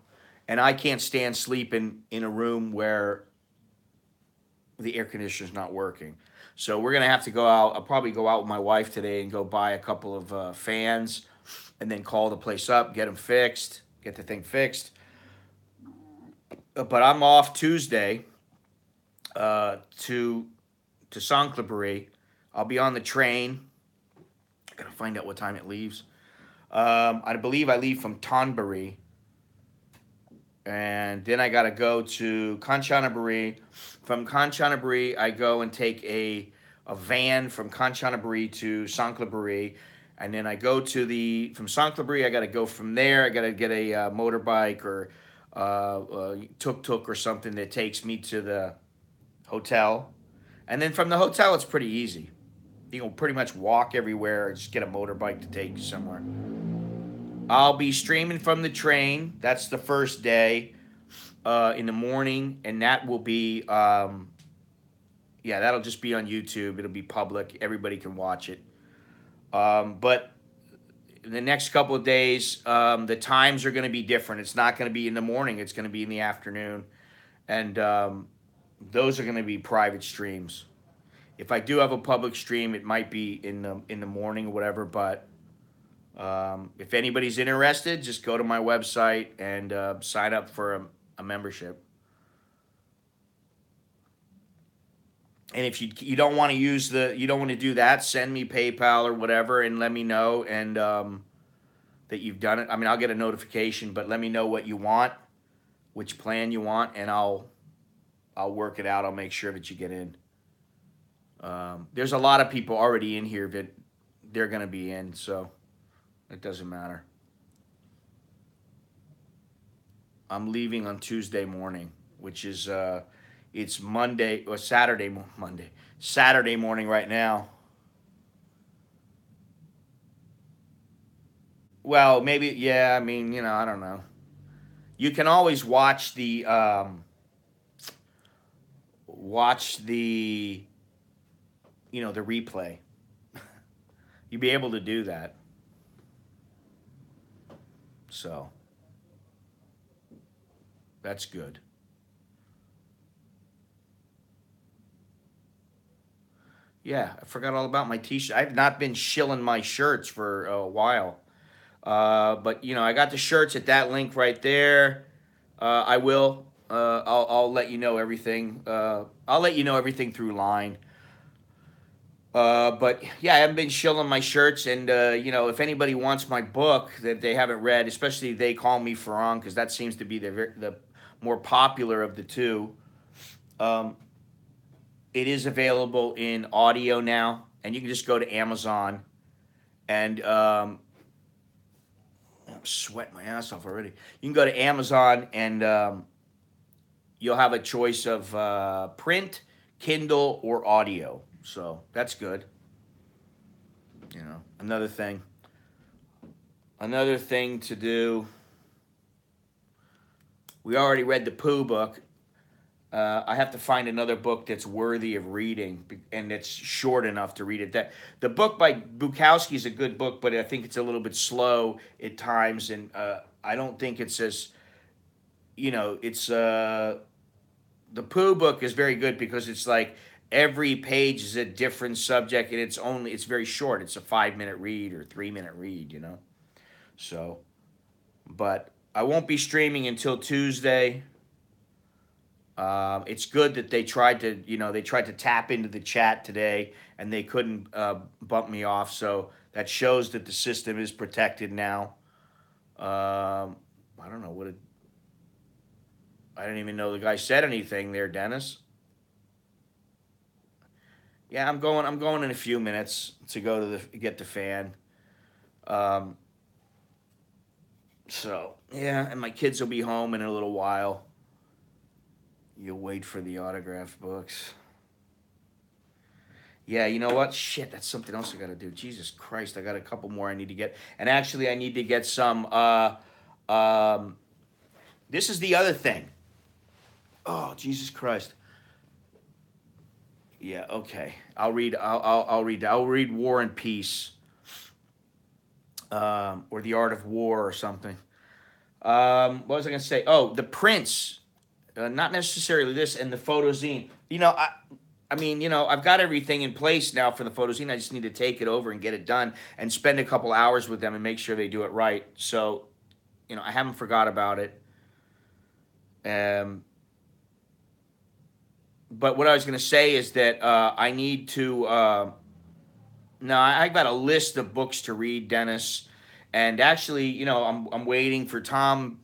and I can't stand sleeping in a room where the air conditioner's not working. So we're gonna have to go out. I'll probably go out with my wife today and go buy a couple of fans, and then call the place up, get them fixed, get the thing fixed. But I'm off Tuesday to Sanklebury. I'll be on the train. I gotta find out what time it leaves. I believe I leave from Tonbury, and then I gotta go to Kanchanaburi. From Kanchanaburi, I go and take a van from Kanchanaburi to Sanklebury, and then I go to the from Sanklebury. I gotta go from there. I gotta get a motorbike or tuk tuk or something that takes me to the hotel, and then from the hotel it's pretty easy. You can pretty much walk everywhere. Just get a motorbike to take you somewhere. I'll be streaming from the train. That's the first day in the morning, and that will be yeah, that'll just be on YouTube. It'll be public. Everybody can watch it. But the next couple of days, the times are going to be different. It's not going to be in the morning. It's going to be in the afternoon, and those are going to be private streams. If I do have a public stream, it might be in the morning or whatever. But if anybody's interested, just go to my website and sign up for a membership. And if you don't want to you don't want to do that, send me PayPal or whatever, and let me know and that you've done it. I mean, I'll get a notification, but let me know what you want, which plan you want, and I'll work it out. I'll make sure that you get in. There's a lot of people already in here that they're going to be in, so it doesn't matter. I'm leaving on Tuesday morning, which is it's Monday or Saturday morning right now. Well, maybe yeah. I mean, I don't know. You can always watch the replay. You'd be able to do that. So that's good. Yeah, I forgot all about my t-shirt. I've not been shilling my shirts for a while. But I got the shirts at that link right there. I will. I'll let you know everything. I'll let you know everything through line. But yeah, I haven't been shilling my shirts, and if anybody wants my book that they haven't read, especially They Call Me Farang, because that seems to be the more popular of the two. Um, it is available in audio now, and you can just go to Amazon and sweating my ass off already. You can go to Amazon and you'll have a choice of print, Kindle, or audio. So that's good. You know, another thing to do. We already read the Pooh book. I have to find another book that's worthy of reading and that's short enough to read it. That the book by Bukowski is a good book, but I think it's a little bit slow at times, and I don't think it's as it's the Pooh book is very good because it's like every page is a different subject, and it's very short. It's a 5 minute read or 3 minute read, So, but I won't be streaming until Tuesday. It's good that they tried to tap into the chat today, and they couldn't bump me off. So that shows that the system is protected now. I don't know what it. I didn't even know the guy said anything there, Dennis. Yeah, I'm going. I'm going in a few minutes to go to get the fan. So yeah, and my kids will be home in a little while. You'll wait for the autograph books. Yeah, you know what? Shit, that's something else I got to do. Jesus Christ, I got a couple more I need to get. And actually, I need to get some. This is the other thing. Oh, Jesus Christ. Yeah, okay. I'll read. I'll read. I'll read War and Peace, or The Art of War, or something. What was I gonna say? Oh, The Prince. Not necessarily this, and the photozine. I mean, I've got everything in place now for the photozine. I just need to take it over and get it done and spend a couple hours with them and make sure they do it right. So, I haven't forgot about it. But what I was going to say is that I need to. No, I've got a list of books to read, Dennis. And actually, I'm waiting for Tom.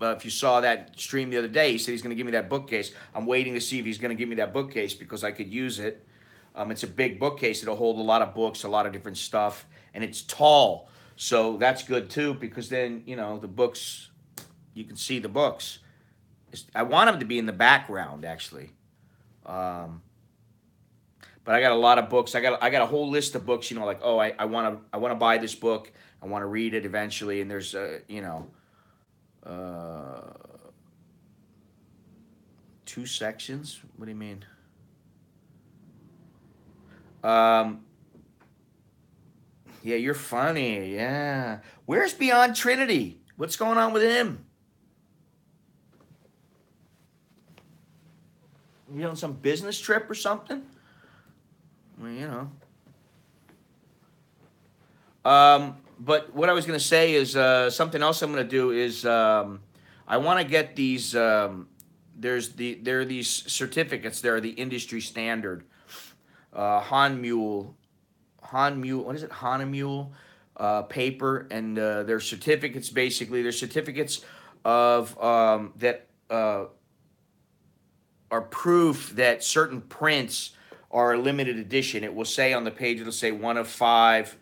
If you saw that stream the other day, he said he's going to give me that bookcase. I'm waiting to see if he's going to give me that bookcase because I could use it. It's a big bookcase. It'll hold a lot of books, a lot of different stuff, and it's tall. So that's good too because then, the books, you can see the books. I want them to be in the background, actually. But I got a lot of books. I got a whole list of books. Like, oh, I want to buy this book. I want to read it eventually. And there's two sections. What do you mean? Yeah, you're funny. Yeah. Where's Beyond Trinity? What's going on with him? You on some business trip or something? Well, But what I was going to say is something else I'm going to do is I want to get these. There are these certificates. There are the industry standard. Hanmule. What is it? Hanmule paper, and they're certificates. Basically, they're certificates of that are proof that certain prints are a limited edition. It will say on the page, it'll say 1 of 5,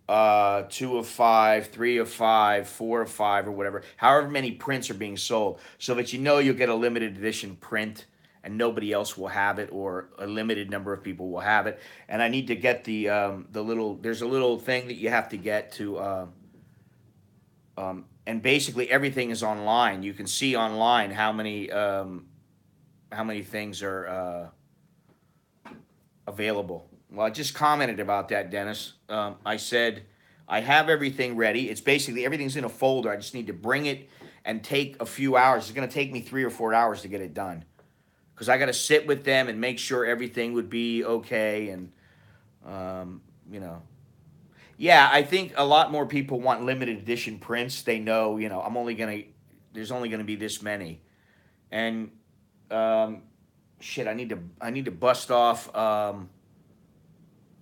2 of 5, 3 of 5, 4 of 5, or whatever. However many prints are being sold, so that you'll get a limited edition print, and nobody else will have it, or a limited number of people will have it. And I need to get the little. There's a little thing that you have to get to. And basically everything is online. You can see online how many things are available. Well, I just commented about that, Dennis. I said I have everything ready. It's basically everything's in a folder. I just need to bring it and take a few hours. It's going to take me 3 or 4 hours to get it done because I got to sit with them and make sure everything would be okay. And yeah, I think a lot more people want limited edition prints. They know, there's only gonna be this many, and shit, I need to bust off.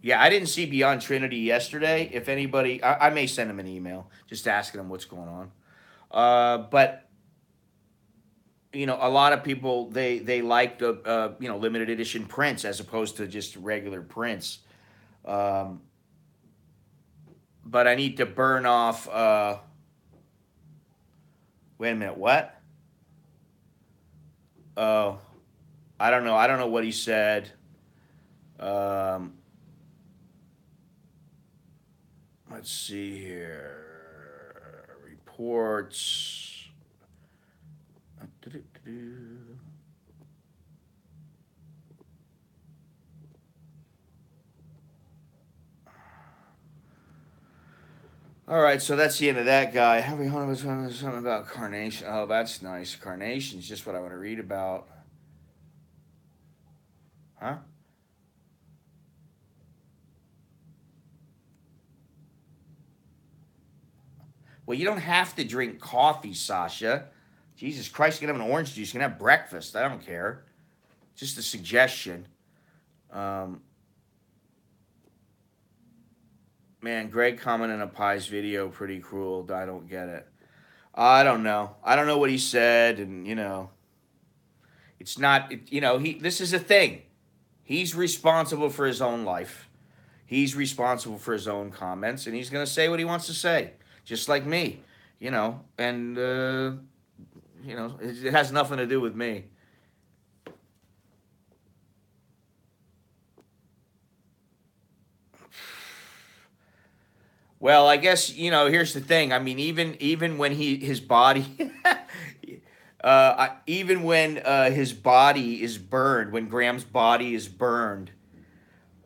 Yeah, I didn't see Beyond Trinity yesterday. If anybody, I may send them an email just asking them what's going on. But a lot of people they like the limited edition prints as opposed to just regular prints. But I need to burn off. Wait a minute. What? Oh, I don't know. I don't know what he said. Um, let's see here. Reports. All right, so that's the end of that guy. Every one of us something about carnation. Oh, that's nice. Carnation's just what I want to read about. Huh? Well, you don't have to drink coffee, Sasha. Jesus Christ, you can have an orange juice. You can have breakfast. I don't care. Just a suggestion. Um, man, Greg commented on Pie's video. Pretty cruel. I don't get it. I don't know. I don't know what he said, and it's not. This is a thing. He's responsible for his own life. He's responsible for his own comments, and he's going to say what he wants to say, just like me. And it has nothing to do with me. Well, I guess here's the thing. I mean, even when his body, even when his body is burned, when Graham's body is burned,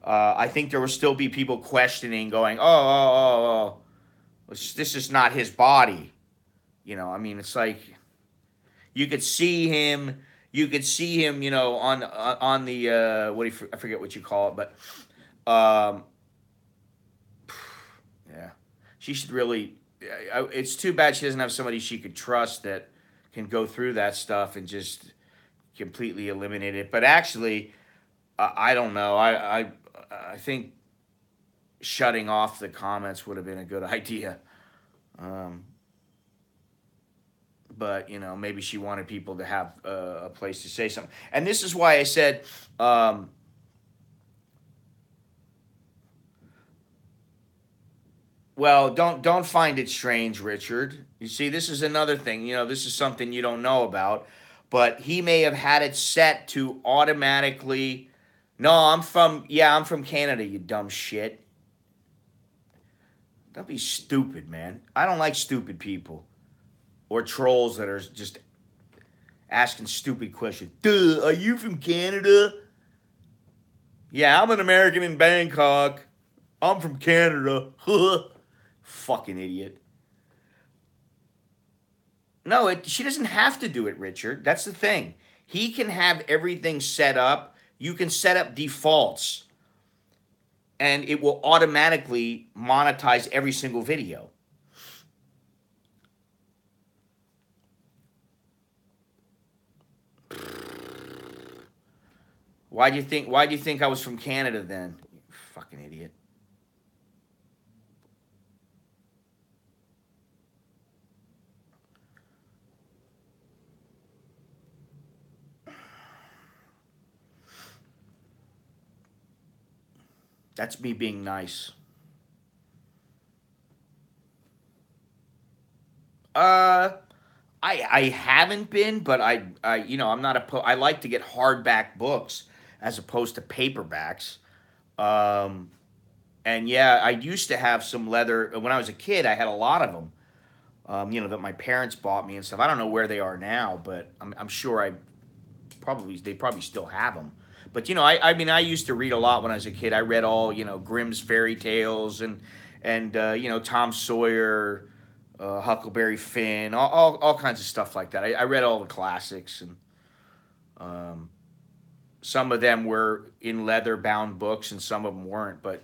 I think there will still be people questioning, going, oh, this is not his body. I mean, it's like you could see him. You could see him, on the I forget what you call it, but yeah, she should really. It's too bad she doesn't have somebody she could trust that can go through that stuff and just completely eliminate it. But actually, I don't know. I think shutting off the comments would have been a good idea. But maybe she wanted people to have a place to say something. And this is why I said. Well, don't find it strange, Richard. You see, this is another thing. This is something you don't know about. But he may have had it set to automatically. No, I'm from Canada, you dumb shit. Don't be stupid, man. I don't like stupid people or trolls that are just asking stupid questions. Duh, are you from Canada? Yeah, I'm an American in Bangkok. I'm from Canada. Fucking idiot. No, she doesn't have to do it, Richard. That's the thing. He can have everything set up. You can set up defaults, and it will automatically monetize every single video. Why do you think I was from Canada then? You fucking idiot. That's me being nice. Uh, I haven't been, but I'm not I like to get hardback books as opposed to paperbacks. Um, and yeah, I used to have some leather when I was a kid. I had a lot of them. That my parents bought me and stuff. I don't know where they are now, but I'm sure they probably still have them. But I mean, I used to read a lot when I was a kid. I read all Grimm's fairy tales and Tom Sawyer, Huckleberry Finn, all kinds of stuff like that. I read all the classics, and some of them were in leather bound books, and some of them weren't. But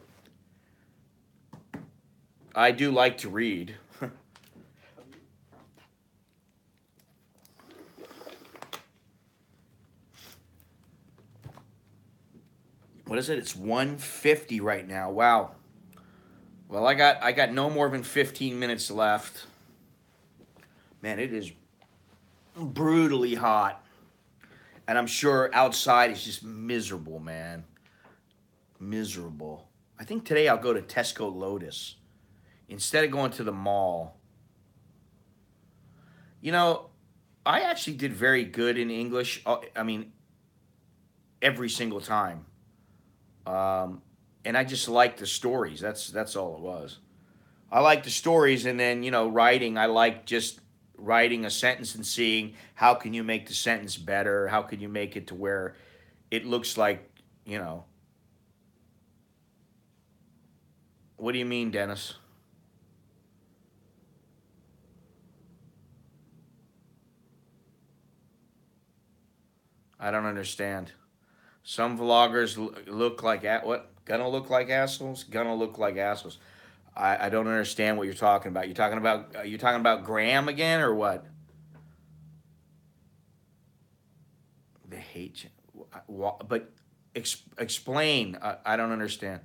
I do like to read. What is it? It's 1:50 right now. Wow. Well, I got no more than 15 minutes left. Man, it is brutally hot. And I'm sure outside is just miserable, man. Miserable. I think today I'll go to Tesco Lotus instead of going to the mall. You know, I actually did very good in English. I mean, every single time. Um, and I just liked the stories. That's all it was. I like the stories, and then writing. I like just writing a sentence and seeing how can you make the sentence better. How can you make it to where it looks like you know. What do you mean, Dennis? I don't understand. Some vloggers look like what? Gonna look like assholes. Gonna look like assholes. I don't understand what you're talking about. You talking about Graham again or what? They hate you. But explain. I don't understand.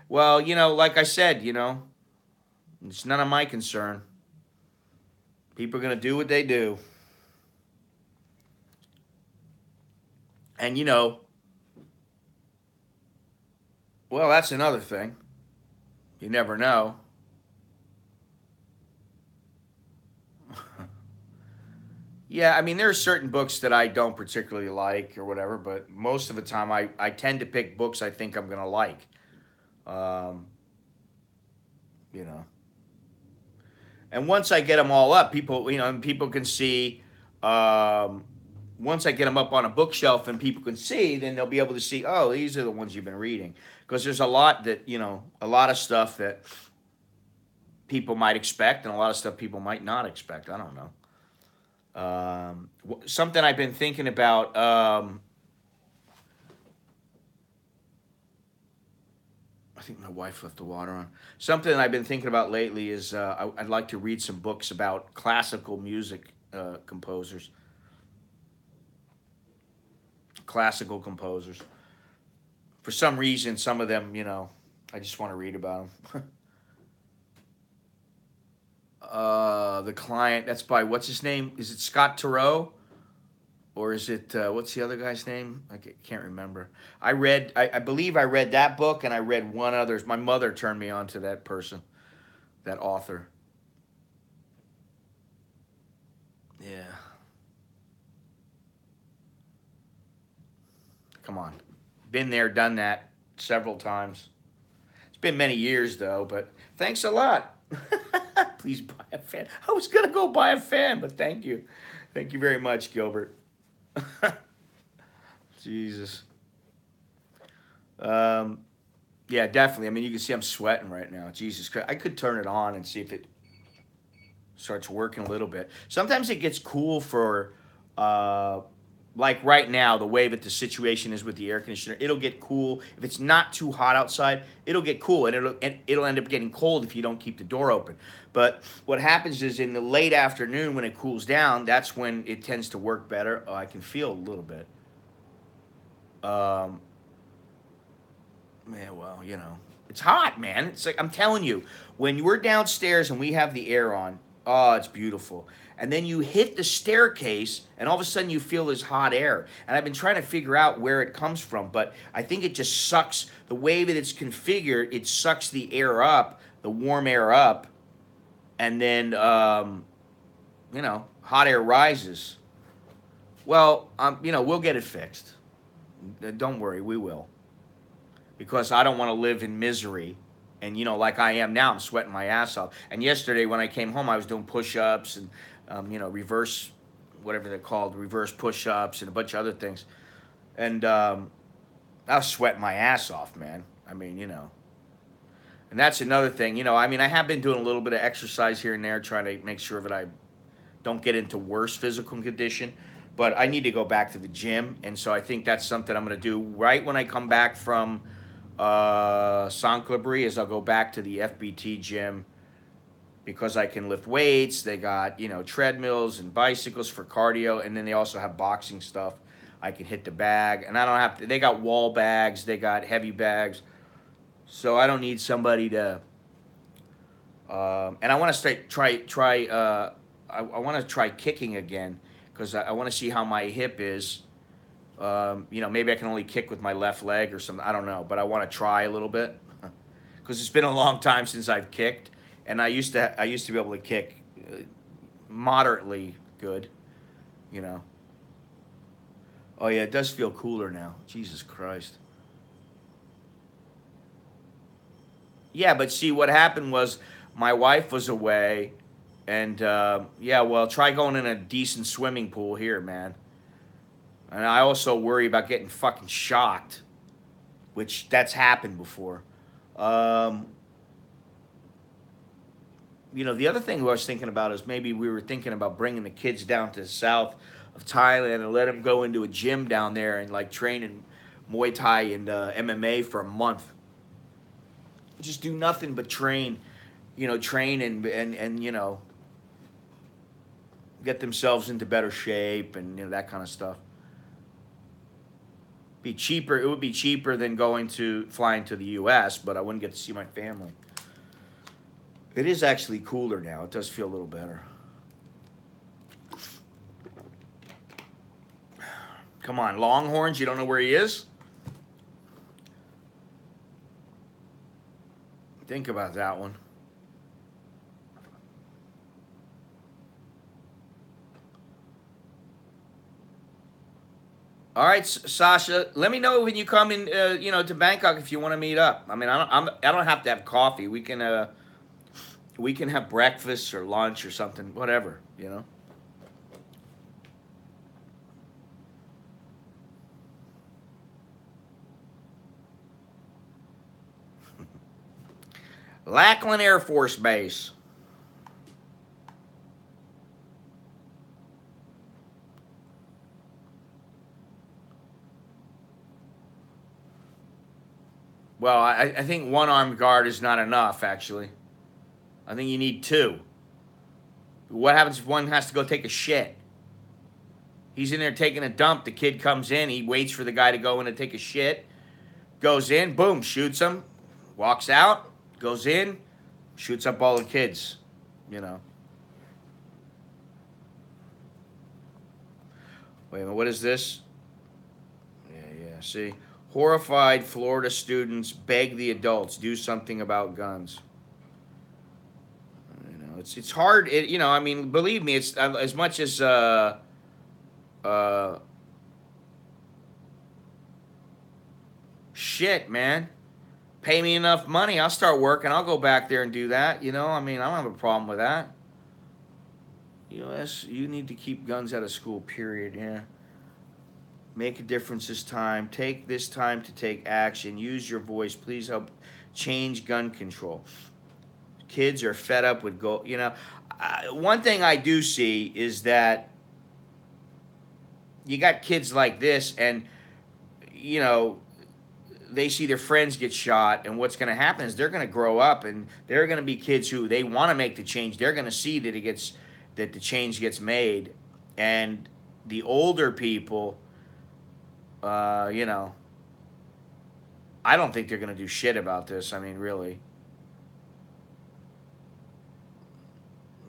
Well, like I said, it's none of my concern. People are gonna do what they do, and well, that's another thing. You never know. Yeah, I mean, there are certain books that I don't particularly like or whatever, but most of the time I tend to pick books I think I'm gonna like. Um, you know, and once I get them all up, and people can see. Um, Once I get them up on a bookshelf and people can see, then they'll be able to see. Oh, these are the ones you've been reading, because there's a lot that a lot of stuff that people might expect, and a lot of stuff people might not expect. I don't know. Something I've been thinking about. I think my wife left the water on. Something I've been thinking about lately is I'd like to read some books about classical music composers. Classical composers. For some reason, some of them, I just want to read about them. The Client. That's by what's his name? Is it Scott Turow? Or is it what's the other guy's name? I can't remember. I believe I read that book, and I read one other. My mother turned me on to that person, that author. Yeah, come on, been there, done that several times. It's been many years though, but thanks a lot. Please buy a fan. I was gonna go buy a fan, but thank you very much, Gilbert. Jesus. Um, Yeah, definitely. I mean, you can see I'm sweating right now. Jesus Christ. I could turn it on and see if it starts working a little bit. Sometimes it gets cool for, uh, like right now, the way that the situation is with the air conditioner. It'll get cool. If it's not too hot outside, it'll get cool. And it'll end up getting cold if you don't keep the door open. But what happens is in the late afternoon when it cools down, that's when it tends to work better. Oh, I can feel a little bit. Um, Yeah, well, it's hot, man. It's like I'm telling you, when we're downstairs and we have the air on, oh, it's beautiful. And then you hit the staircase, and all of a sudden you feel this hot air. And I've been trying to figure out where it comes from, but I think it just sucks. The way that it's configured, it sucks the air up, the warm air up, and then hot air rises. Well, we'll get it fixed. Don't worry, we will. Because I don't want to live in misery. And like I am now, I'm sweating my ass off. And yesterday when I came home, I was doing push-ups and reverse, whatever they're called, reverse push-ups and a bunch of other things. And I was sweating my ass off, man. I mean, And that's another thing, I mean, I have been doing a little bit of exercise here and there, trying to make sure that I don't get into worse physical condition. But I need to go back to the gym, and so I think that's something I'm going to do right when I come back from San Clabri. Is I'll go back to the FBT gym because I can lift weights. They got treadmills and bicycles for cardio, and then they also have boxing stuff. I can hit the bag, and I don't have to. They got wall bags. They got heavy bags, so I don't need somebody to. And I want to try. I want to try kicking again because I want to see how my hip is. Maybe I can only kick with my left leg or something. I don't know, but I want to try a little bit because it's been a long time since I've kicked, and I used to be able to kick moderately good, you know. Oh yeah, it does feel cooler now. Jesus Christ. Yeah, but see, what happened was my wife was away, and yeah, well, try going in a decent swimming pool here, man. And I also worry about getting fucking shocked, which that's happened before. Um, the other thing I was thinking about is maybe we were thinking about bringing the kids down to the south of Thailand and let them go into a gym down there and like train in Muay Thai and MMA for a month. Just do nothing but train, train and get themselves into better shape and that kind of stuff. Be cheaper. It would be cheaper than flying to the U.S., but I wouldn't get to see my family. It is actually cooler now. It does feel a little better. Come on, Longhorns. You don't know where he is? Think about that one. All right, Sasha. Let me know when you come in, to Bangkok if you want to meet up. I mean, I don't have to have coffee. We can have breakfast or lunch or something, whatever. Lackland Air Force Base. Well, I think one armed guard is not enough, actually. I think you need two. What happens if one has to go take a shit? He's in there taking a dump. The kid comes in. He waits for the guy to go in and take a shit. Goes in, boom, shoots him. Walks out, goes in, shoots up all the kids. Wait a minute, what is this? Yeah, see? Horrified Florida students beg the adults do something about guns. It's hard. I mean, believe me, it's as much as uh, shit, man. Pay me enough money, I'll start working. I'll go back there and do that. I mean, I don't have a problem with that. U.S., you need to keep guns out of school. Period. Yeah. Make a difference this time. Take this time to take action. Use your voice. Please help change gun control. Kids are fed up with one thing I do see is that you got kids like this, and they see their friends get shot, and what's going to happen is they're going to grow up, and they're going to be kids who they want to make the change. They're going to see that the change gets made, and the older people. I don't think they're going to do shit about this. I mean, really.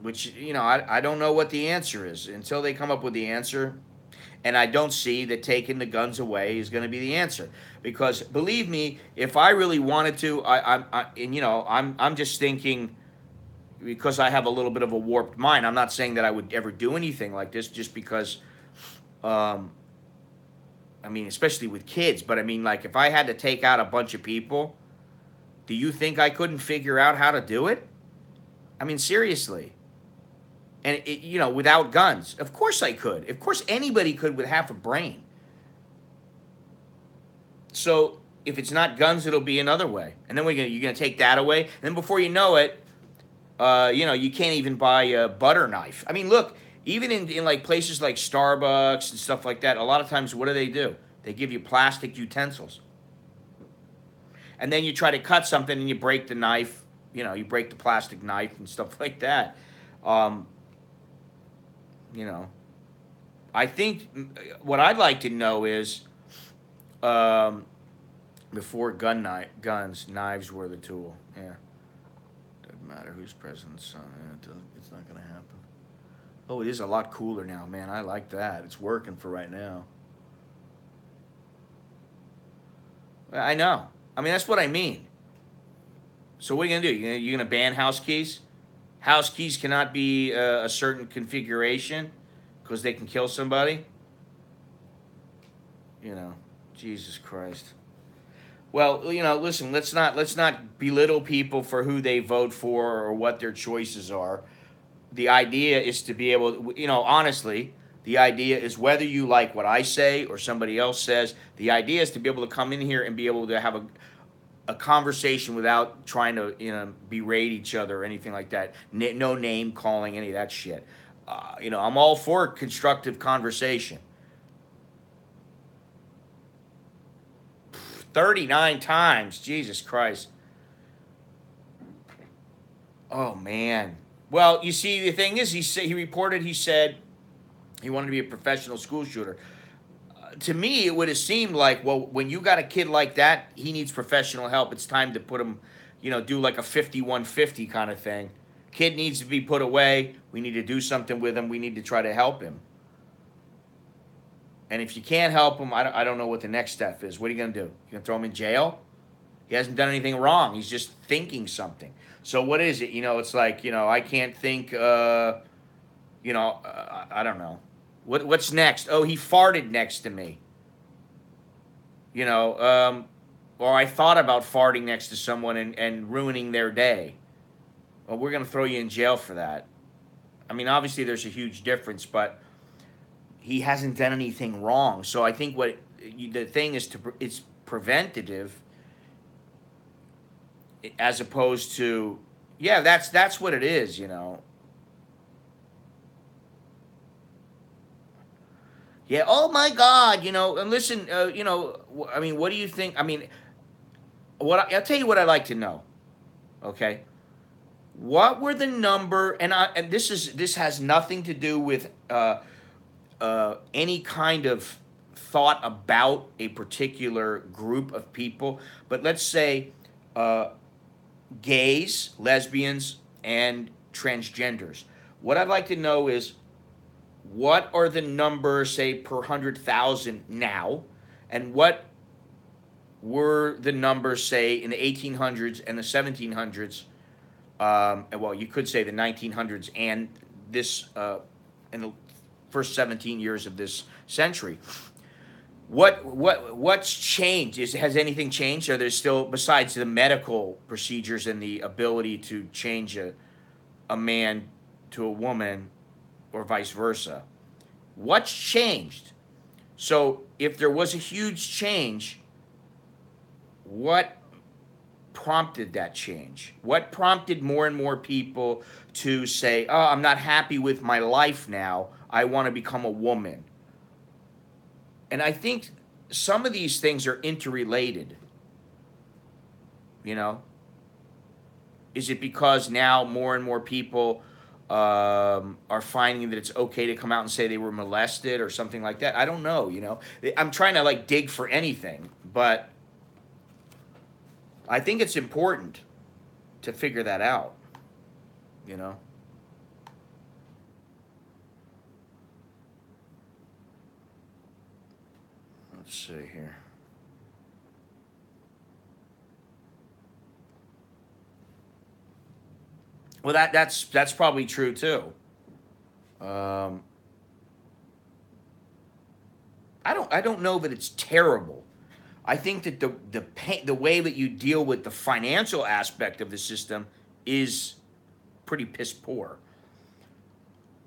Which, I don't know what the answer is. Until they come up with the answer, and I don't see that taking the guns away is going to be the answer. Because, believe me, if I really wanted to, I'm just thinking, because I have a little bit of a warped mind, I'm not saying that I would ever do anything like this just because... I mean, especially with kids, but I mean, like, if I had to take out a bunch of people, do you think I couldn't figure out how to do it? I mean, seriously. And, without guns. Of course I could. Of course anybody could with half a brain. So, if it's not guns, it'll be another way. And then you're going to take that away. And then before you know it, you can't even buy a butter knife. I mean, look. Even in like places like Starbucks and stuff like that, a lot of times what do? They give you plastic utensils. And then you try to cut something and you break the knife. You break the plastic knife and stuff like that. I think what I'd like to know is before guns, knives were the tool. Yeah. Doesn't matter who's president's son. It's not going to happen. Oh, it is a lot cooler now, man. I like that. It's working for right now. I know. I mean, that's what I mean. So what are you going to do? You're going to ban house keys? House keys cannot be a certain configuration? because they can kill somebody. You know, Jesus Christ. Well, listen. Let's not belittle people for who they vote for or what their choices are. The idea is to be able, honestly, the idea is whether you like what I say or somebody else says. The idea is to be able to come in here and be able to have a conversation without trying to berate each other or anything like that. No name calling, any of that shit. I'm all for constructive conversation. 39 times, Jesus Christ. Oh man. Well, you see, the thing is, he said he wanted to be a professional school shooter. To me, it would have seemed like, well, when you got a kid like that, he needs professional help. It's time to put him, do like a 5150 kind of thing. Kid needs to be put away. We need to do something with him. We need to try to help him. And if you can't help him, I don't know what the next step is. What are you going to do? You going to throw him in jail? He hasn't done anything wrong. He's just thinking something. So what is it? It's like, I can't think, I don't know. What's next? Oh, he farted next to me. Or I thought about farting next to someone and ruining their day. Well, we're going to throw you in jail for that. I mean, obviously there's a huge difference, but he hasn't done anything wrong. So I think the thing is it's preventative as opposed to, yeah, that's what it is, Yeah, oh my God, and listen, I mean, what do you think? I mean, I'll tell you what I'd like to know, okay? What were the number, and this has nothing to do with any kind of thought about a particular group of people, but let's say gays, lesbians, and transgenders. What I'd like to know is what are the numbers, say, per 100,000 now, and what were the numbers, say, in the 1800s and the 1700s? Well, you could say the 1900s and this in the first 17 years of this century. What's changed? Has anything changed? Are there still, besides the medical procedures and the ability to change a man to a woman or vice versa? What's changed? So if there was a huge change, what prompted that change? What prompted more and more people to say, oh, I'm not happy with my life now. I want to become a woman. And I think some of these things are interrelated. Is it because now more and more people are finding that it's okay to come out and say they were molested or something like that? I don't know, I'm trying to like dig for anything, but I think it's important to figure that out, Let's see here. Well, that's probably true too. Um, I don't know that it's terrible. I think that the way that you deal with the financial aspect of the system is pretty piss poor.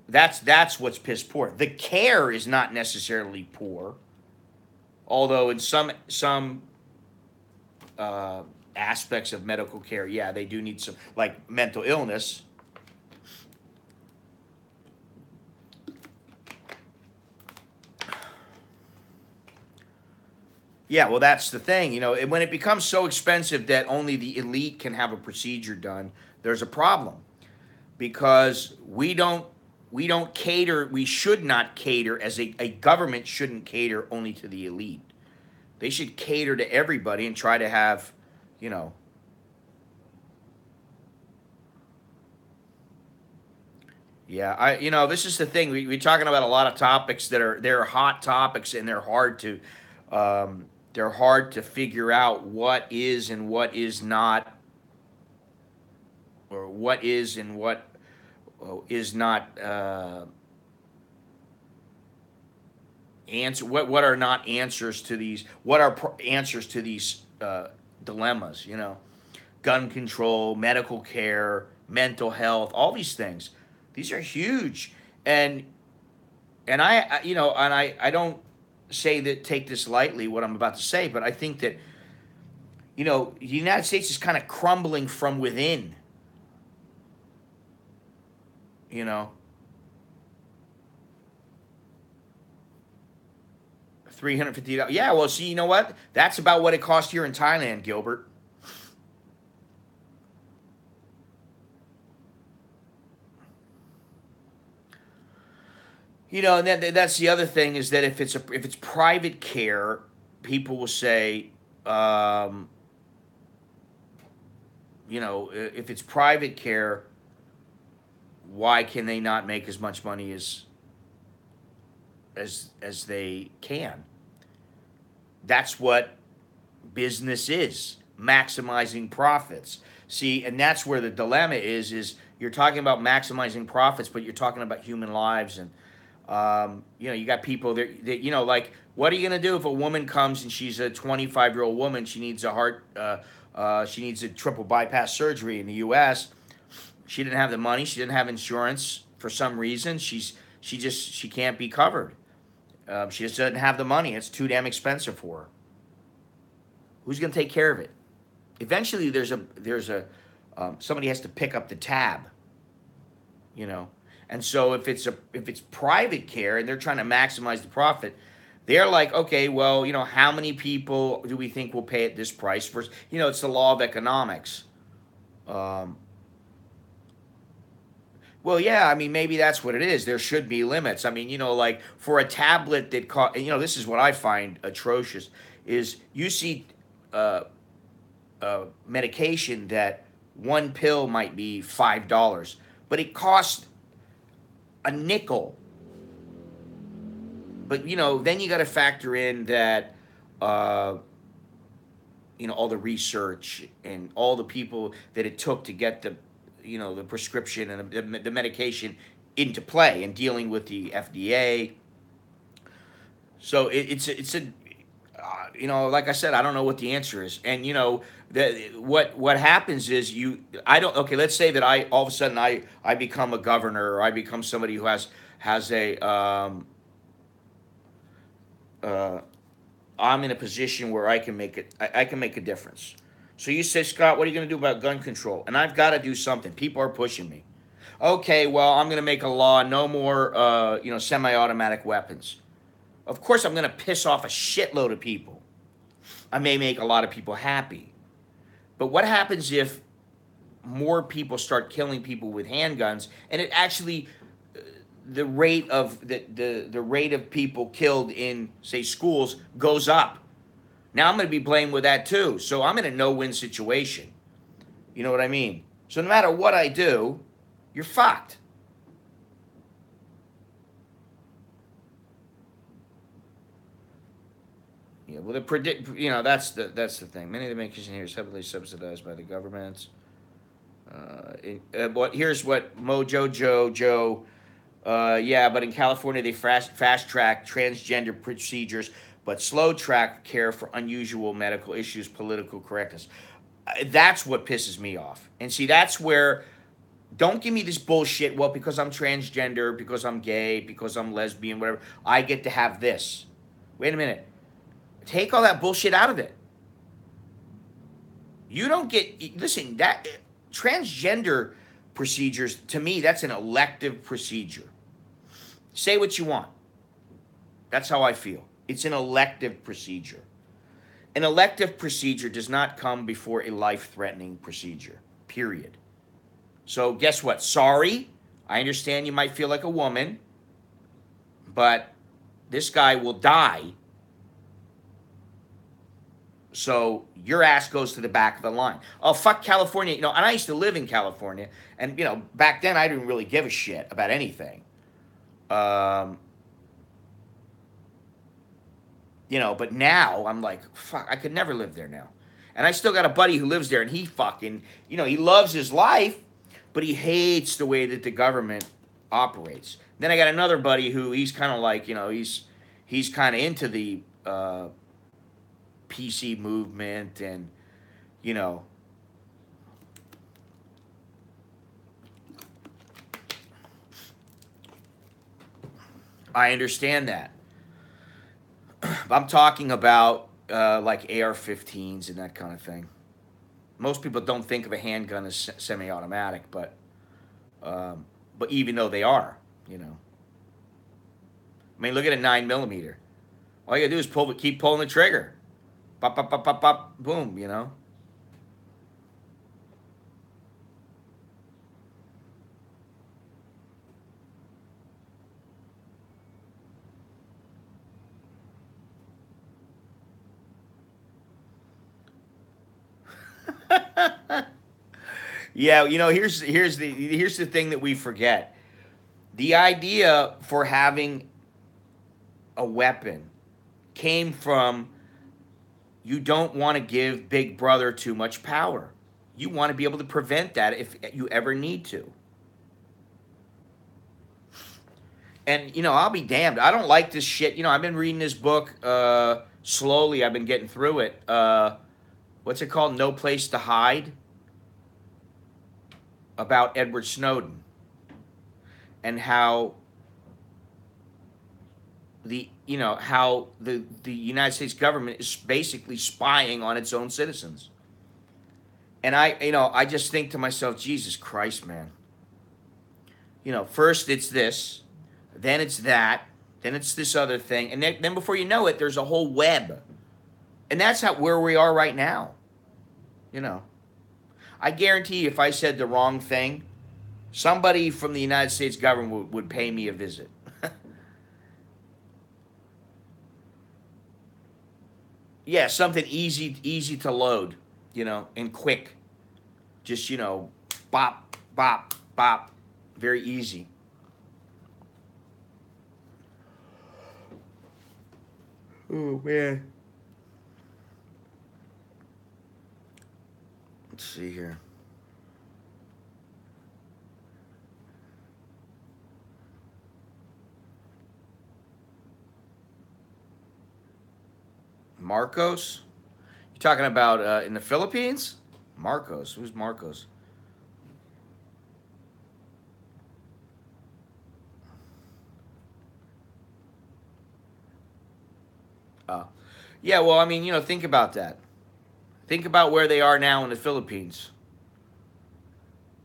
That's what's piss poor. The care is not necessarily poor, although in some aspects of medical care, yeah, they do need some, like mental illness. Yeah, well, that's the thing. When it becomes so expensive that only the elite can have a procedure done, there's a problem because we don't cater. We should not cater as a government shouldn't cater only to the elite. They should cater to everybody and try to have, you know. Yeah, this is the thing. We're talking about a lot of topics they're hot topics and they're hard to figure out what is and what is not, or what is and what is not what are not answers to these, what are answers to these dilemmas, you know, gun control, medical care, mental health, all these things. These are huge. And you know, and I don't say that, take this lightly what I'm about to say, but I think that, you know, the United States is kind of crumbling from within, you know. $350. Yeah, well, see, you know what? That's about what it cost here in Thailand, Gilbert. You know, and that's the other thing, is that if it's private care, people will say, um, you know, if it's private care, why can they not make as much money as they can? That's what business is, maximizing profits. See, and that's where the dilemma is you're talking about maximizing profits, but you're talking about human lives. And you know, you got people that, you know, like, what are you gonna do if a woman comes and she's a 25-year-old woman, she needs a heart, she needs a triple bypass surgery in the U.S. She didn't have the money, she didn't have insurance for some reason, she can't be covered. She just doesn't have the money. It's too damn expensive for her. Who's going to take care of it? Eventually, there's a somebody has to pick up the tab, you know. And so if it's private care and they're trying to maximize the profit, they're like, okay, well, you know, how many people do we think will pay at this price first? You know, it's the law of economics. Well, yeah, I mean, maybe that's what it is. There should be limits. I mean, you know, like for a tablet that cost, you know, this is what I find atrocious, is you see medication that one pill might be $5, but it costs a nickel. But, you know, then you got to factor in that, you know, all the research and all the people that it took to get the, you know, the prescription and the medication into play and dealing with the FDA. So it's a you know, like I said, I don't know what the answer is. And, you know, what happens is okay, let's say that all of a sudden I become a governor, or I become somebody who has a I'm in a position where I can make a difference. So you say, Scott, what are you going to do about gun control? And I've got to do something. People are pushing me. Okay, well, I'm going to make a law, no more, you know, semi-automatic weapons. Of course, I'm going to piss off a shitload of people. I may make a lot of people happy. But what happens if more people start killing people with handguns, and it actually, the rate of the rate of people killed in, say, schools goes up? Now I'm going to be blamed with that too. So I'm in a no-win situation. You know what I mean? So no matter what I do, you're fucked. Yeah, well, you know, that's the thing. Many of the medication here is heavily subsidized by the government. But here's what Mojo Joe. Yeah, but in California they fast track transgender procedures, but slow track care for unusual medical issues, political correctness. That's what pisses me off. And see, that's where, don't give me this bullshit, well, because I'm transgender, because I'm gay, because I'm lesbian, whatever, I get to have this. Wait a minute. Take all that bullshit out of it. You don't get, listen, that transgender procedures, to me, that's an elective procedure. Say what you want. That's how I feel. It's an elective procedure. An elective procedure does not come before a life-threatening procedure, period. So guess what? Sorry, I understand you might feel like a woman, but this guy will die. So your ass goes to the back of the line. Oh, fuck California. You know, and I used to live in California, and, you know, back then I didn't really give a shit about anything. You know, but now I'm like, fuck, I could never live there now. And I still got a buddy who lives there, and he fucking, you know, he loves his life, but he hates the way that the government operates. Then I got another buddy who he's kind of like, you know, he's kind of into the PC movement, and you know, I understand that. I'm talking about like AR-15s and that kind of thing. Most people don't think of a handgun as semi-automatic, but even though they are, you know, I mean, look at a 9 millimeter. All you gotta do is keep pulling the trigger, pop, pop, pop, pop, pop, boom. You know. Yeah, you know, here's the thing that we forget. The idea for having a weapon came from you don't want to give Big Brother too much power. You want to be able to prevent that if you ever need to. And you know, I'll be damned. I don't like this shit. You know, I've been reading this book slowly. I've been getting through it. What's it called? No Place to Hide, about Edward Snowden and how the United States government is basically spying on its own citizens. And I just think to myself, Jesus Christ, man. You know, first it's this, then it's that, then it's this other thing, and then before you know it, there's a whole web. And that's where we are right now. You know, I guarantee you, if I said the wrong thing, somebody from the United States government would pay me a visit. Yeah, something easy to load, you know, and quick. Just, you know, bop, bop, bop. Very easy. Oh, man. Let's see here. Marcos? You talking about in the Philippines? Marcos. Who's Marcos? Yeah, well, I mean, you know, think about that. Think about where they are now in the Philippines.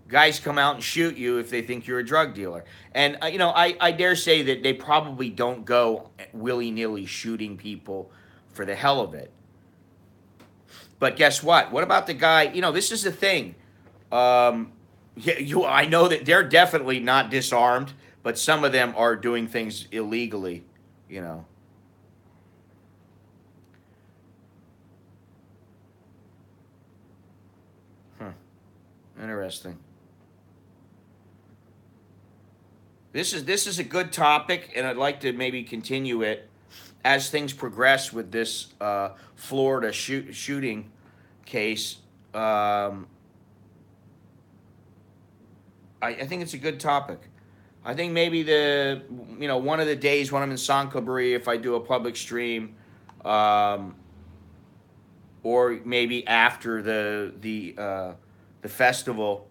Guys come out and shoot you if they think you're a drug dealer. And, you know, I dare say that they probably don't go willy nilly shooting people for the hell of it. But guess what? What about the guy? You know, this is the thing. Yeah, I know that they're definitely not disarmed, but some of them are doing things illegally, you know. Huh. Interesting. This is a good topic, and I'd like to maybe continue it as things progress with this Florida shooting case. I think it's a good topic. I think maybe one of the days when I'm in Sankaburi, if I do a public stream, um, or maybe after the festival,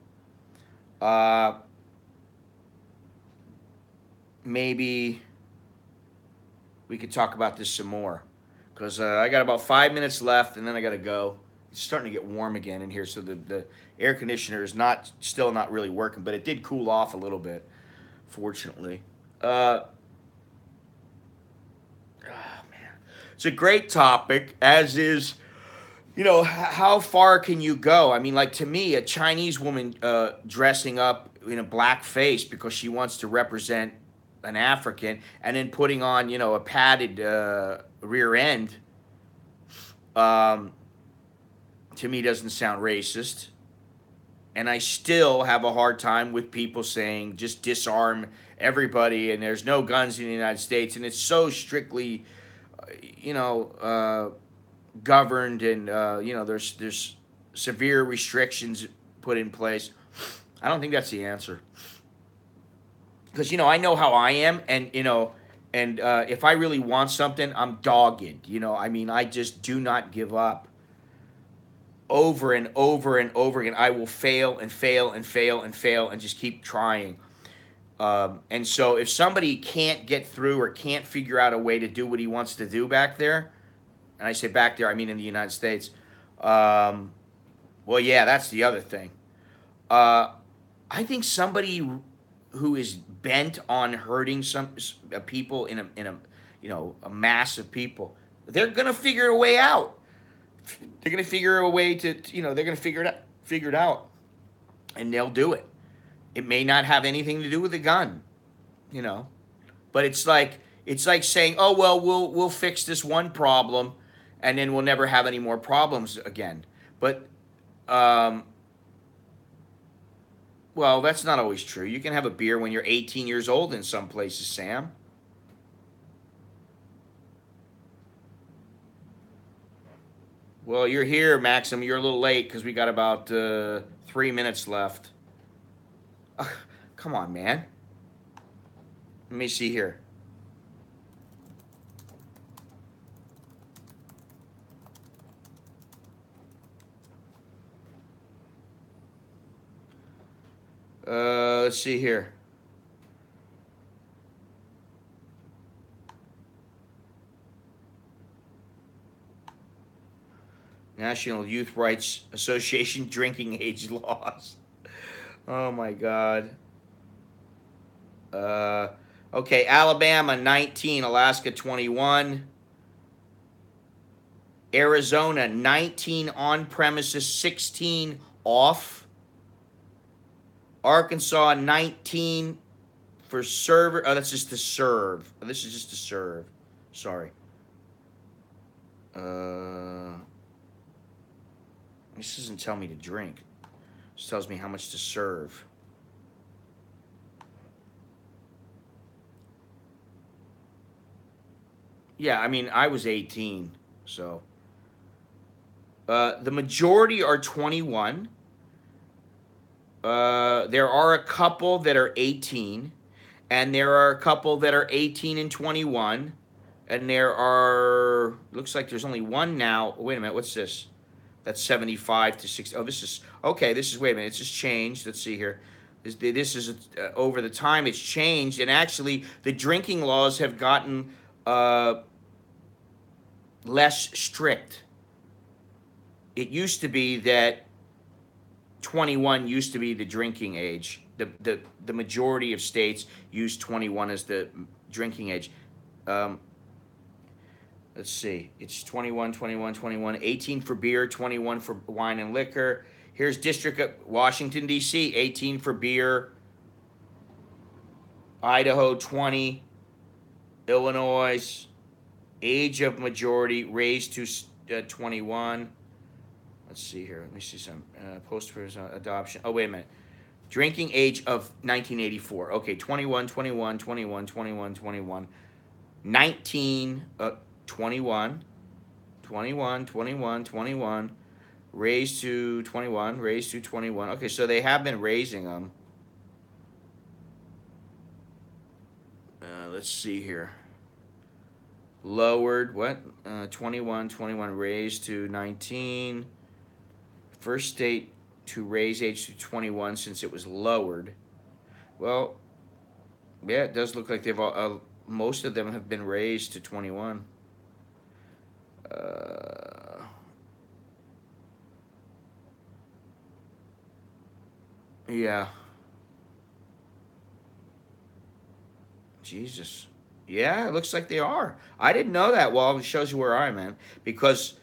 uh, maybe we could talk about this some more, because I got about 5 minutes left, and then I got to go. It's starting to get warm again in here, so the air conditioner is still not really working, but it did cool off a little bit, fortunately. Oh, man, it's a great topic, as is. You know, how far can you go? I mean, like, to me, a Chinese woman dressing up in a black face because she wants to represent an African, and then putting on, you know, a padded rear end, um, to me doesn't sound racist. And I still have a hard time with people saying just disarm everybody and there's no guns in the United States, and it's so strictly, you know, governed, and you know, there's severe restrictions put in place. I don't think that's the answer, because you know, I know how I am, and you know, And if I really want something, I'm dogged. You know, I mean, I just do not give up. Over and over and over again, I will fail and fail and fail and fail and just keep trying. And so, if somebody can't get through or can't figure out a way to do what he wants to do back there, and I say back there, I mean in the United States. Um, well, yeah, that's the other thing. Uh, I think somebody who is bent on hurting some people in a a mass of people, they're gonna figure a way out. They're gonna figure a way to they're gonna figure it out, and they'll do it. It may not have anything to do with the gun, you know, but it's like saying, oh well, we'll fix this one problem, and then we'll never have any more problems again. But um, well, that's not always true. You can have a beer when you're 18 years old in some places, Sam. Well, you're here, Maxim. You're a little late because we got about 3 minutes left. Come on, man. Let me see here. Let's see here. National Youth Rights Association drinking age laws. Oh my God. Uh, okay, Alabama 19, Alaska 21, Arizona 19 on premises, 16 off. Arkansas 19 for server. Oh, that's just to serve. Oh, this is just to serve. Sorry. This doesn't tell me to drink. This tells me how much to serve. Yeah, I mean, I was 18, so. The majority are 21. There are a couple that are 18, and there are a couple that are 18 and 21, and there are, looks like there's only one now. Wait a minute, what's this? That's 75 to 60. Oh, this is, okay, this is, wait a minute, it's just changed. Let's see here. This is, over the time, it's changed, and actually, the drinking laws have gotten less strict. It used to be that 21 used to be the drinking age. The majority of states use 21 as the drinking age. Um, let's see. It's 21, 21, 21, 18 for beer, 21 for wine and liquor. Here's District of Washington, D.C., 18 for beer. Idaho, 20. Illinois, age of majority raised to 21. Let's see here. Let me see some post adoption. Oh, wait a minute. Drinking age of 1984. Okay, 21, 21, 21, 21, 21. 19, 21, 21, 21, 21. Raised to 21, raised to 21. Okay, so they have been raising them. Let's see here. Lowered, what? 21, 21, raised to 19. First state to raise age to 21 since it was lowered. Well, yeah, it does look like they've all, most of them have been raised to 21. Yeah. Jesus. Yeah, it looks like they are. I didn't know that. Well, it shows you where I'm at. Because,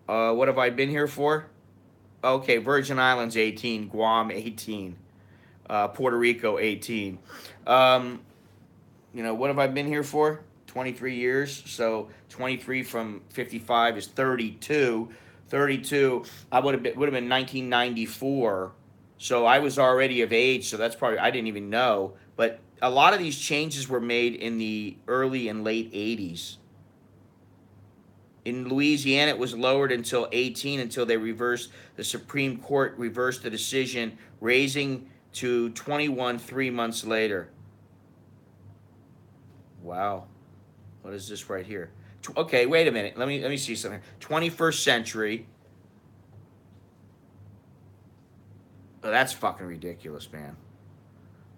what have I been here for? Okay, Virgin Islands 18, Guam 18, Puerto Rico 18. What have I been here for? 23 years. So 23 from 55 is 32. 32. I would have been 1994. So I was already of age. So that's probably, I didn't even know. But a lot of these changes were made in the early and late 80s. In Louisiana, it was lowered until 18 until the Supreme Court reversed the decision, raising to 21 3 months later. Wow. What is this right here? Okay, wait a minute. Let me see something. 21st century. Oh, that's fucking ridiculous, man.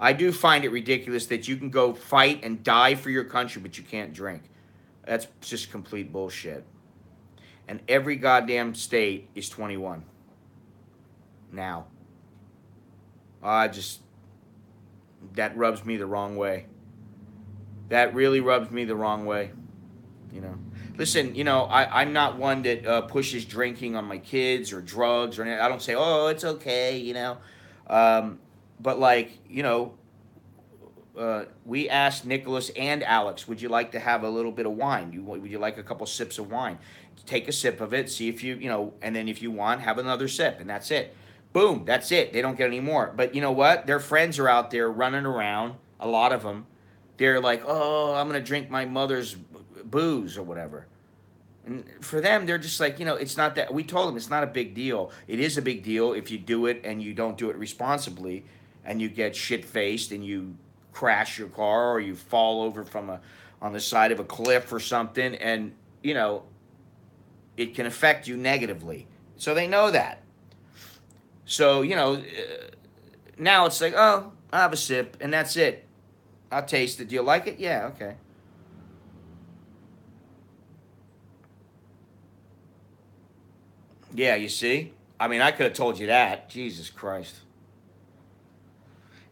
I do find it ridiculous that you can go fight and die for your country, but you can't drink. That's just complete bullshit. And every goddamn state is 21 now. I just that rubs me the wrong way. That really rubs me the wrong way. You know, listen. I'm not one that pushes drinking on my kids or drugs or anything. I don't say, oh, it's okay. But like, we asked Nicholas and Alex, would you like to have a little bit of wine? Would you like a couple sips of wine? Take a sip of it, see if and then if you want, have another sip, and that's it. Boom, that's it. They don't get any more. But you know what? Their friends are out there running around, a lot of them. They're like, oh, I'm going to drink my mother's booze or whatever. And for them, they're just like, it's not that. We told them it's not a big deal. It is a big deal if you do it and you don't do it responsibly and you get shit faced and you crash your car or you fall over on the side of a cliff or something, and it can affect you negatively. So they know that. So now it's like, oh, I'll have a sip and that's it. I'll taste it. Do you like it? Yeah, okay. Yeah, you see? I mean, I could have told you that. Jesus Christ.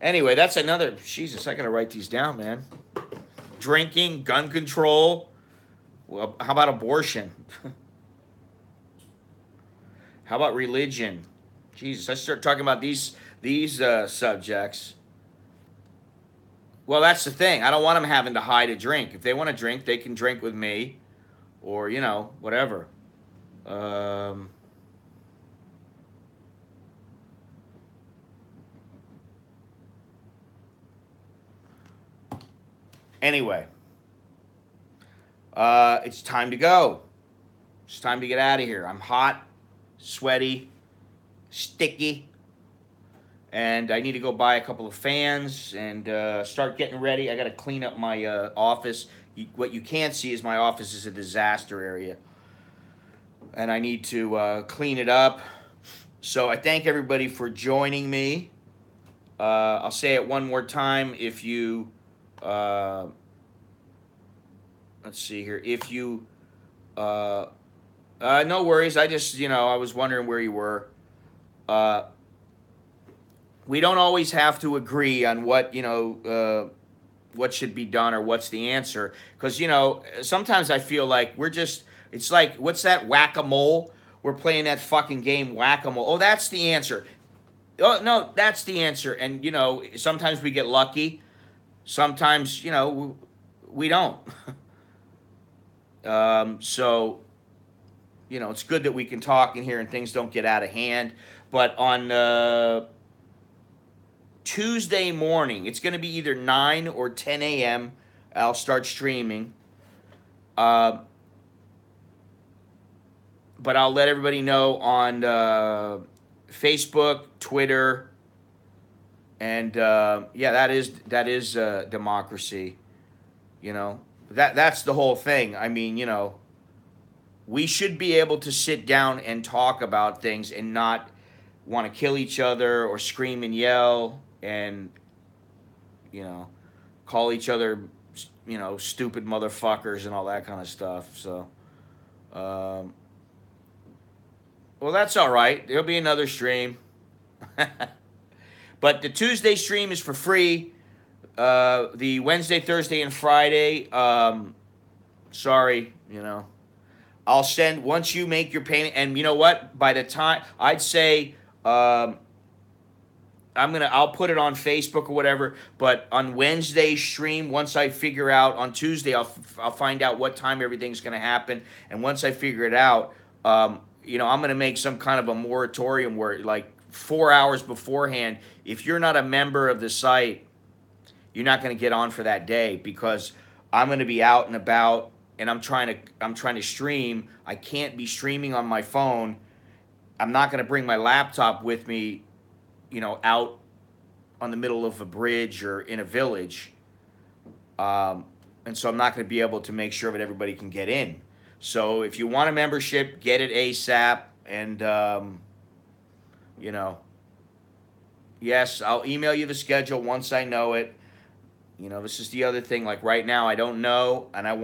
Anyway, that's another. Jesus, I gotta write these down, man. Drinking, gun control. Well, how about abortion? How about religion? Jesus, I start talking about these subjects. Well, that's the thing. I don't want them having to hide a drink. If they want to drink, they can drink with me, or whatever. Um, anyway, it's time to go. It's time to get out of here. I'm hot, sweaty, sticky, and I need to go buy a couple of fans and start getting ready. I got to clean up my office. What you can't see is my office is a disaster area, and I need to clean it up. So I thank everybody for joining me. I'll say it one more time. If you, let's see here. If you, no worries. I just, I was wondering where you were. We don't always have to agree on what should be done or what's the answer. Because, sometimes I feel like it's like, what's that, whack-a-mole? We're playing that fucking game, whack-a-mole. Oh, that's the answer. Oh, no, that's the answer. And, sometimes we get lucky. Sometimes, we don't. So, it's good that we can talk in here and things don't get out of hand. But on Tuesday morning, it's going to be either 9 or 10 a.m. I'll start streaming. But I'll let everybody know on Facebook, Twitter, and that is democracy. That's the whole thing. I mean, we should be able to sit down and talk about things and not want to kill each other or scream and yell and call each other stupid motherfuckers and all that kind of stuff. So well, that's all right. There'll be another stream. But the Tuesday stream is for free. The Wednesday, Thursday, and Friday, sorry, I'll send, once you make your payment, and you know what? By the time, I'd say, I'll put it on Facebook or whatever, but on Wednesday's stream, once I figure out, on Tuesday, I'll find out what time everything's going to happen, and once I figure it out, I'm going to make some kind of a moratorium where, like, 4 hours beforehand, if you're not a member of the site, you're not going to get on for that day, because I'm going to be out and about, and I'm trying to stream. I can't be streaming on my phone. I'm not going to bring my laptop with me, out on the middle of a bridge or in a village. and so I'm not going to be able to make sure that everybody can get in. So if you want a membership, get it ASAP. And you know, yes, I'll email you the schedule once I know it. You know, this is the other thing. Like right now, I don't know, and I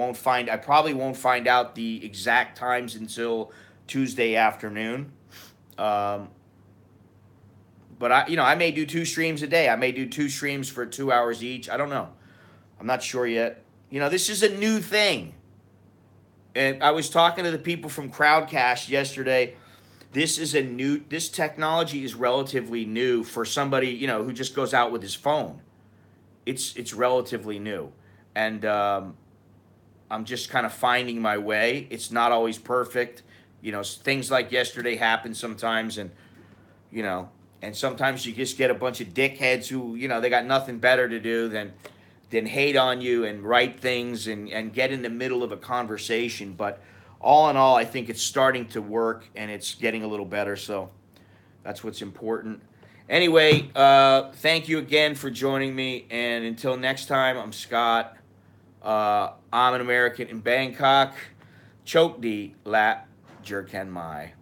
probably won't find out the exact times until Tuesday afternoon. Um, but I may do 2 streams a day. I may do 2 streams for 2 hours each. I don't know. I'm not sure yet. You know, this is a new thing. And I was talking to the people from Crowdcast yesterday. This technology is relatively new for somebody, who just goes out with his phone. It's relatively new. And I'm just kind of finding my way. It's not always perfect. Things like yesterday happen sometimes, and you know, and sometimes you just get a bunch of dickheads who, they got nothing better to do than hate on you and write things and get in the middle of a conversation. But all in all, I think it's starting to work and it's getting a little better. So that's what's important. Anyway, thank you again for joining me. And until next time, I'm Scott. I'm an American in Bangkok. Chok di lat jerken mai.